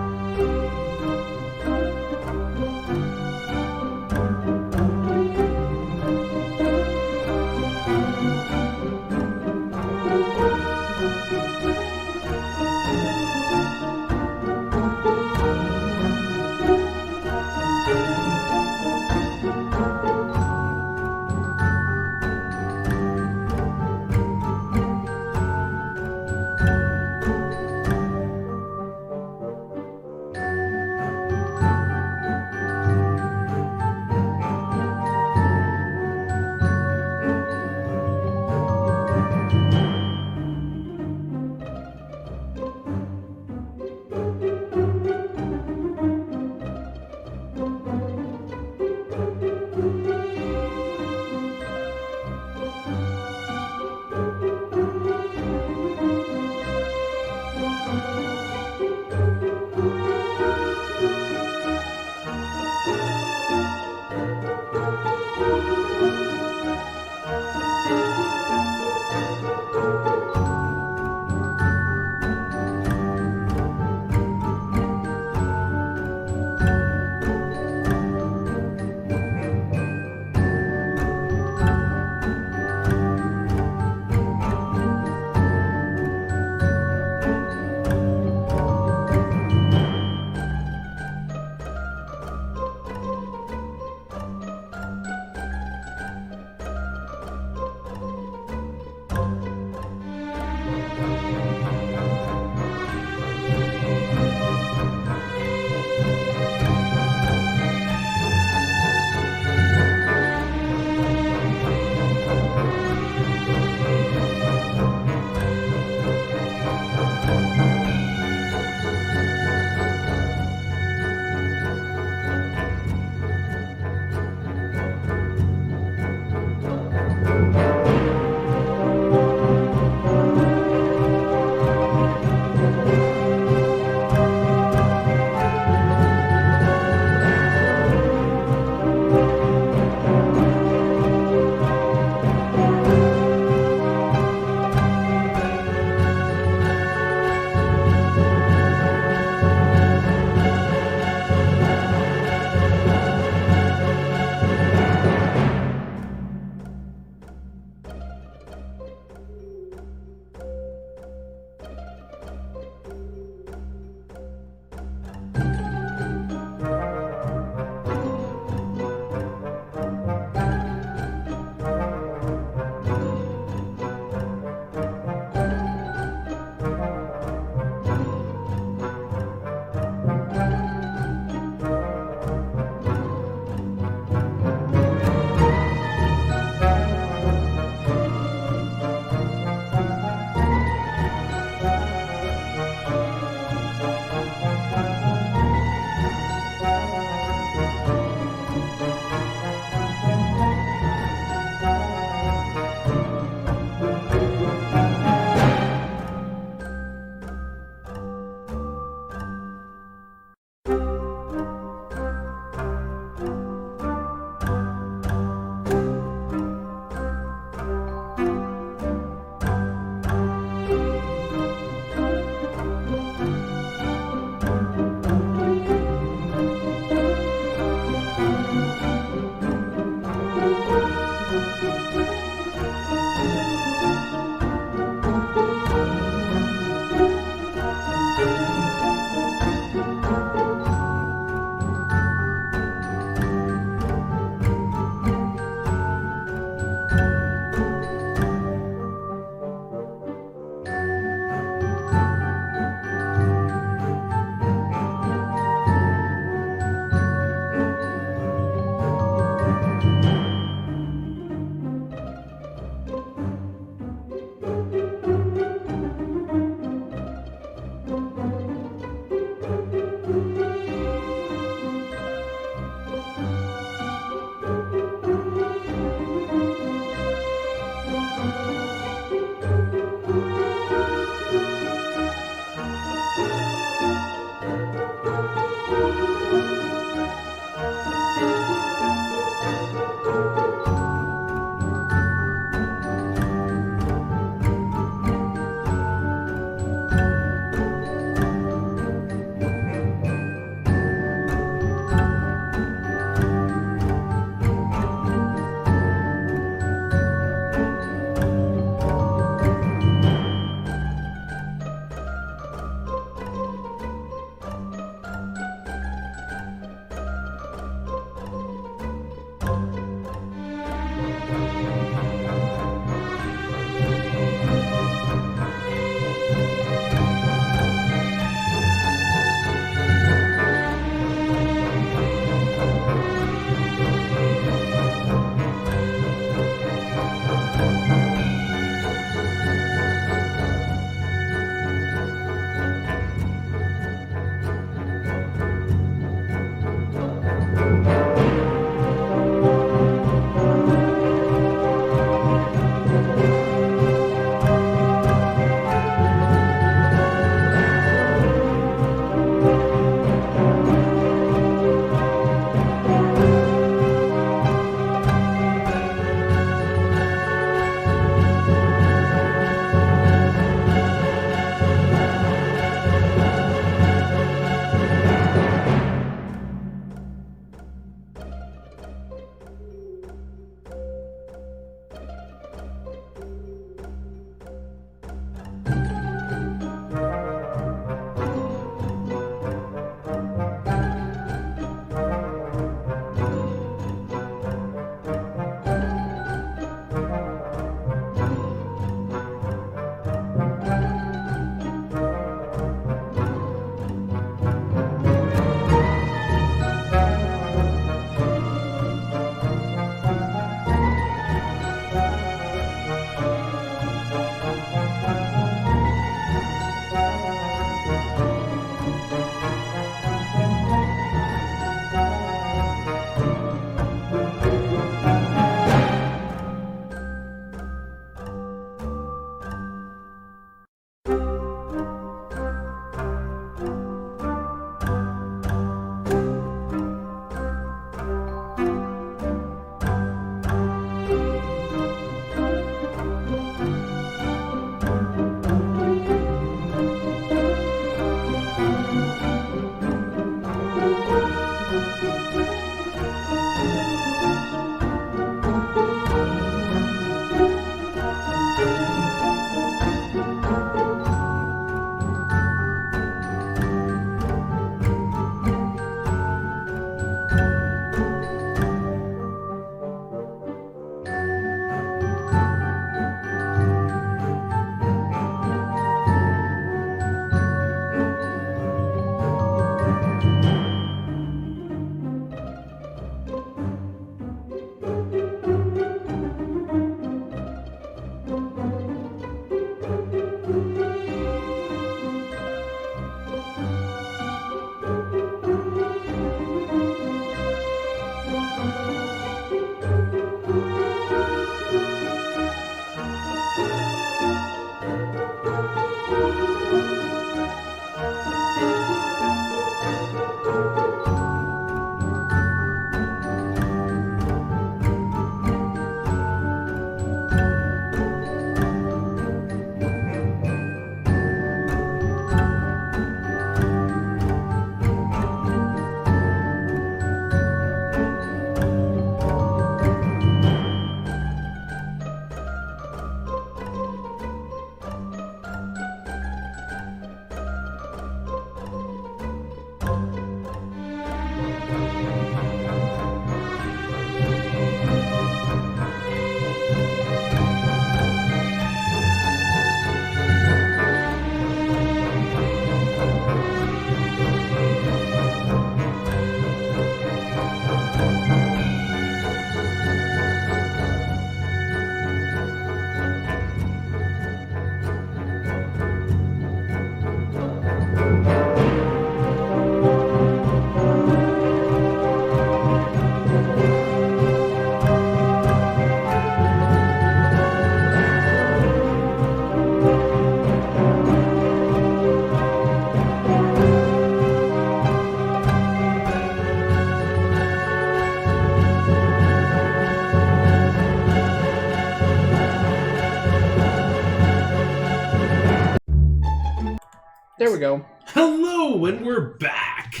There we go. Hello, and we're back.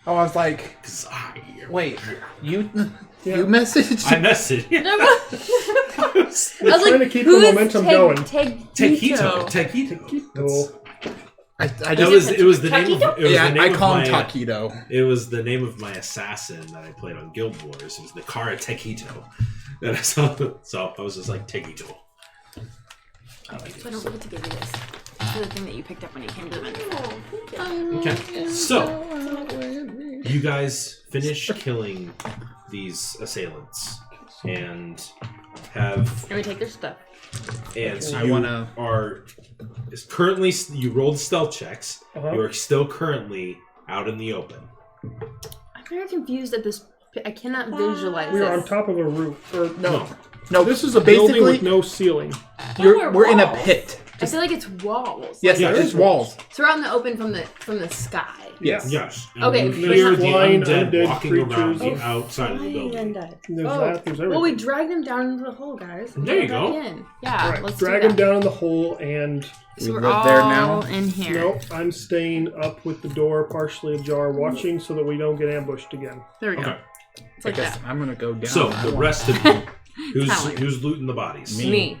Oh, I was like, 'Cause I am wait, here. you messaged? I messaged. I was They're trying to keep the momentum going. Taquito. Oh, I It was the name of yeah, the name I of call my, him Taquito. It was the name of my assassin that I played on Guild Wars. It was Nakara Taquito. And I saw, so I was just like Taquito. I like I it. don't get to give you this. This is the thing that you picked up when you came to the vendor. Okay, so you guys finish killing these assailants and have And we take their stuff. and so I you wanna- are is currently you rolled stealth checks. Uh-huh. You are still currently out in the open. I'm very confused at this. I cannot visualize we are on this. top of a roof. Or, No, this is a building basically with no ceiling. we're in a pit. I feel like it's walls. Yes, Yeah, it is it's walls. So we're out in the open from the sky. Yes. Yes. And Okay, you but hear not the flying undead undead walking around creatures. the outside of the building. There's Oh, that. There's everything. well, we drag them down into the hole, guys. and There you go go. back in. Yeah, right. let's Drag do them that. down in the hole, and So We we're live all there now? in here. no, I'm staying up with the door partially ajar, watching so that we don't get ambushed again. There we go. Okay. It's I like guess that. I'm gonna go down. So that the one. rest of you, Talerian. who's looting the bodies? Me.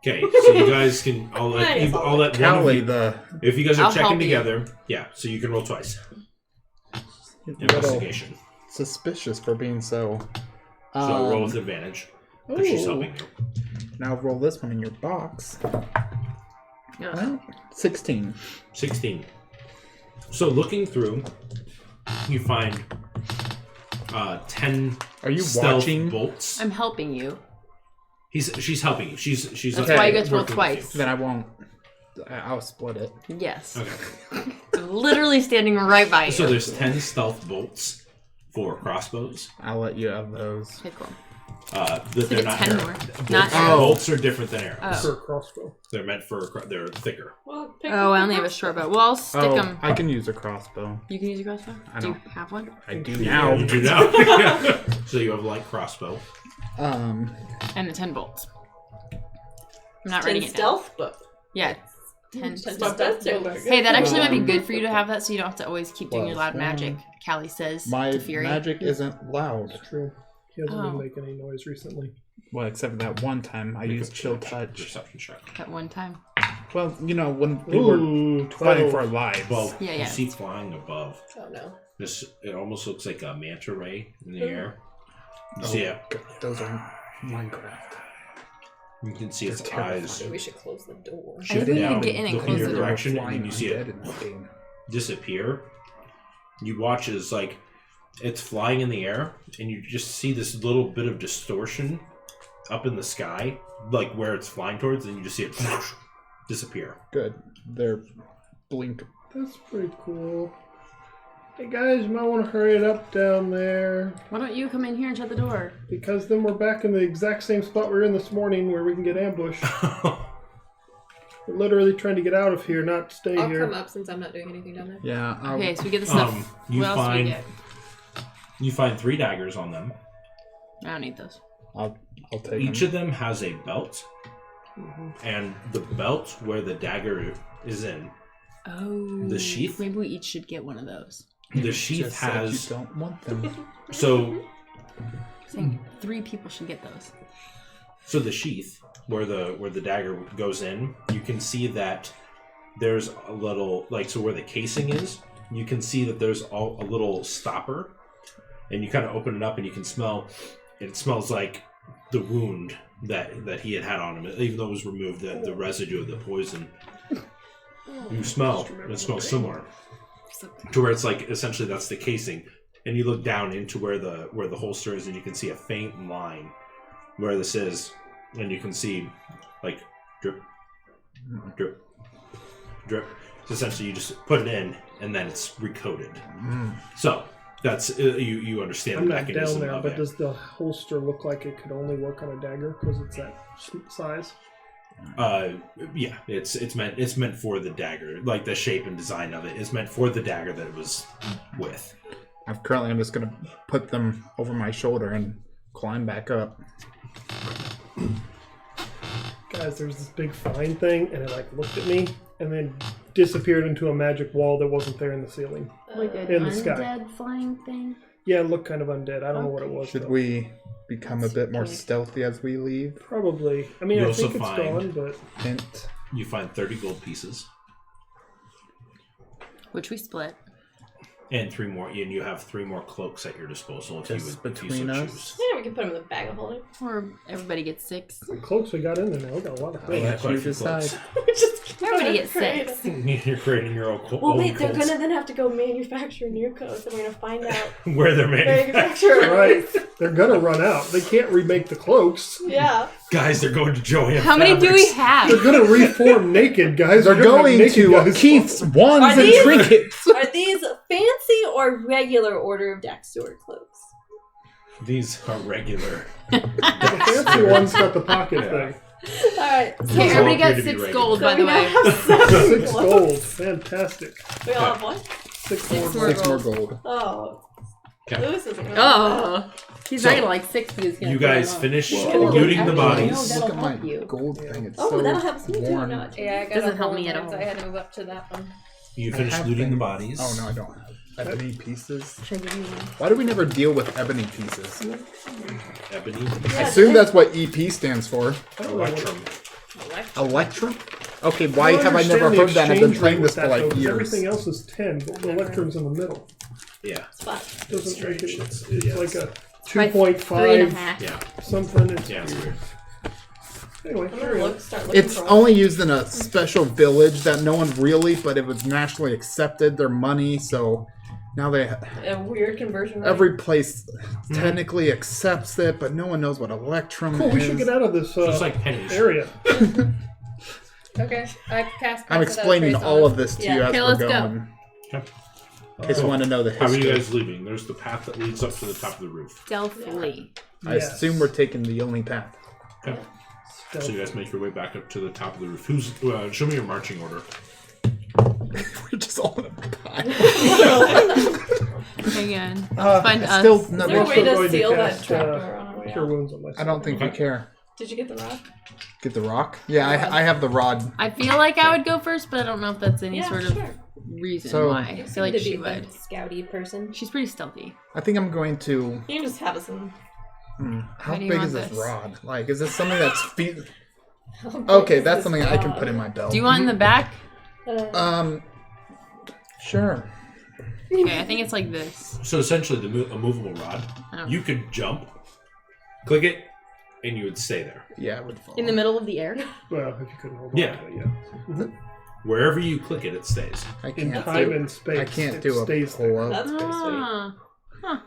Okay, so you guys can. I'll let one of Callie, you. the If you guys are I'll help checking you. together, yeah. So you can roll twice. little Investigation. suspicious for being so. So roll with advantage because she's Ooh. helping you. Now roll this one in your box. Yeah. Well, 16. 16. So looking through, you find 10 Are you stealth watching? bolts. I'm helping you. She's helping you. She's That's Okay. why you get to roll working with you. twice. Then I won't. I'll split it. Yes. Okay. I'm literally standing right by you. So there's 10 stealth bolts for crossbows. I'll let you have those. Okay, cool. That So they're get not 10 arrows. more. Bolts, Not arrows. bolts are different than arrows. Oh. For a crossbow. They're meant for they're thicker. Well, pick Oh, up I the only have a crossbow. short bow. Well, I'll stick Oh, them. I can use a crossbow. You can use a crossbow? I Do you don't. have one? I do Yeah, now. you do now. So you have light crossbow. Um, And the 10 bolts. I'm not 10 writing it down. stealth, but Yeah. 10 10 stealth. stealth bolts. Hey, that actually might be good for you to have that so you don't have to always keep doing your loud magic, Callie says my to Fury. magic isn't loud. It's true. He hasn't Oh. been making any noise recently. Well, except for that one time I Make used a chill touch. Perception check. At one time. Well, you know, when we were Ooh, fighting 12. for our lives. Well, Yeah, you yeah. see flying above. Oh no. This it almost looks like a manta ray in the air. You Oh, see it. God, those are Minecraft. You can see its They're eyes Maybe we should close the door. I think we need down, to get in and look in close your the door. direction, and Flying then you see undead it in this game. disappear. You watch as like it's flying in the air, and you just see this little bit of distortion up in the sky, like where it's flying towards, and you just see it disappear. Good. They're blink. That's pretty cool. Hey guys, you might want to hurry it up down there. Why don't you come in here and shut the door? Because then we're back in the exact same spot we were in this morning where we can get ambushed. We're literally trying to get out of here, not stay I'll here. come up since I'm not doing anything down there. Yeah. Okay, so we get the stuff. you what else do we find get? you find 3 daggers on them. I don't need those. I'll take Each them. of them has a belt, and the belt where the dagger is in, Oh. The sheath? Maybe we each should get one of those. the sheath Just said has. you don't want them. So Saying 3 people should get those. So the sheath where the dagger goes in, you can see that there's a little so where the casing is, you can see that there's a little stopper, and you kind of open it up and you can smell. It smells like the wound that he had on him, even though it was removed, the residue of the poison. You smell. It smells similar to where it's like essentially that's the casing, and you look down into where the holster is, and you can see a faint line where this is, and you can see like drip, drip, drip. So essentially, you just put it in, and then it's recoated. So that's you understand I'm the not mechanism down there, of but it. does the holster look like it could only work on a dagger because it's that size? Yeah, it's meant for the dagger, like the shape and design of it is meant for the dagger that it was with. I'm just gonna put them over my shoulder and climb back up. as there's this big flying thing, and it like looked at me, and then disappeared into a magic wall that wasn't there in the ceiling. Like an In the sky. undead flying thing. Yeah, it looked kind of undead. I don't know what it was. Should though. we become a bit more stealthy as we leave? Probably. I mean, You I also think it's find- gone, but Hint. You find 30 gold pieces Which we split. and 3 more, and you have 3 more cloaks at your disposal if Just you would between so us? choose. Yeah, we can put them in the bag of holding. Or everybody gets 6. the cloaks we got in there now. We got a lot of You things. have quite a you few decide. cloaks. Everybody gets 6. You're creating your own Well, own wait, they're cults. gonna then have to go manufacture new coats, and we're gonna find out Where they're manufactured. manufacturer. Right. They're gonna run out. They can't remake the cloaks. Yeah. Guys, they're going to Joanne How many do we Fabrics. have? They're gonna reform naked, guys. They're We're gonna have going naked to guys. Keith's Are wands and these- trinkets. Are these fancy or regular Order of Daxter cloaks? These are regular. The fancy one's got the pocket Yeah. thing. Alright. Okay, These all everybody got appear to be 6 regular. gold, So by the we now way. have 7 6 cloaks. gold. Fantastic. We all have what? 6 more more gold. 6 more gold. Oh. Okay. Lewis isn't gonna Oh. He's So, not gonna like 6 because he's gonna You throw guys them up. finish Whoa. looting the Actually, bodies. no, that'll Look at my help you. gold thing. It's Oh, so that helps me too. worn. Not Yeah, I got Doesn't a help whole me at lot, all. so I had to move up to that one. You I finish have looting the things- bodies. Oh no, I don't have ebony pieces. Should I give you one? Why do we never deal with ebony pieces? Ebony. I assume that's what EP stands for. I don't know what- Electrum. Electrum? Okay, why don't have I never understand the heard that? I've been exchange playing rate this with for that, like though, 'cause years. Everything else is 10, but the electrum's in the middle. Yeah. It's fine. Doesn't make it. It's- It's yes. like a By 2.5 3.5. Yeah. something. It's Yeah, it's weird. weird. Anyway, I'm carry gonna on. start looking It's for only used in a special village that no one really, but it was nationally accepted. Their money, so now they a weird conversion rate. every place technically accepts it, but no one knows what electrum Cool, is. we should get out of this Just like pennies. area. Okay, I cast. I'm explaining all of this to you Yeah. as Okay, we're let's go. going. Okay. In case you want to know the How are you history. guys leaving? There's the path that leads up to the top of the roof. Stealthily. I assume we're taking the only path. Okay. So you guys make your way back up to the top of the roof. Who's? Show me your marching order. We're just all in a pile. Hang on. Uh, Find it's us. still Is there a another. way to going to seal that cast, trapdoor on our way Cure out? wounds on myself. I don't think we care. Did you get the rod? Get the rock? Yeah, I have the rod. I feel like I would go first, but I don't know if that's any Yeah, sort of sure. reason So- why. I feel like to she be the would. scouty person. She's pretty stealthy. I think I'm going to. You can just have us in. How do you big want is this this? rod? Like, is this something that's feet? Okay, that's something I can put in my belt. Do you want in the back? Sure. Okay, I think it's like this. So essentially, a movable rod. Oh. You could jump, click it, and you would stay there. Yeah, it would fall. In the middle of the air? Well, if you couldn't hold Yeah. on to it, yeah. Wherever you click it, it stays. I In can't time do. and space, I can't it do a stays there. pull up. That's pretty sweet. Ah. Huh.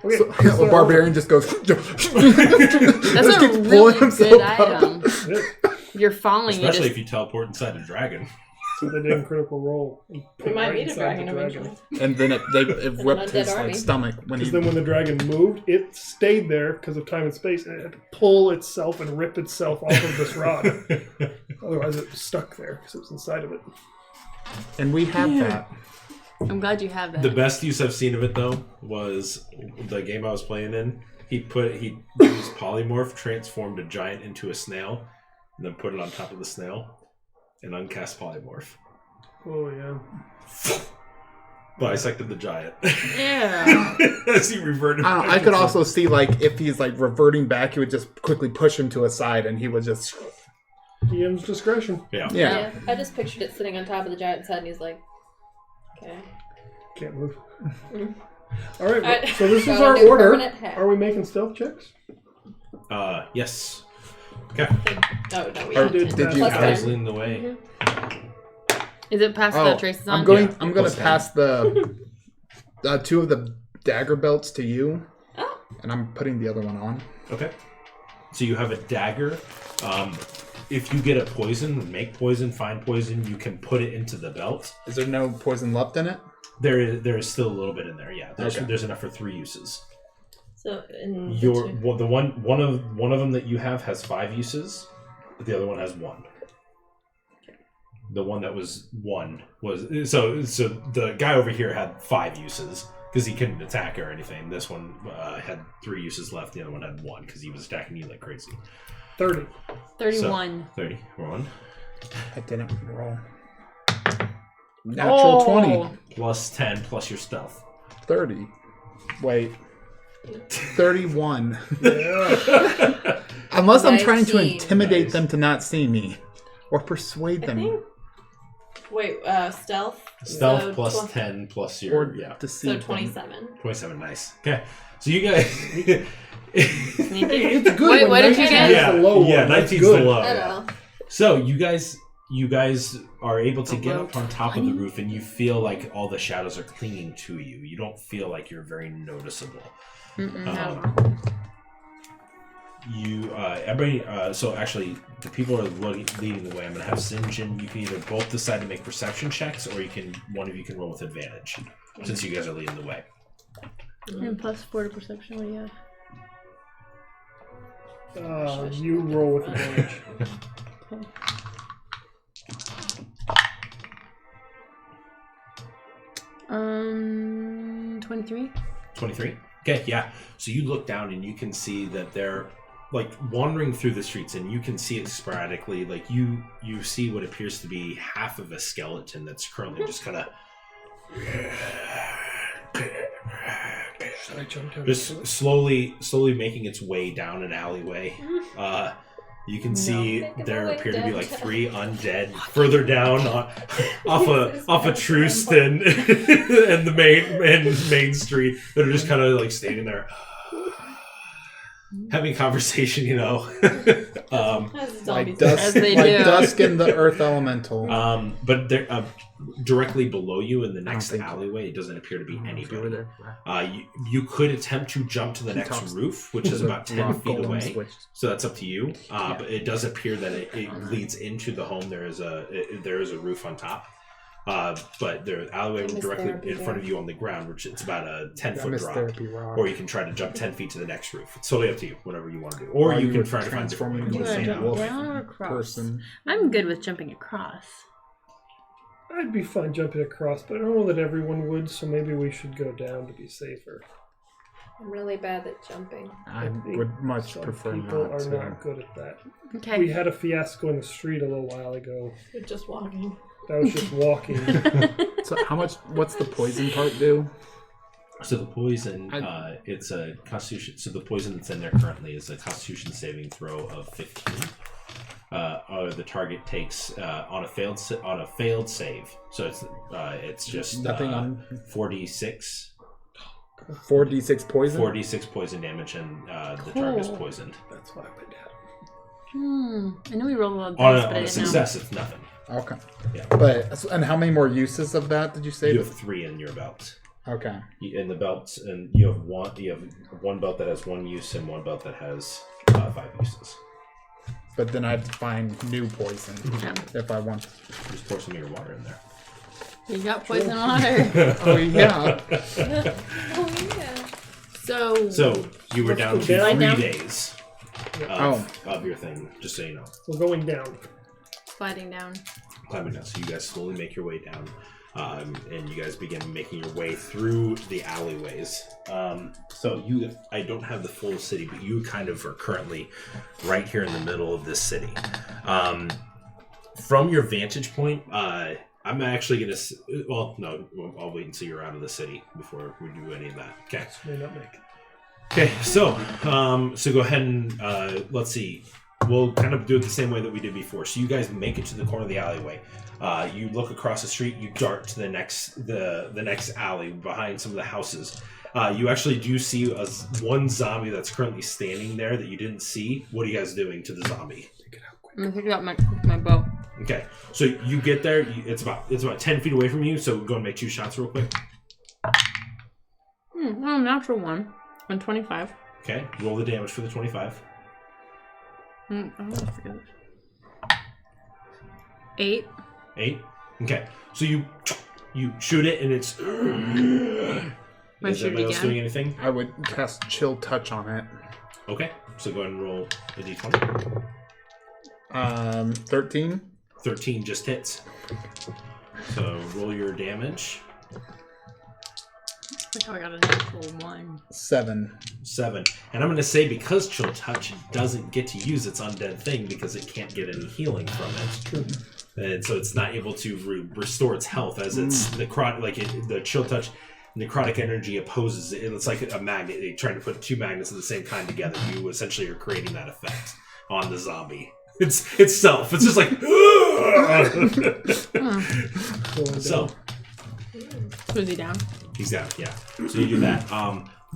Okay, So, so a barbarian just goes. That's just a keeps really pulling himself good up. item. Yeah, You're falling. You Especially just... if you teleport inside a dragon. so they did a critical roll. and put We might right meet a inside dragon the eventually. And then it ripped undead his army. stomach when he. Because then when the dragon moved, it stayed there because of time and space, and it had to pull itself and rip itself off of this rod. Otherwise, it was stuck there because it was inside of it. And we have that. I'm glad you have that. The best use I've seen of it though was the game I was playing in. He used polymorph, transformed a giant into a snail, and then put it on top of the snail, and uncast polymorph. Oh yeah. Bisected the giant. Yeah. As he reverted. I don't know, I could also see like if he's like reverting back, he would just quickly push him to a side, and he would just. DM's discretion. Yeah. Yeah. I just pictured it sitting on top of the giant's head, and he's like, okay. Can't move. All right. Alright. So this is Got a our new order. permanent hat. Are we making stealth checks? Yes. Okay. Oh, no, we Or did did you? Plus I was ten. leading the way. Is it past Oh, the traces on? I'm going. Yeah, I'm going plus to 10. pass the 2 of the dagger belts to you, Oh. and I'm putting the other one on. Okay. So you have a dagger. If you get a poison, make poison, find poison, you can put it into the belt. Is there no poison left in it? There is still a little bit in there. Yeah. Okay. There's enough for 3 uses. So in Your the one of them that you have has 5 uses, but the other one has 1. The one that was 1 was so the guy over here had 5 uses. because he couldn't attack or anything. This one had 3 uses left. The other one had 1 because he was attacking you like crazy. 30. 31. So, 30. Roll on. I didn't roll. Natural 20. Plus 10 plus your stealth. 30. Wait. 31. Yeah. Unless I'm trying to 19. intimidate Nice. them to not see me. Or persuade I them. think. Wait, stealth? Stealth So plus 20 10 plus your... Or yeah. deceive So them. 27. 27, nice. Okay. So you guys... Sneaky. It's good. Wait, when what did you 19 get? is yeah, the low yeah, one. That's 19's good. the low. Hello. So you guys are able to get Below up on top of 20? the roof, and you feel like all the shadows are clinging to you. You don't feel like you're very noticeable. Um, everybody. So actually, the people are leading the way. I'm gonna have Sinjin. You can either both decide to make perception checks, or one of you can roll with advantage, since you guys are leading the way. And plus 4 to perception, what do you have? You roll with advantage. 23. 23. Okay, yeah. So you look down and you can see that they're like wandering through the streets, and you can see it sporadically. Like you see what appears to be half of a skeleton that's currently just kind of Should I jump down? just slowly making its way down an alleyway. You can see Making there my way appear to be like downtown. 3 undead further down off a Truston and the main street that are just kind of like standing there having conversation, you know. As Like zombies. dusk, As they like do. dusk in the earth elemental. But they're directly below you in the don't next think- alleyway. It doesn't appear to be If you were anybody. there. You could attempt to jump to the He next talks- roof, which is about 10 Rock feet golem away. switch. So that's up to you. But it does appear that it leads into the home. There is a roof on top. But the alleyway I miss directly therapy in front there. of you on the ground, which it's about a 10-foot Miss drop. Therapy Rock. Or you can try to jump 10 feet to the next roof. It's totally up to you, whatever you want to do. Or you can would try to find different transform ways. Do you into want to a jump wolf down or across? person. I'm good with jumping across. I'd be fine jumping across, but I don't know that everyone would, so maybe we should go down to be safer. I'm really bad at jumping. I think would much Some prefer people not are to. not good at that. Okay. We had a fiasco in the street a little while ago. You're just walking. That was just walking. So what's the poison part do? So the poison, it's a constitution. So the poison that's in there currently is a Constitution saving throw of 15. The target takes on a failed save. So it's just Nothing on 4d6. 4d6 poison? 4d6 poison damage, and the target is Cool. poisoned. That's why I went down. I know we rolled a lot of On dice, a, but I on a didn't success, it's nothing. Okay. Yeah. But and how many more uses of that did you say? You have 3 in your belt. Okay. In the belts, and you have one belt that has 1 use and one belt that has 5 uses. But then I have to find new poison Yeah. if I want. Just pour some of your water in there. You got poison water. Oh yeah. Oh yeah. So you were down Let's to go 3 down. days of your thing, just so you know. We're going down. Sliding down. Climbing down. So you guys slowly make your way down, and you guys begin making your way through the alleyways. I don't have the full city, but you kind of are currently right here in the middle of this city. From your vantage point, I'm actually going to... Well, no, I'll wait until you're out of the city before we do any of that. Okay. May not make it. Okay, so go ahead and let's see. We'll kind of do it the same way that we did before. So you guys make it to the corner of the alleyway. You look across the street. You dart to the next alley behind some of the houses. You actually do see one zombie that's currently standing there that you didn't see. What are you guys doing to the zombie? I'm gonna pick up my bow. Okay, so you get there. It's about 10 feet away from you. So go and make 2 shots real quick. Natural one. 125. Okay, roll the damage for the 25. I always forget this. 8. 8. Okay, so you shoot it and it's. I Is shoot anybody else again. doing anything? I would cast Chill Touch on it. Okay, so go ahead and roll a d20. 13. 13 just hits. So roll your damage. Look how I got a natural 1. 7. 7. And I'm going to say because Chill Touch doesn't get to use its undead thing because it can't get any healing from it. And so it's not able to restore its health as it's the Chill Touch necrotic energy opposes it. It's like a magnet. They're trying to put 2 magnets of the same kind together. You essentially are creating that effect on the zombie. It's itself. It's just like so. Was he down? He's down, yeah. So you do that.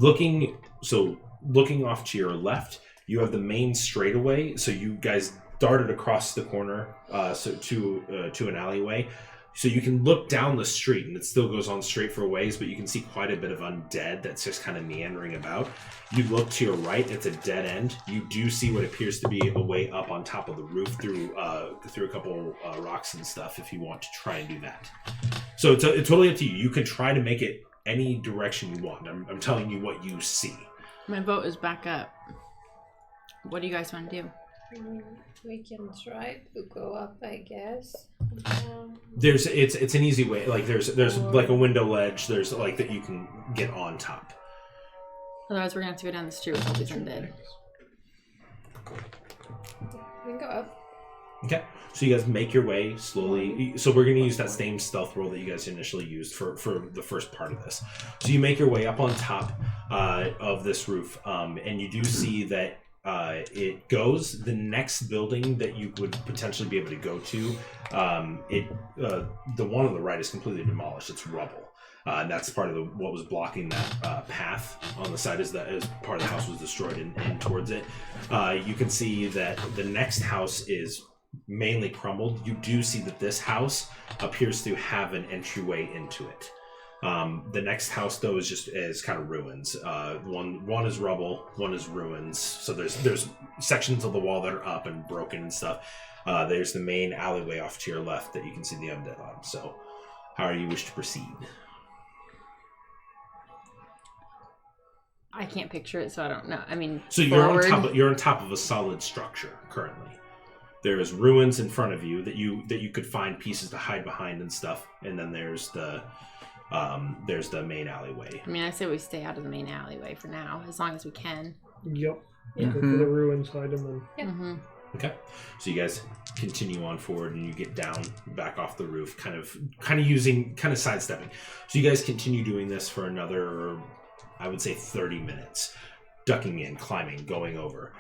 Looking off to your left, you have the main straightaway. So you guys darted across the corner, to an alleyway. So you can look down the street, and it still goes on straight for a ways, but you can see quite a bit of undead that's just kind of meandering about. You look to your right; it's a dead end. You do see what appears to be a way up on top of the roof through a couple rocks and stuff. If you want to try and do that, so it's totally up to you. You can try to make it any direction you want. I'm telling you what you see. My vote is back up. What do you guys want to do? We can try to go up, I guess. It's an easy way. Like there's like a window ledge. There's like that you can get on top. Otherwise, we're gonna have to go down the street with all these undead. We can go up. Okay, so you guys make your way slowly. So we're going to use that same stealth roll that you guys initially used for the first part of this. So you make your way up on top of this roof, and you do see that it goes the next building that you would potentially be able to go to. The one on the right is completely demolished. It's rubble. And that's part of what was blocking that path on the side as part of the house was destroyed and towards it. You can see that the next house is mainly crumbled. You do see that this house appears to have an entryway into it. The next house though is kind of ruins. One is rubble, one is ruins. So there's sections of the wall that are up and broken and stuff. There's the main alleyway off to your left that you can see the undead on. So how do you wish to proceed? I can't picture it, so I don't know. I mean, so you're on top of a solid structure currently. There is ruins in front of you that you could find pieces to hide behind and stuff, and then there's the main alleyway. I mean, I say we stay out of the main alleyway for now, as long as we can. Yep. Yeah. Go for the ruins, hide them in. Yeah. Mm-hmm. Okay, so you guys continue on forward, and you get down back off the roof, kind of sidestepping. So you guys continue doing this for another, I would say, 30 minutes, ducking in, climbing, going over.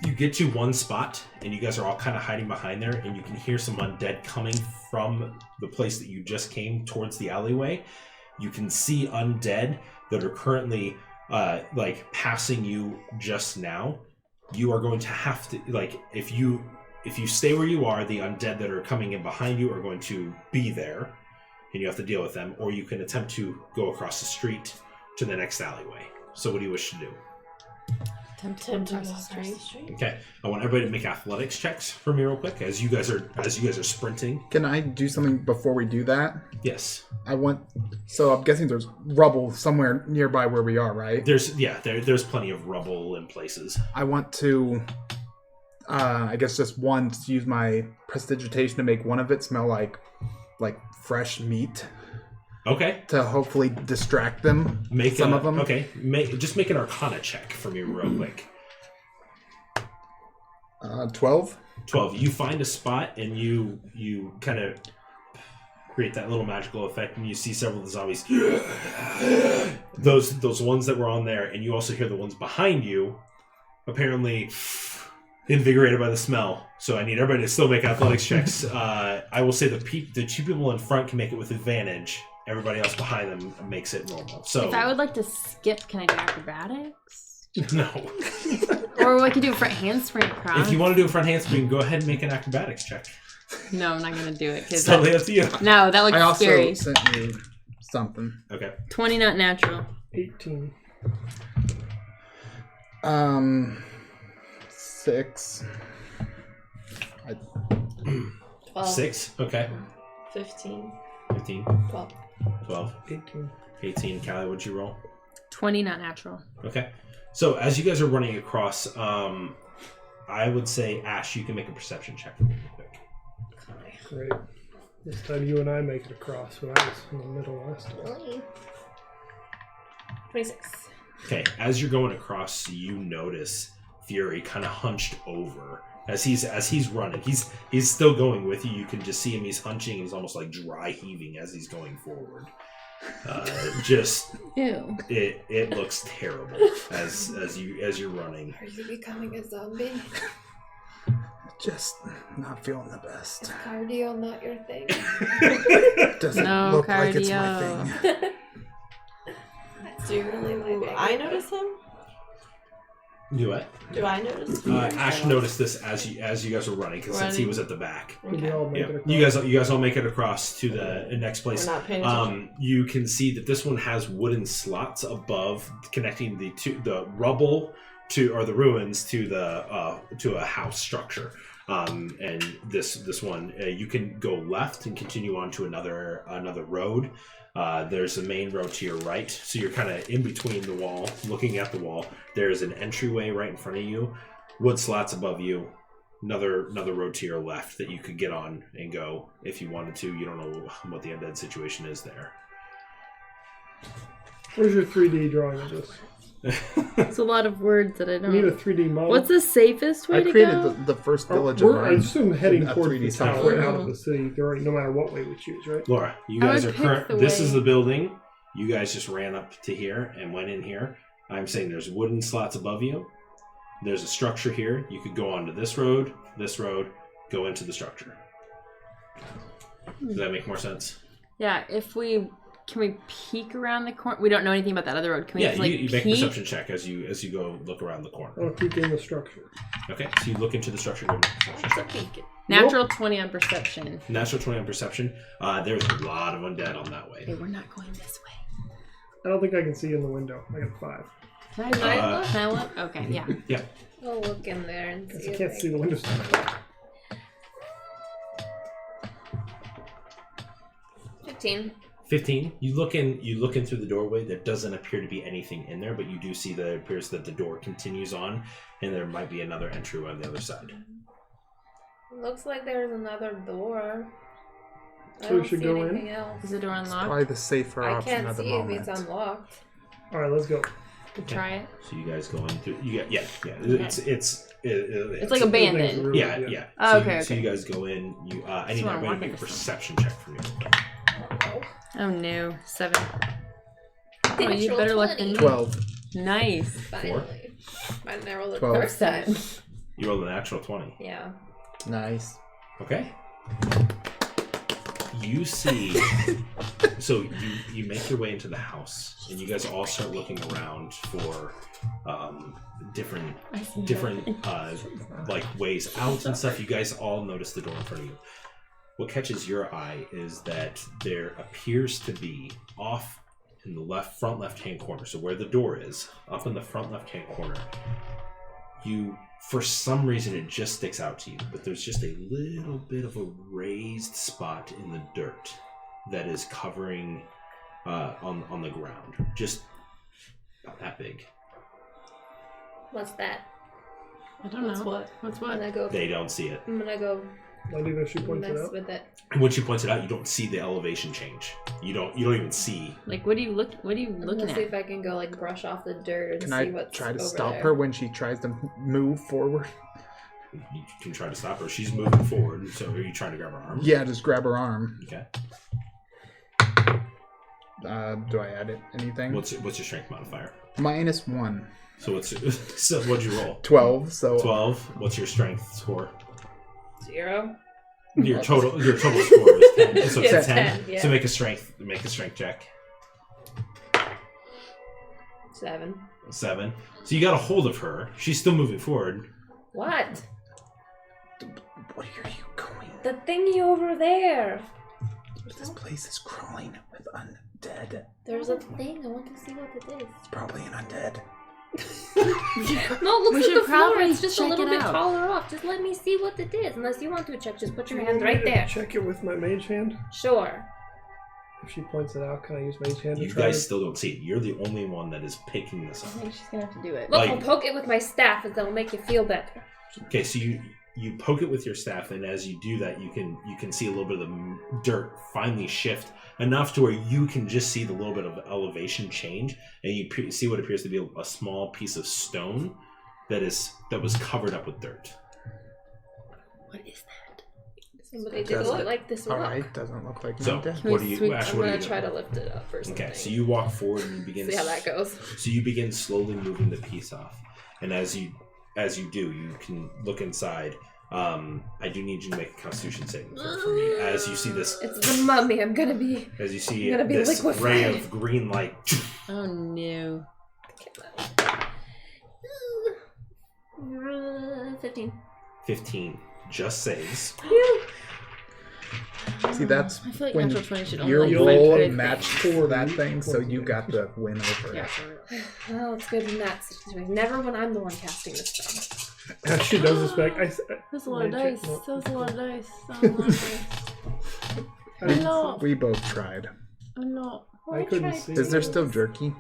You get to one spot, and you guys are all kind of hiding behind there, and you can hear some undead coming from the place that you just came towards the alleyway. You can see undead that are currently passing you just now. You are going to have to, if you stay where you are, the undead that are coming in behind you are going to be there, and you have to deal with them, or you can attempt to go across the street to the next alleyway. So what do you wish to do? Attempt to cross the street. Okay, I want everybody to make athletics checks for me real quick as you guys are sprinting. Can I do something before we do that? Yes. So I'm guessing there's rubble somewhere nearby where we are, right? There's plenty of rubble in places. I want to, I guess just use my prestidigitation to make one of it smell like fresh meat. Okay. To hopefully distract them. Some of them. Okay. Just make an Arcana check for me real quick. 12. 12. You find a spot and you kind of create that little magical effect, and you see several of the zombies. Those ones that were on there, and you also hear the ones behind you, apparently invigorated by the smell. So I need everybody to still make athletics checks. I will say the 2 people in front can make it with advantage. Everybody else behind them makes it normal. So if I would like to skip, can I do acrobatics? No. Or we could do a front handspring across. If you want to do a front handspring, go ahead and make an acrobatics check. No, I'm not going to do it. It's totally up to you. No, that looks I also scary. sent you something. Okay. 20 not natural. 18. 6. 12. 6. Okay. 15. 15. 12. 18. Callie, what'd you roll? 20 not natural. Okay. So as you guys are running across, I would say, Ash, you can make a perception check real quick. Great. This time you and I make it across, so I was in the middle last time. Really? 26. Okay, as you're going across, you notice Fury kind of hunched over as he's running. He's still going with you. You can just see him. He's hunching. He's almost like dry heaving as he's going forward. Ew. It looks terrible as you're running. Are you becoming a zombie? Just not feeling the best. Is cardio not your thing? Doesn't No look like it's my cardio. thing. Do I notice him? Do what? Do I notice? Ash noticed this as you guys were running, because since he Running. was at the back. Did we all make Yeah, it across? you guys all make it across to the next place. We're not paying attention. You can see that this one has wooden slots above, connecting the rubble or the ruins to a house structure. And this one, you can go left and continue on to another road. There's a main road to your right, so you're kind of in between the wall, looking at the wall. There's an entryway right in front of you, wood slats above you, another road to your left that you could get on and go if you wanted to. You don't know what the undead situation is there. Where's your 3D drawing of this? It's a lot of words that I I need a don't. 3D model. What's the safest way I to created go? the first Oh, village I of assume heading a towards 3D the tower, software. out of the city, no matter what way we choose, right? Laura, you I guys would are pick current. the This way- is the building. You guys just ran up to here and went in here. I'm saying there's wooden slots above you. There's a structure here. You could go onto this road, go into the structure. Does that make more sense? Yeah, can we peek around the corner? We don't know anything about that other road. Can we Yeah, just, like, you make a peek? perception check as you go look around the corner. I'll peek in the structure. Okay, so you look into the structure. Go make a perception check. Natural 20 on perception. Natural 20 on perception. There's a lot of undead on that Okay, way. we're not going this way. I don't think I can see in the window. I got 5. Can I look? Can I look? Okay, yeah. Yeah. I'll look in there and Because see. I if can't see the window. 15. 15. You look in through the doorway. There doesn't appear to be anything in there, but you do see that it appears that the door continues on, and there might be another entry on the other side. Looks like there's another door. I So we don't should see go in? anything else. Is the door unlocked? Probably the safer I option can't at the see if moment. it's unlocked. All right, let's go. We'll try it. So you guys go in through. Yeah. It's It's like abandoned. Really, Yeah. Oh, So okay, So okay. you guys go in. I need Just wanna everybody to walk make a into perception check for me. Oh no, 7. Oh, you Natural better look 20. than 12. Nice. Finally. Mine I rolled the 12. first time. You rolled a natural 20. Yeah. Nice. Okay. You see, so you make your way into the house, and you guys all start looking around for different like ways out and stuff. You guys all notice the door in front of you. What catches your eye is that there appears to be off in the front left-hand corner, so where the door is, up in the front left-hand corner, for some reason it just sticks out to you, but there's just a little bit of a raised spot in the dirt that is covering on the ground, just about that big. What's that? I don't know. What's what? What's I'm what? gonna go. They don't see it. I'm gonna go Not even if she points it mess out. with it. And when she points it out, you don't see the elevation change. You don't even see. Like, what are you looking I'm gonna at? see if I can go like brush off the dirt and Can see I what's try to over stop there. her when she tries to move forward? You can try to stop her. She's moving forward. So are you trying to grab her arm? Yeah, just grab her arm. Okay. Do I add it? Anything? What's your strength modifier? -1. So what'd you roll? 12. So 12. What's your strength score? 0. Your total score is 10. So Yeah, it's 10. 10, yeah. So make a strength check. 7. 7. So you got a hold of her. She's still moving forward. What? where are you going? The thingy over there. This place is crawling with undead. There's a thing. I want to see what it is. It's probably an undead. No, look We at should the floor. probably It's just a check little it bit out. taller up. Just let me see what it is. Unless you want to check, just put your Do hand you want right me to there. Check it with my mage hand. Sure. If she points it out, can I use mage hand to You try guys to... still don't see it. You're the only one that is picking this I up. think she's gonna have to do it. Look, Like- I'll poke it with my staff and that'll make you feel better. Okay, so you poke it with your staff, and as you do that, you can see a little bit of the dirt finally shift enough to where you can just see the little bit of elevation change, and you see what appears to be a small piece of stone that was covered up with dirt. What is that? Somebody did look like this walk. Alright, doesn't look like So, nothing. what do you, Ash, I'm what do gonna you try do? to lift it up or something. Okay, so you walk forward and you begin. See how that goes. So you begin slowly moving the piece off, and as you do, you can look inside. I do need you to make a Constitution saving throw for me. As you see this, It's the mummy. I'm gonna be. as you see I'm gonna be this liquefied. ray of green light. Oh no. 15. 15 just saves. See, that's I feel like when natural 20 should only your like roll find good matched things. for that thing, so you got the win over Yeah. it. Well, it's good in that situation. Never when I'm the one casting the spell. Actually, does this back. That's a lot of dice. Well, That's a lot of dice. That's a lot of dice. Oh no. We both tried. Oh no. I couldn't see. Is there still jerky?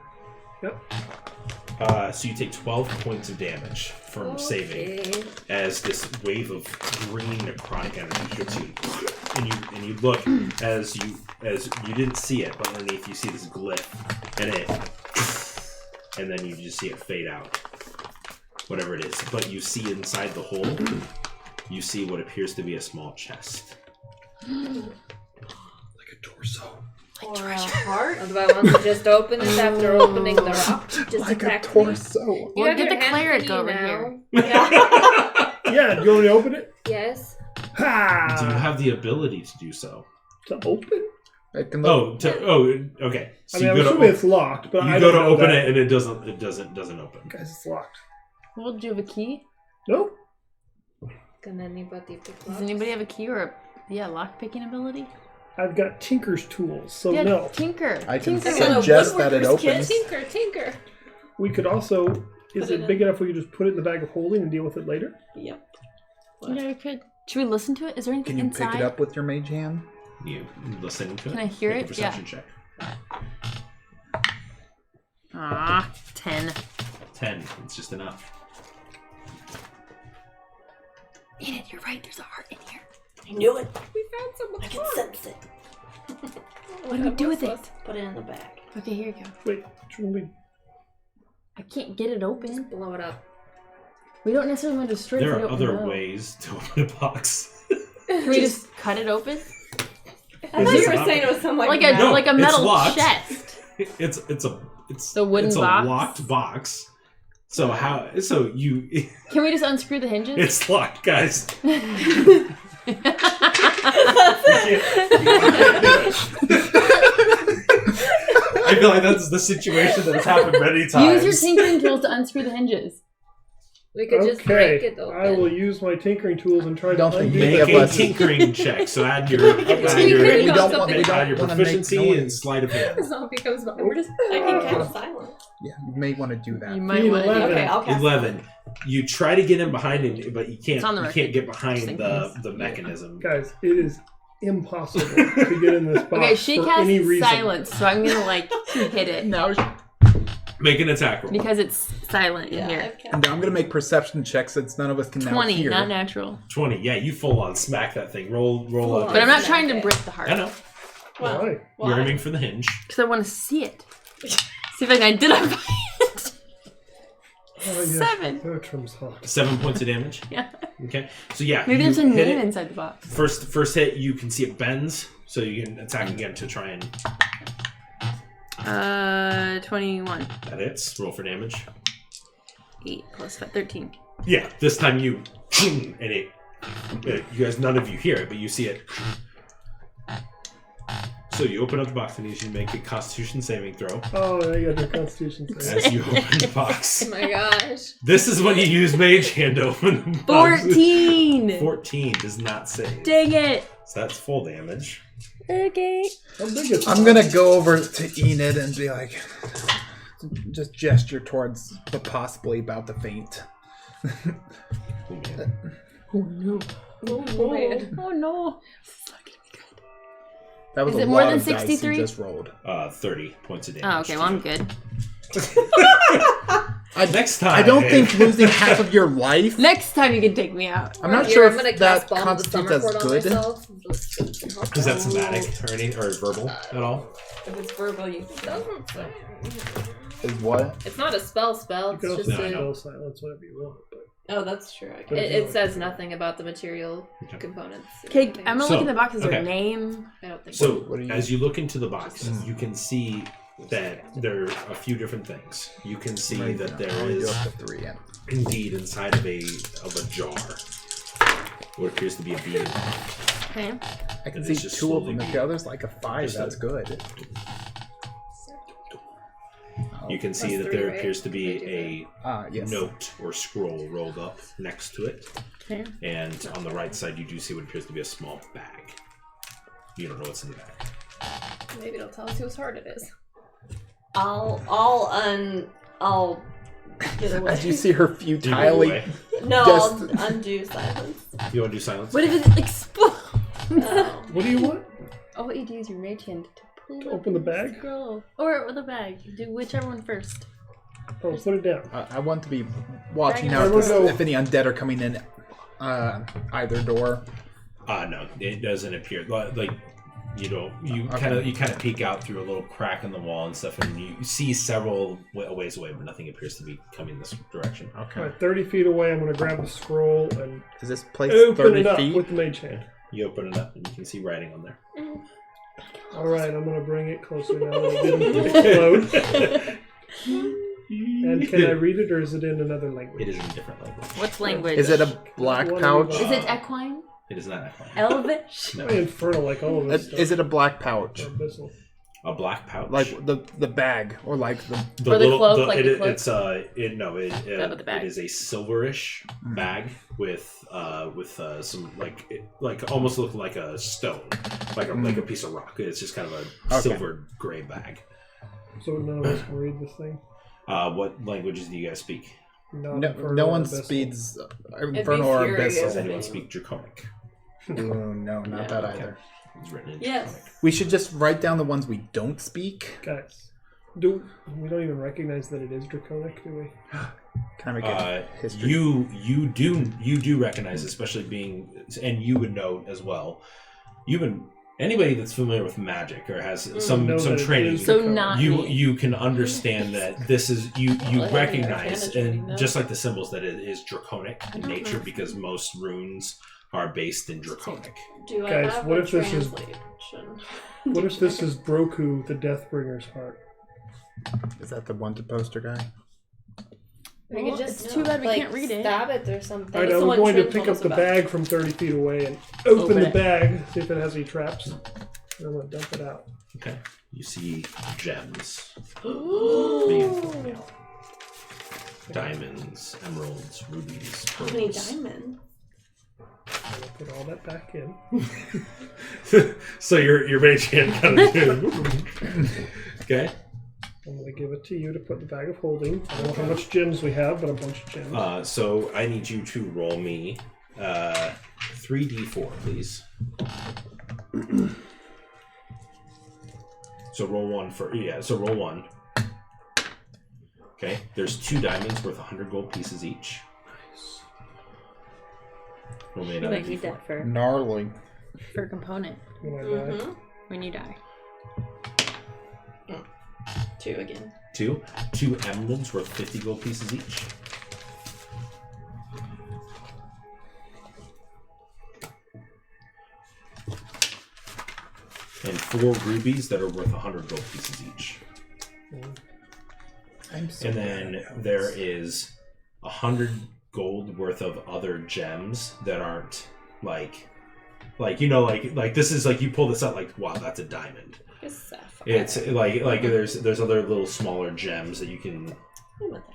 So you take 12 points of damage from saving Okay. as this wave of green necrotic energy hits you, and you look as you didn't see it, but underneath you see this glyph, and then you just see it fade out, whatever it is. But you see inside the hole, you see what appears to be a small chest, like a torso. Or a heart. Or do I want to just open it after opening the rock? Just Like a attack me? torso. You Well, have get your the hand cleric thingy over now. here. Yeah. Yeah, do you want me to open it? Yes. Ha! Do you have the ability to do so? to open? I can look. Okay. So I mean, I'm you go assuming to it's locked, but I you go don't to know open that. it, and it doesn't open. Guys, it's locked. Well, do you have a key? Nope. Can anybody pick Does up? anybody have a key or a lock picking ability? I've got Tinker's tools, so Yeah, no. tinker. I can tinker. suggest that it Woodworker's kit. opens. Tinker. We could also. Is Put it it in. big enough we could just put it in the bag of holding and deal with it later? Yep. You know, we could. Should we listen to it? Is there anything Can you inside? pick it up with your mage hand? You listen to it. Can I hear Make it? a perception check. Ah, 10. 10. It's just enough. Enid, you're right. There's a heart in here. I knew it. We found someone's I can heart. sense it. What do we do with it? Put it in the bag. Okay, here you go. Wait, should we? I can't get it open. Blow it up. We don't necessarily want to destroy it. There if we are don't other know. ways to open a box. Can we just cut it open? I thought it you were not- saying it was some Like metal- No, a it's metal locked. chest. It's The wooden it's a box? locked box. So how? So you? Can we just unscrew the hinges? It's locked, guys. I feel like that's the situation that has happened many times. Use your tinkering tools to unscrew the hinges. We could just break it open. I will use my tinkering tools and try to Don't think undo any Make of a us- tinkering check. So add your We don't want- we add your wanna make proficiency noise. and sleight of hand. Zombie comes by. We're just. I can cast silence. Yeah, you may want to do that. You might Need want to do 11. Okay, I'll cast 11. You try to get in behind it, but you can't. It's on the You record. can't get Just behind in the case. the mechanism. Guys, it is impossible to get in this box Okay, she for any casts reason. silence, so I'm gonna hit it Now, Make an attack roll. because it's silent in Yeah, here. I've cast. and I'm gonna make perception checks since none of us can now 20, hear. not natural. 20. Yeah, you full on smack that thing. Roll Full up. on. But I'm not Smack trying to it. break the heart I know. Well, Why? why? You're aiming for the hinge. because I want to see it. See if I can identify it. Oh, yeah. 7. Bertram's hot. 7 points of damage. Yeah. Okay. So yeah, Maybe you there's a hit name it. inside the box. First hit, you can see it bends, so you can attack again to try and 21. that hits. Roll for damage. 8 plus 5, 13. Yeah, this time you and it. You guys, none of you hear it, but you see it. So you open up the box and you should make a Constitution saving throw Oh, now you got your Constitution save. as you open the box. Oh my gosh. This is when you use Mage Hand to open the box. 14! 14 does not save. Dang it! So that's full damage. Okay. How big is I'm gonna go over to Enid and be like, just gesture towards the possibly about to faint. Oh, man. Oh no. Oh, man. Oh no. This is not gonna be good. That was Is a it more lot than of dice you 63? just rolled. 30 points of damage. Oh, okay, well, I'm good. Next time. I don't think losing half of your life. Next time you can take me out. I'm not Here, sure I'm gonna if that cast Bomb of the constitutes Summer as Court on good. myself. Is that somatic or any or verbal at all? If it's verbal, you Doesn't say. Is what? It's not a spell. You It's can also just No, I know. spell silence whatever you want. But Oh, that's true. I But guess. It says nothing about the material Okay. components. or Okay, anything. I'm gonna So, look in the box. Is there okay. a name? I don't think So What are you- as you look into the box, you can see that there are a few different things. You can see that there I'll do is up to 3. Yeah. indeed inside of a jar what appears to be a bean. Okay. I can And see it's just 2 of them. slowly If the other's like a 5, Just that's a- good. You can see Plus that 3, there right? appears to be They a Yes. note or scroll rolled up next to it. Okay. And on the right side, you do see what appears to be a small bag. You don't know what's in the bag. Maybe it'll tell us whose heart it is. I'll get away. As you see her You move futilely. away. No, Just- I'll undo silence. You want to do silence? What if it explodes? Oh. what do you want? Oh, what you do is your mage hand to pull To open the bag? Scroll. Or the bag. Do whichever one first. Oh, put it down. I want to be watching Bang. out Everyone go. if any undead are coming in either door. No, it doesn't appear. Like you don't. You Okay. kind of peek out through a little crack in the wall and stuff, and you see several ways away, but nothing appears to be coming this direction. Okay. Alright, 30 feet away, I'm going to grab the scroll and Is this place open 30 it up feet? with the mage hand. You open it up, and you can see writing on there. Alright, I'm going to bring it closer now that it didn't explode. And can I read it, or is it in another language? It is in a different language. What's language? Is it a black One pouch? of Is it equine? It is not equine. Elvish? No. Infernal, like all of this stuff. Is it a black pouch? Or abyssal. A black pouch. Like the bag, or like the Or the cloak, like the cloak? It's it with the bag? it is a silverish bag with some like almost look like a stone, like a piece of rock. It's just kind of a Okay. silver gray bag. So none of us can read this thing? What languages do you guys speak? Not no, infernal no or one abyssal. speeds be infernal or furious. Does abyssal. anyone speak Draconic? Ooh, no, not that Okay. either. It's written in Yes. Draconic. We should just write down the ones we don't speak. Guys, we don't even recognize that it is draconic, do we? Can I make a history? You do recognize, especially being, and you would know as well. Anybody that's familiar with magic or has some know that it training. is So draconic. not you me. you can understand that this is you Well, I have recognize advantage reading and those. just like the symbols that it is draconic in don't nature know. because most runes are based in draconic. Do I Guys, have what a if this is- translation? What if this is Broku, the Deathbringer's heart? Is that the wanted poster guy? We Well, could just it's too bad we like, can't read it. stab it or something. Alright, the I'm one going to Trin pick told up us the about. bag from 30 feet away and open the it. bag, see if it has any traps. And I'm going to dump it out. Okay. You see gems. being thrown out. Diamonds, emeralds, rubies, How many pearls. diamonds? I'm going to put all that back in. So your mage hand kind of do. Okay. I'm going to give it to you to put in the bag of holding. I don't know how much gems we have, but a bunch of gems. So I need you to roll me 3d4, please. So roll one for So roll one. Okay. There's 2 diamonds worth 100 gold pieces each. Roll me You another might need d4. that for Gnarly. a component When I die. Mm-hmm. when you die. 2 again. 2 emeralds worth 50 gold pieces each. And 4 rubies that are worth 100 gold pieces each. I'm so And bad then at there this. is 100 gold worth of other gems that aren't like this is like you pull this out like wow, that's a diamond. It's sapphire. It's like there's other little smaller gems that you can, I'm with that.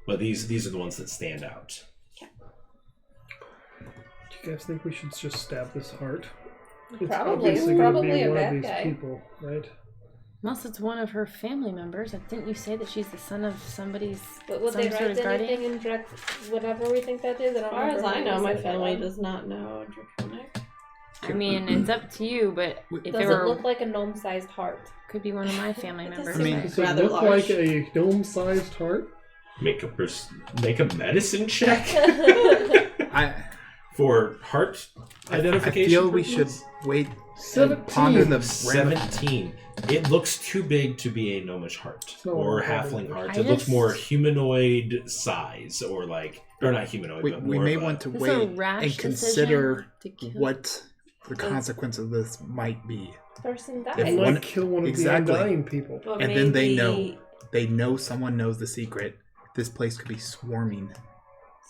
but these are the ones that stand out. Do you guys think we should just stab this heart? It's Probably. obviously He's gonna probably be a one of bad these guy. people, right? Unless it's one of her family members. Didn't you say that she's the son of somebody's But would some they sort write of guardian? anything in whatever we think that is? I don't As far as remember I who know, said my that family one. does not know Draconic. I mean, it's up to you, but if Does it it were, look like a gnome-sized heart? could be one of my family members. I mean, but- Does it rather look large. like a gnome-sized heart? Make a medicine check for heart I identification. feel we should purposes? wait 17. and ponder the 17. It looks too big to be a gnomish heart No, or I halfling don't- heart. I It looks just- more humanoid size, or not humanoid. We, but we more may of a- want to It's a wait rash and decision consider to kill- what the consequence of this might be. Person If It died. might one- kill one of exactly. the undying people. Well, And then they maybe- know someone knows the secret. This place could be swarming.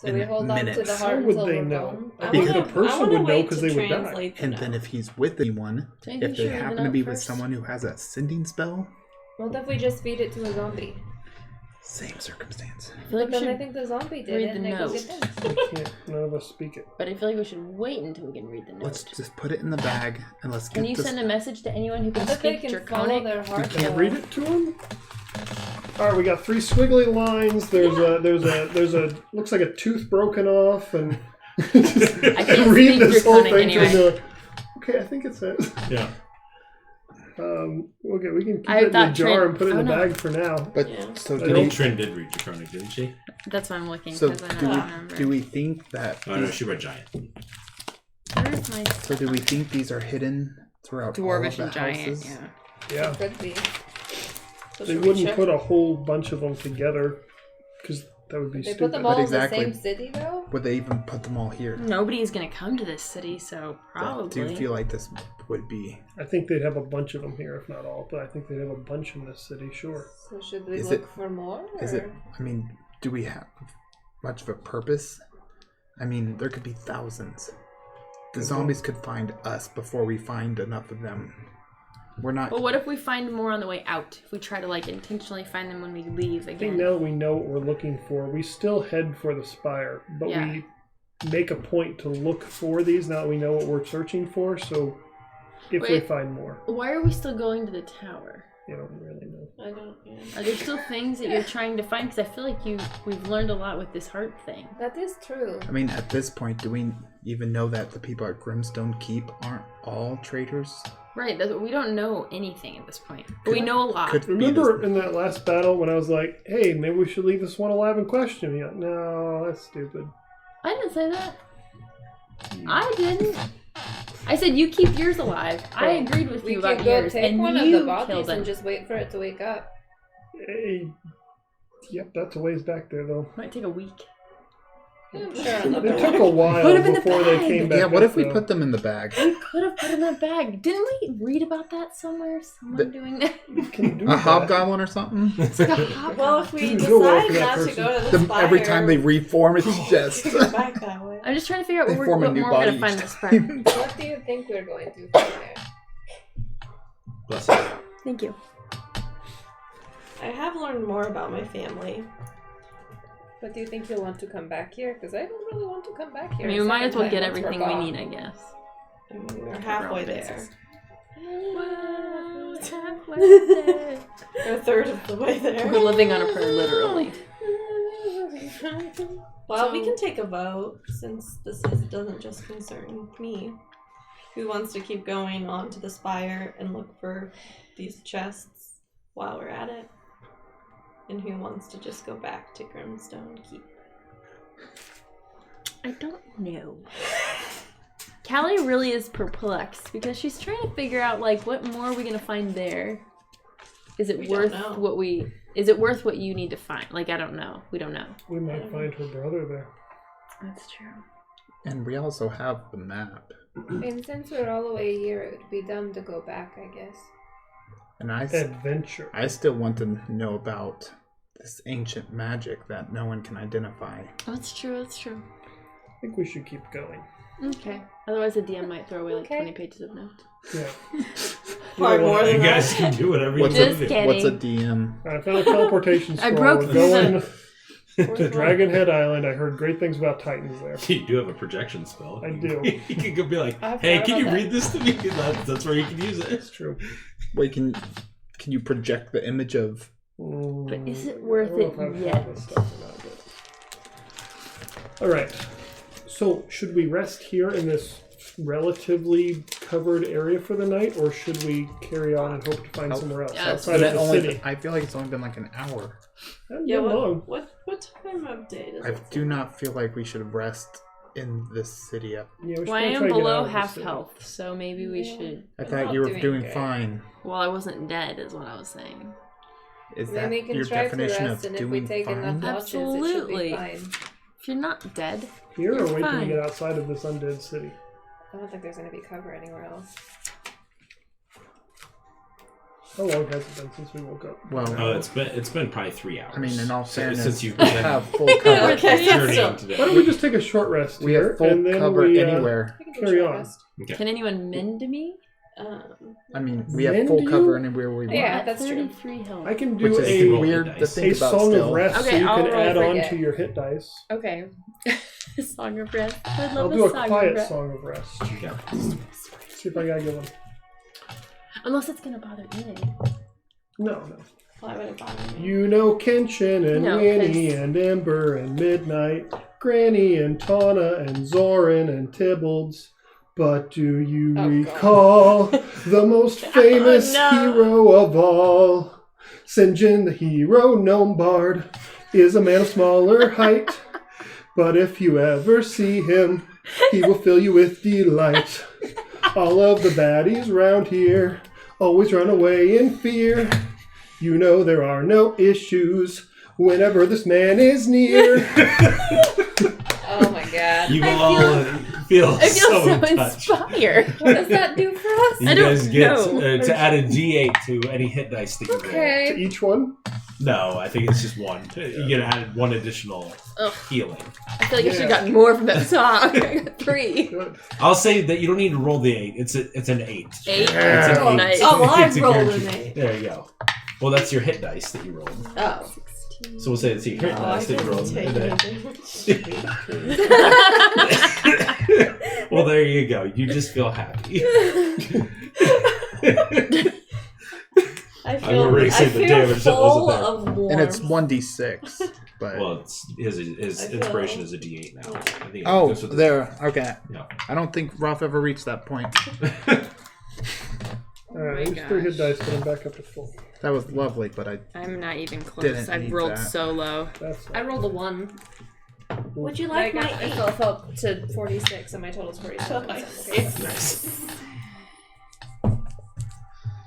So we in hold on to the minutes. heart How would until they we're know? gone. I think the person would know wait 'cause to they would die. translate to And know. then if he's with anyone, So you if they should read the happen to note be with first. someone who has a sending spell, What if we just feed it to a zombie? same circumstance. I feel like But we then I should, think the zombie did read it, the and they go note. get them. We can't, none of us speak it. but I feel like we should wait until we can read the note. Let's just put it in the bag and let's Can get you this. send a message to anyone who I can bet they speak can follow Draconic? their heart. can't though. Read it to him. All right, we got 3 squiggly lines. There's a looks like a tooth broken off, and I can't read speak this whole Draconic thing. anyway. To him, okay, I think it says. Yeah. Okay, we can keep I it in the thought jar Trin- and put it in oh, the no. bag for now. But Yeah. so I do don't- we, Trin did read Draconic, didn't she? That's why I'm looking. so 'cause I do don't we, remember. do we think that Oh no, she read Giant. Where's my so do we think these are hidden throughout all dwarvish of the and giant? houses? Yeah. Yeah, Could be. So they should we wouldn't check? put a whole bunch of them together because that would be They stupid. put them all in exactly. the same city, though? Would they even put them all here? Nobody's gonna come to this city, so probably. Do you feel like this would be? I think they'd have a bunch of them here, if not all. But I think they'd have a bunch in this city, sure. So should we Is look it- for more? Is it? or- I mean, do we have much of a purpose? I mean, there could be thousands. The zombies could find us before we find enough of them. We're not. But what if we find more on the way out? If we try to like intentionally find them when we leave I think again? now that we know what we're looking for, we still head for the spire, but Yeah. we make a point to look for these now that we know what we're searching for. So if we Wait. find more, Why are we still going to the tower? you don't really know. I don't, yeah. Are there still things that you're trying to find? Because I feel like we've learned a lot with this heart thing. That is true. I mean, at this point, do we even know that the people at Grimstone Keep aren't all traitors? Right, we don't know anything at this point. But we know a lot. Could be Remember in that last battle when I was like, "Hey, maybe we should leave this one alive and question?" You're like, "No, that's stupid." I didn't say that. I didn't. I said you keep yours alive. I agreed with We you can about go yours, take and one of you the bodies killed and it. just wait for it to wake up. Hey, yep, that's a ways back there though. Might take a week. I'm sure another It took a one. while Put 'em in the before they bag. came back. Yeah, what up, if we though. put them in the bag? We could have put it in that bag. Didn't we read about that somewhere? Someone doing that? Can you do A that? hobgoblin or something? It's like a hop. Well, if we Just go decide after that not to person. go to the spire, Every time they reform, it's just. we go back that way. I'm just trying to figure out They what form a what new more we're body gonna find each this part. time. What do you think we're going to from there? Bless you. Thank you. I have learned more about my family. But do you think you'll want to come back here? Because I don't really want to come back I here. mean, a we might second as well time get once we're everything we gone. need, I guess. I mean, we're halfway there. We're a third of the way there. We're living on a prayer, literally. Well, we can take a vote since doesn't just concern me. Who wants to keep going on to the spire and look for these chests while we're at it? And who wants to just go back to Grimstone Keep? I don't know. Callie really is perplexed because she's trying to figure out like what more are we gonna find there. Is it We worth don't know. what we? Is it worth what you need to find? Like I don't know. We don't know. We might find her brother there. That's true. And we also have the map. And since we're all the way here, it would be dumb to go back, I guess. And I Adventure. still want to know about this ancient magic that no one can identify. That's true. That's true. I think we should keep going. Okay. Otherwise, the DM might throw away like Okay. 20 pages of notes. Yeah. Probably more You than guys that. can do whatever What's you Just want to do. kidding. What's a DM? I found a teleportation I scroll. broke We're the- going to Dragonhead Island. I heard great things about Titans there. You do have a projection spell. I do. You can go be like, I hey, forgot can you about read this to me? That's where you can use it. It's true. Wait, can you project the image of? But is it worth I don't know it if I have yet? this stuff or not, but- All right. So should we rest here in this relatively covered area for the night, or should we carry on and hope to find somewhere else Yeah, outside of the city? I feel like it's only been like an hour. Hasn't Yeah, been long. what time of day does I it do say? not feel like we should rest in this city yet. Yeah, we should Well, I try am to get out below of the half city. health, so maybe we should. I I'm thought not you were doing doing good. fine. Well, I wasn't dead, is what I was saying. Is Then that we can your strive to definition rest, of and if we doing take fine? enough watches, it should Absolutely. be fine. If you're not dead, Here, or You're wait till we fine. get outside of this undead city? I don't think there's going to be cover anywhere else. How long has it been since we woke up? Well, It's been probably 3 hours. I mean, in all fairness, since you've we been have full cover. Okay, journeying so- today. Why don't we just take a short rest We here, have full and then cover we anywhere. We can do a Carry short on. rest. can anyone mend me? I mean, we have Mend full you? cover anywhere we want. Yeah, At that's true. 33 health. I can Which do is a- weird to dice. think a about song still. of rest, Okay, so you I'll can roll add on forget. to your hit dice. Okay. Song of rest. I I'll love do a song quiet of rest. song of rest. Okay. See if I got a good one. Unless it's gonna bother Ian. No. Why would it bother me? You know Kenshin and No, Winnie 'cause- and Ember and Midnight, Granny and Tawna and Zoran and Tybbalds. But do you Oh, recall the most famous no. hero of all? Sinjin, the hero gnome bard, is a man of smaller height. But if you ever see him, he will fill you with delight. All of the baddies round here always run away in fear. You know there are no issues whenever this man is near. Oh my god. You I all feel I feel so touched. inspired. What does that do for us? You I don't guys get know. to add a D8 to any hit dice that you roll. To Okay. each one? No, I think it's just one. You get added one additional Ugh. healing. I feel like I should have Yeah. gotten more from that song. I got 3. Good. I'll say that you don't need to roll the 8. It's an 8. 8. It's an Oh, 8. nice. Oh, well, I It's a rolled guarantee. an 8. There you go. Well, that's your hit dice that you rolled. Oh. So we'll say it's your hit Oh, I dice that you rolled. didn't take And anything. then- well, there you go. You just feel happy. I I'm already saying the feel damage that full wasn't there. of warmth. And it's 1d6. But Well, it's his I feel- inspiration is a D8 now. I think it oh, goes with the- there. Okay. No. I don't think Roth ever reached that point. Alright, use 3 hit dice, but I'm back up to full. That was lovely, but I I'm not even close. Didn't I've need rolled that. so low. That's I rolled a 1. Would you like I my got, 8? I fell to 46, and my total's 47. Nice. Okay. Nice.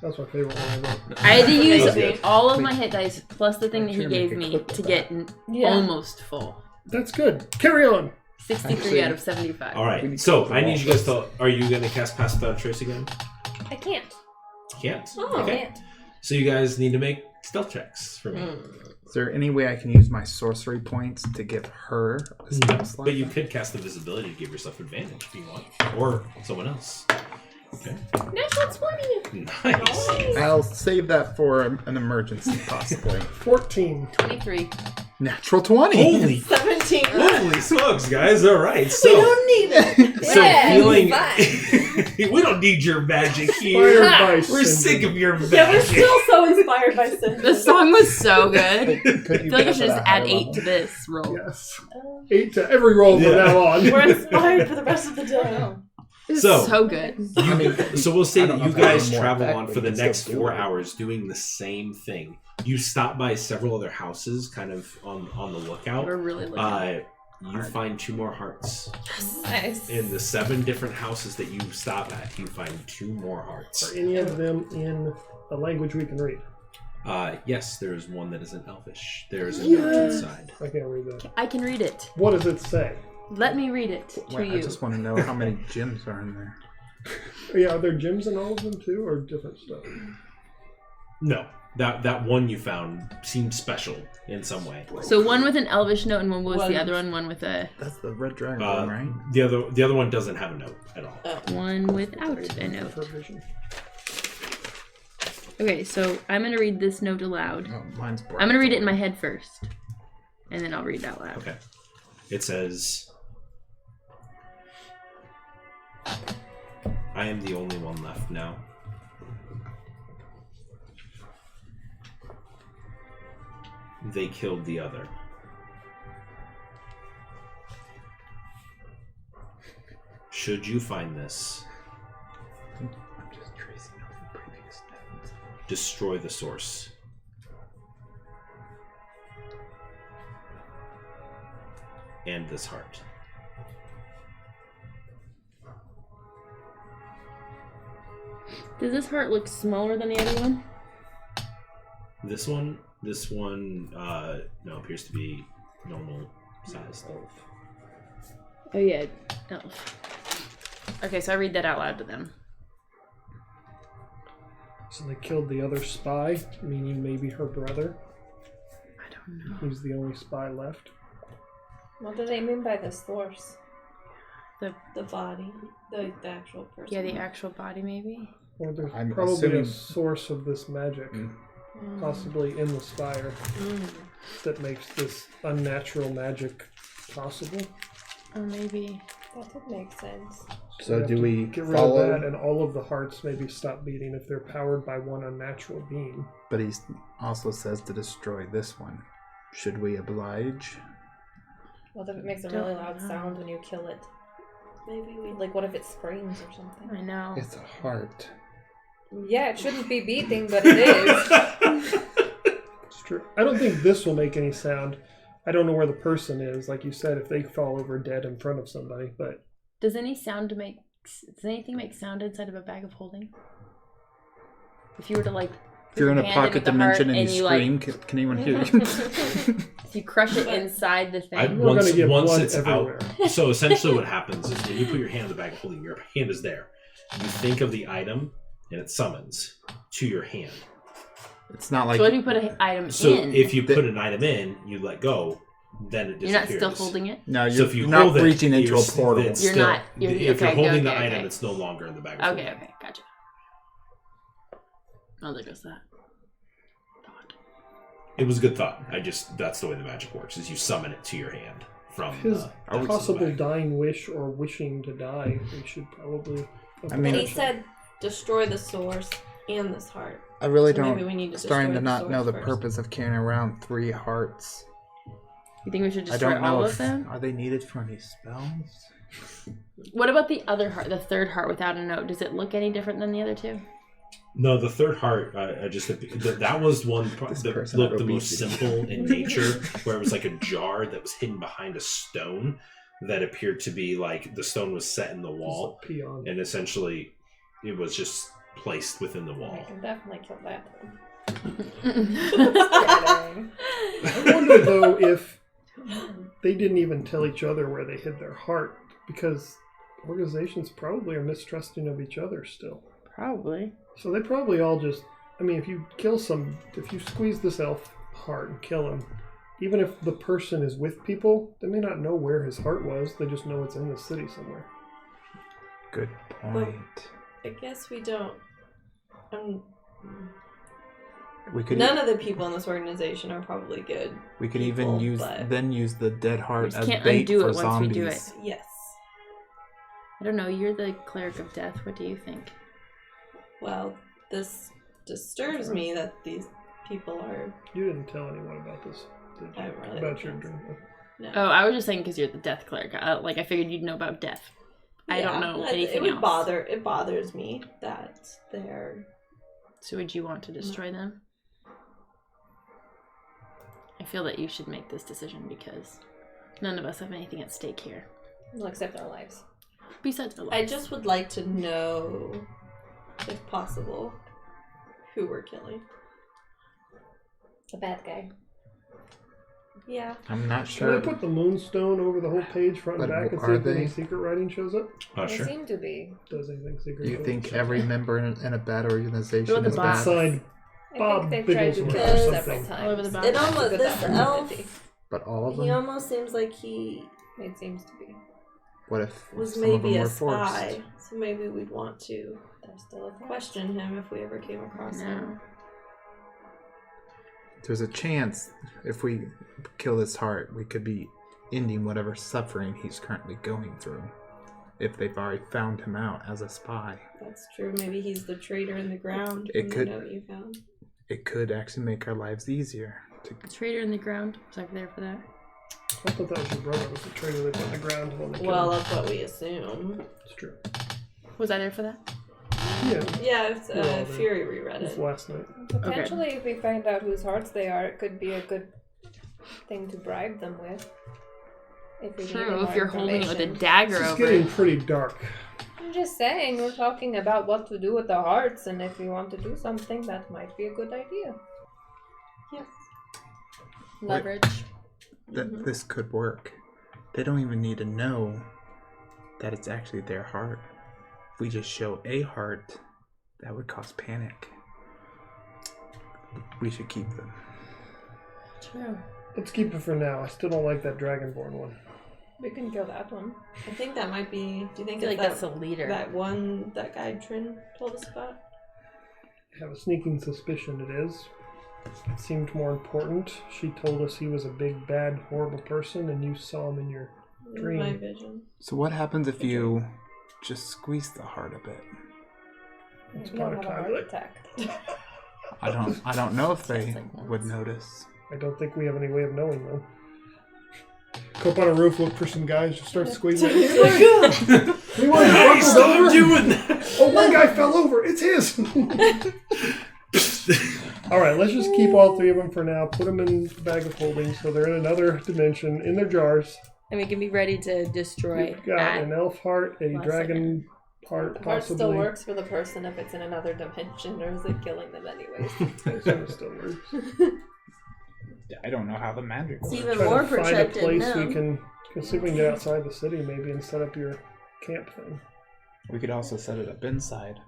That's my favorite one I wrote. I had to use Amazing. all of my hit dice plus the thing that he Should make gave a me clip to of get Yeah. almost full. That's good. Carry on. 63 Actually- out of 75. All We right. need So to I need you guys to. Are you going to cast Pass Without a Trace again? I can't. Can't. Oh, Okay. So you guys need to make stealth checks for me. is there any way I can use my sorcery points to give her a spell slot? But you could cast the visibility to give yourself advantage if you want, or someone else. Okay. Natural 20! Nice. I'll save that for an emergency, possibly. 14. 23. Natural 20! Holy, 17. holy smokes, guys! All right. We So, don't need it. so Yeah, feeling. We don't need your magic Inspired here. by We're Cindy. sick of your magic. Yeah, we're still so inspired by Cinnamon. The song was so good. Could I you feel like I pass should it just at add higher 8 level? to this roll. Yes. 8 to every roll from Yeah. now on. We're inspired for the rest of the day. This So- is so good. So we'll say I that don't know you if I guys have more travel effect, on but for the you can next still do 4 it. hours doing the same thing. You stop by several other houses, kind of on the lookout. We're really looking. You find 2 more hearts. Nice. In the 7 different houses that you stop at, you find 2 more hearts. Are any of them in a language we can read? Yes, there is one that is in Elvish. There is a note inside. I can't read that. I can read it. What does it say? Let me read it to Wait, you. I just want to know how many gems are in there. Yeah, are there gems in all of them too, or different stuff? No, that one you found seemed special in some way. So one with an Elvish note and one was One- the other one with a That's the red dragon one, right? The other one doesn't have a note at all. one without a note. For vision. Okay, so I'm gonna read this note aloud. Oh, mine's bright. I'm gonna read it in my head first, and then I'll read it out loud. Okay. It says, I am the only one left now. They killed the other. Should you find this, I'm just tracing off the previous notes. destroy the source. And this heart. Does this heart look smaller than the other one? This one, no, appears to be normal sized. Oh yeah, elf. Okay, so I read that out loud to them. So they killed the other spy, meaning maybe her brother. I don't know. He's the only spy left. What do they mean by the source? The body, the actual person. Yeah, the actual body, maybe. Or there's I'm probably assuming- a source of this magic, possibly in the spire, that makes this unnatural magic possible. Or maybe. That would make sense. So you have do to we get rid follow? of that, and all of the hearts maybe stop beating if they're powered by one unnatural being. But he also says to destroy this one. Should we oblige? What if it makes a really loud sound when you kill it? Maybe we Like, what if it screams or something? I know. It's a heart. Yeah, it shouldn't be beating, but it is. It's true. I don't think this will make any sound. I don't know where the person is, like you said, if they fall over dead in front of somebody, but Does anything make sound inside of a bag of holding? If you were to like, If you're in a hand pocket into the heart dimension and you like, scream, can anyone hear you? if you crush it inside the thing. We're gonna get once blood it's everywhere. out. So essentially, what happens is when you put your hand in the bag of holding, your hand is there. You think of the item, and it summons to your hand. It's not like So what if you put an item So in? if you put an item in, you let go, then it you're not disappears. still holding it. no, So you're, if you you're not hold it, reaching into a you're- portal. it's You're still- not- you're- if you're okay, holding the okay, item, okay. it's no longer in the bag of holding. Okay, gotcha. Oh, there goes that. Thought. It was a good thought. That's the way the magic works, is you summon it to your hand from his the possible bag. dying wish or wishing to die, we should probably. I mean- He said destroy the source and this heart. I really So don't. maybe we need to starting to destroy the not know the source purpose of carrying around 3 hearts. You think we should I destroy don't know all if of them? are they needed for any spells. What about the other heart, the third heart without a note? Does it look any different than the other two? No, the third heart, that was one This that person looked had the most obesity. simple in nature, where it was like a jar that was hidden behind a stone that appeared to be like the stone was set in the wall, Peon. and essentially it was just placed within the I wall. can definitely kill that one. I wonder though if they didn't even tell each other where they hid their heart, because organizations probably are mistrusting of each other still. Probably. So they probably all just, I mean, if you squeeze this elf heart and kill him, even if the person is with people, they may not know where his heart was. They just know it's in the city somewhere. Good point. I guess we don't. We could None of the people in this organization are probably good. we could people, even use but- use the dead heart just as can't bait undo for it once we zombies. do it. Yes. I don't know. You're the cleric of death. What do you think? Well, this disturbs me that these people are. You didn't tell anyone about this, did you? I really About your didn't. dream. No. Oh, I was just saying because you're the death cleric. I figured you'd know about death. I don't know anything It else. bothers me that they're. So would you want to destroy them? I feel that you should make this decision because none of us have anything at stake here. We'll accept our lives. Besides the I lives. just would like to know, if possible, who we're killing. The bad guy. Yeah. I'm not Should sure. I put the moonstone over the whole page, front and But back, and see are if any they? secret writing shows up? Oh, They sure. seem to be. Does anything secret? Do you show think up? every member in a bad organization What about is the bad? boss? Signed I Bob think they've tried to Bigglesworth kill or us something. several times. All over the box. It almost, Good this elf, opportunity. But all of them? he almost seems like he It seems to be. What if was some of them maybe were a forced? spy. So maybe we'd want to There's still a threat. question him if we ever came across him. No. There's a chance if we kill this heart, we could be ending whatever suffering he's currently going through. If they've already found him out as a spy, That's true. Maybe he's the traitor in the ground. It from could- the note you found. it could actually make our lives easier. Traitor in the ground. Was I there for that? I thought that was your brother. Was the traitor they put on the ground when they killed Well, him. that's what we assume. It's true. Was I there for that? Yeah, Yeah, it's, We're all there. Fury reread it was it. last night. Potentially, if we find out whose hearts they are, it could be a good thing to bribe them with. If we True, needed if more you're holding it with a information. dagger This is over getting it. pretty dark. I'm just saying, we're talking about what to do with the hearts, and if we want to do something, that might be a good idea. Yes. Leverage. That this could work. They don't even need to know that it's actually their heart. If we just show a heart, that would cause panic. We should keep them. True. Let's keep it for now. I still don't like that Dragonborn one. We can kill that one. I think that might be. Do you I think feel it's like that's that, the leader. that one that guy Trin told us about? I have a sneaking suspicion it is. It seemed more important. She told us he was a big, bad, horrible person, and you saw him in your In Dream. my vision. So what happens if you just squeeze the heart a bit? It's Maybe part I'll of have a heart conduit. attack. I don't know if they Sounds like one. would notice. I don't think we have any way of knowing though. Go up on a roof, look for some guys, just start squeezing. Anyone Hey, buckled stop over? doing that! Oh, one guy fell over. It's his. All right, let's just keep all three of them for now. Put them in the bag of holding, so they're in another dimension in their jars. And we can be ready to destroy We've got that. an elf heart, a last dragon heart, The heart still possibly. works for the person if it's in another dimension, or is it killing them anyways? I assume it still works. I don't know how the magic It's works. even Try more to find a protected place now. we can see if we can get outside the city, maybe, and set up your camp thing. We could also set it up inside.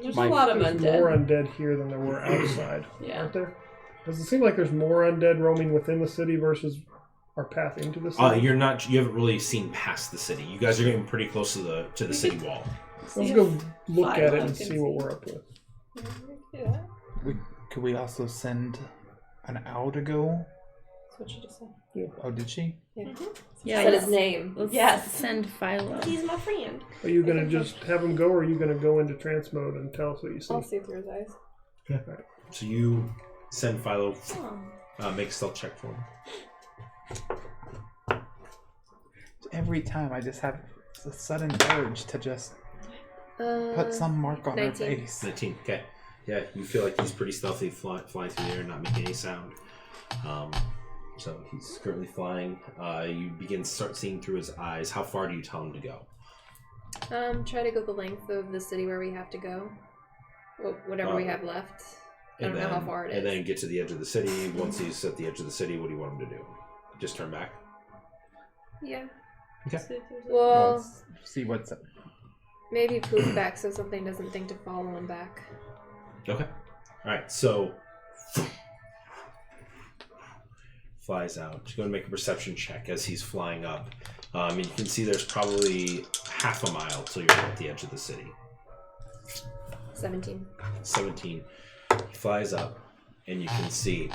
There's Mike, a lot of There's undead. more undead here than there were outside, Yeah. aren't there? Does it seem like there's more undead roaming within the city versus our path into the city? You haven't really seen past the city. You guys are getting pretty close to the city wall. Let's go look Fire at it look and and see what we're up with. Yeah. Could we also send an owl to go? That's what she just said. Oh, did she? Yeah, Said let's- his name. Let's Yes. send Philo. He's my friend. Are you going to just have them go, or are you going to go into trance mode and tell us what you see? I'll see through his eyes. So you send Philo, make a stealth check for him. Every time I just have a sudden urge to just put some mark on her 19. face. 19. Okay. Yeah, you feel like he's pretty stealthy, flying through the air, not making any sound. So he's currently flying. You start seeing through his eyes. How far do you tell him to go? Try to go the length of the city where we have to go. Whatever we have left. I don't know how far it is. And then get to the edge of the city. Once he's at the edge of the city, what do you want him to do? Just turn back? Yeah. Okay. Well, Let's see what's up. maybe poof back so something doesn't think to follow him back. Okay. Alright, so flies out. Just go and make a perception check as he's flying up. You can see there's probably half a mile till you're at the edge of the city. 17. 17. He flies up, and you can see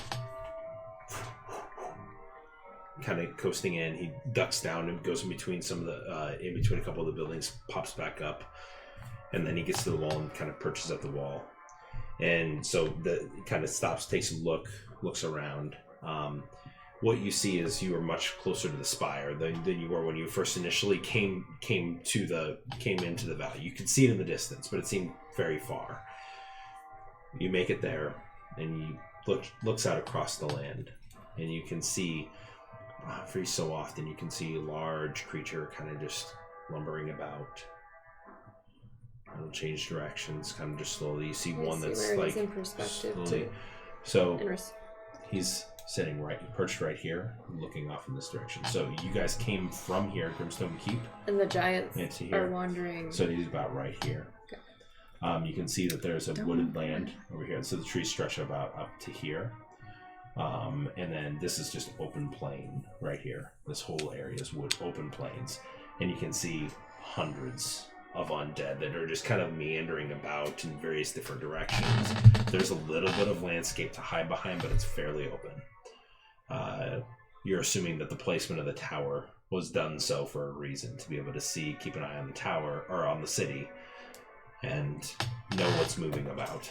kind of coasting in. He ducks down and goes in between some of the in between a couple of the buildings, pops back up, and then he gets to the wall and kind of perches at the wall. And so the kind of stops, takes a look, looks around. What you see is you are much closer to the spire than you were when you first initially came into the valley. You could see it in the distance, but it seemed very far. You make it there, and you looks out across the land, and you can see, every so often, you can see a large creature kind of just lumbering about. It'll change directions, kind of just slowly. You see I one see that's where it like is in perspective, slowly. too. So Interest. he's sitting perched right here, looking off in this direction. So you guys came from here, Grimstone Keep, And the giants into are here. wandering. So he's about right here. Okay. You can see that there's a wooded land over here. So the trees stretch about up to here. And then this is just open plain right here. This whole area is open plains. And you can see hundreds of undead that are just kind of meandering about in various different directions. There's a little bit of landscape to hide behind, but it's fairly open. You're assuming that the placement of the tower was done so for a reason, to be able to see, keep an eye on the tower, or on the city, and know what's moving about.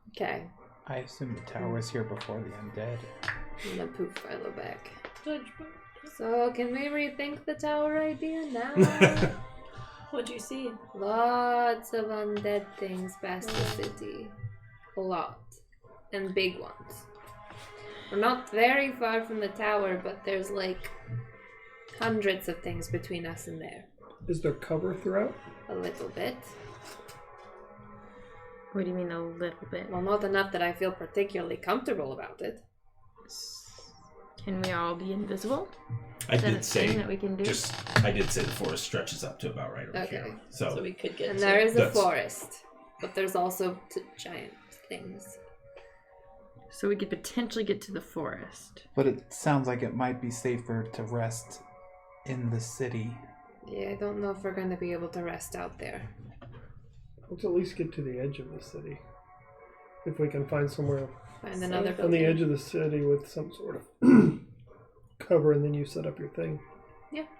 Okay. I assume the tower was here before the undead. I'm gonna poof Philo back. Judgment. So, can we rethink the tower idea now? What'd you see? Lots of undead things past the city. A lot. And big ones. We're not very far from the tower, but there's like hundreds of things between us and there. Is there cover throughout? A little bit. What do you mean a little bit? Well, not enough that I feel particularly comfortable about it. Can we all be invisible? I Is that a did say thing that we can do? I did say the forest stretches up to about right over Okay. here. So So we could get And to there is a That's- forest. But there's also giant things. So we could potentially get to the forest. But it sounds like it might be safer to rest in the city. Yeah, I don't know if we're going to be able to rest out there. Let's at least get to the edge of the city. If we can find somewhere Find another on building. the edge of the city with some sort of cover, and then you set up your thing.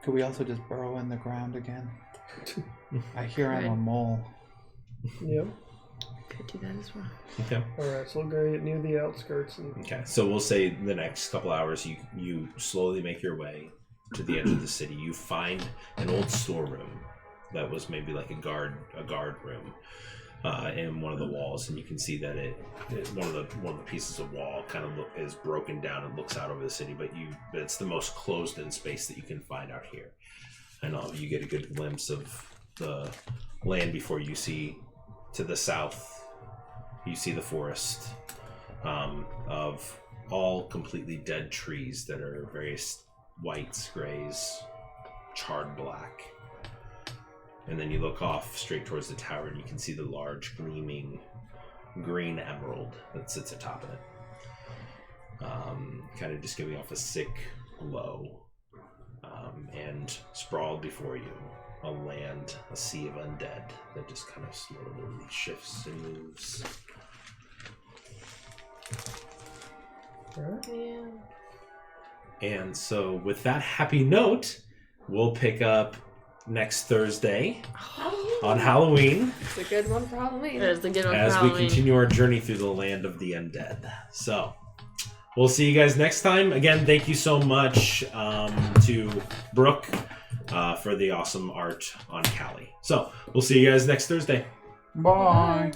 Could we also just burrow in the ground again? I hear I'm a Right. mole. Yep. Could do that as well. okay. Alright, so we'll go near the outskirts and Okay. So we'll say the next couple hours you slowly make your way to the edge of the city. You find an old storeroom that was maybe like a guard room in one of the walls, and you can see that one of the pieces of wall kind of is broken down and looks out over the city, but it's the most closed in space that you can find out here. And you get a good glimpse of the land before you see to the south. You see the forest of all completely dead trees that are various whites, grays, charred black. And then you look off straight towards the tower and you can see the large gleaming green emerald that sits atop of it. Kind of just giving off a sick glow. And sprawled before you, a sea of undead that just kind of slowly shifts and moves. alright. Yeah. And so with that happy note, we'll pick up next Thursday on Halloween It's a good one for Halloween. There's the good one as for we Halloween. continue our journey through the land of the undead. So we'll see you guys next time. Again, thank you so much to Brooke for the awesome art on Callie. So we'll see you guys next Thursday. Bye.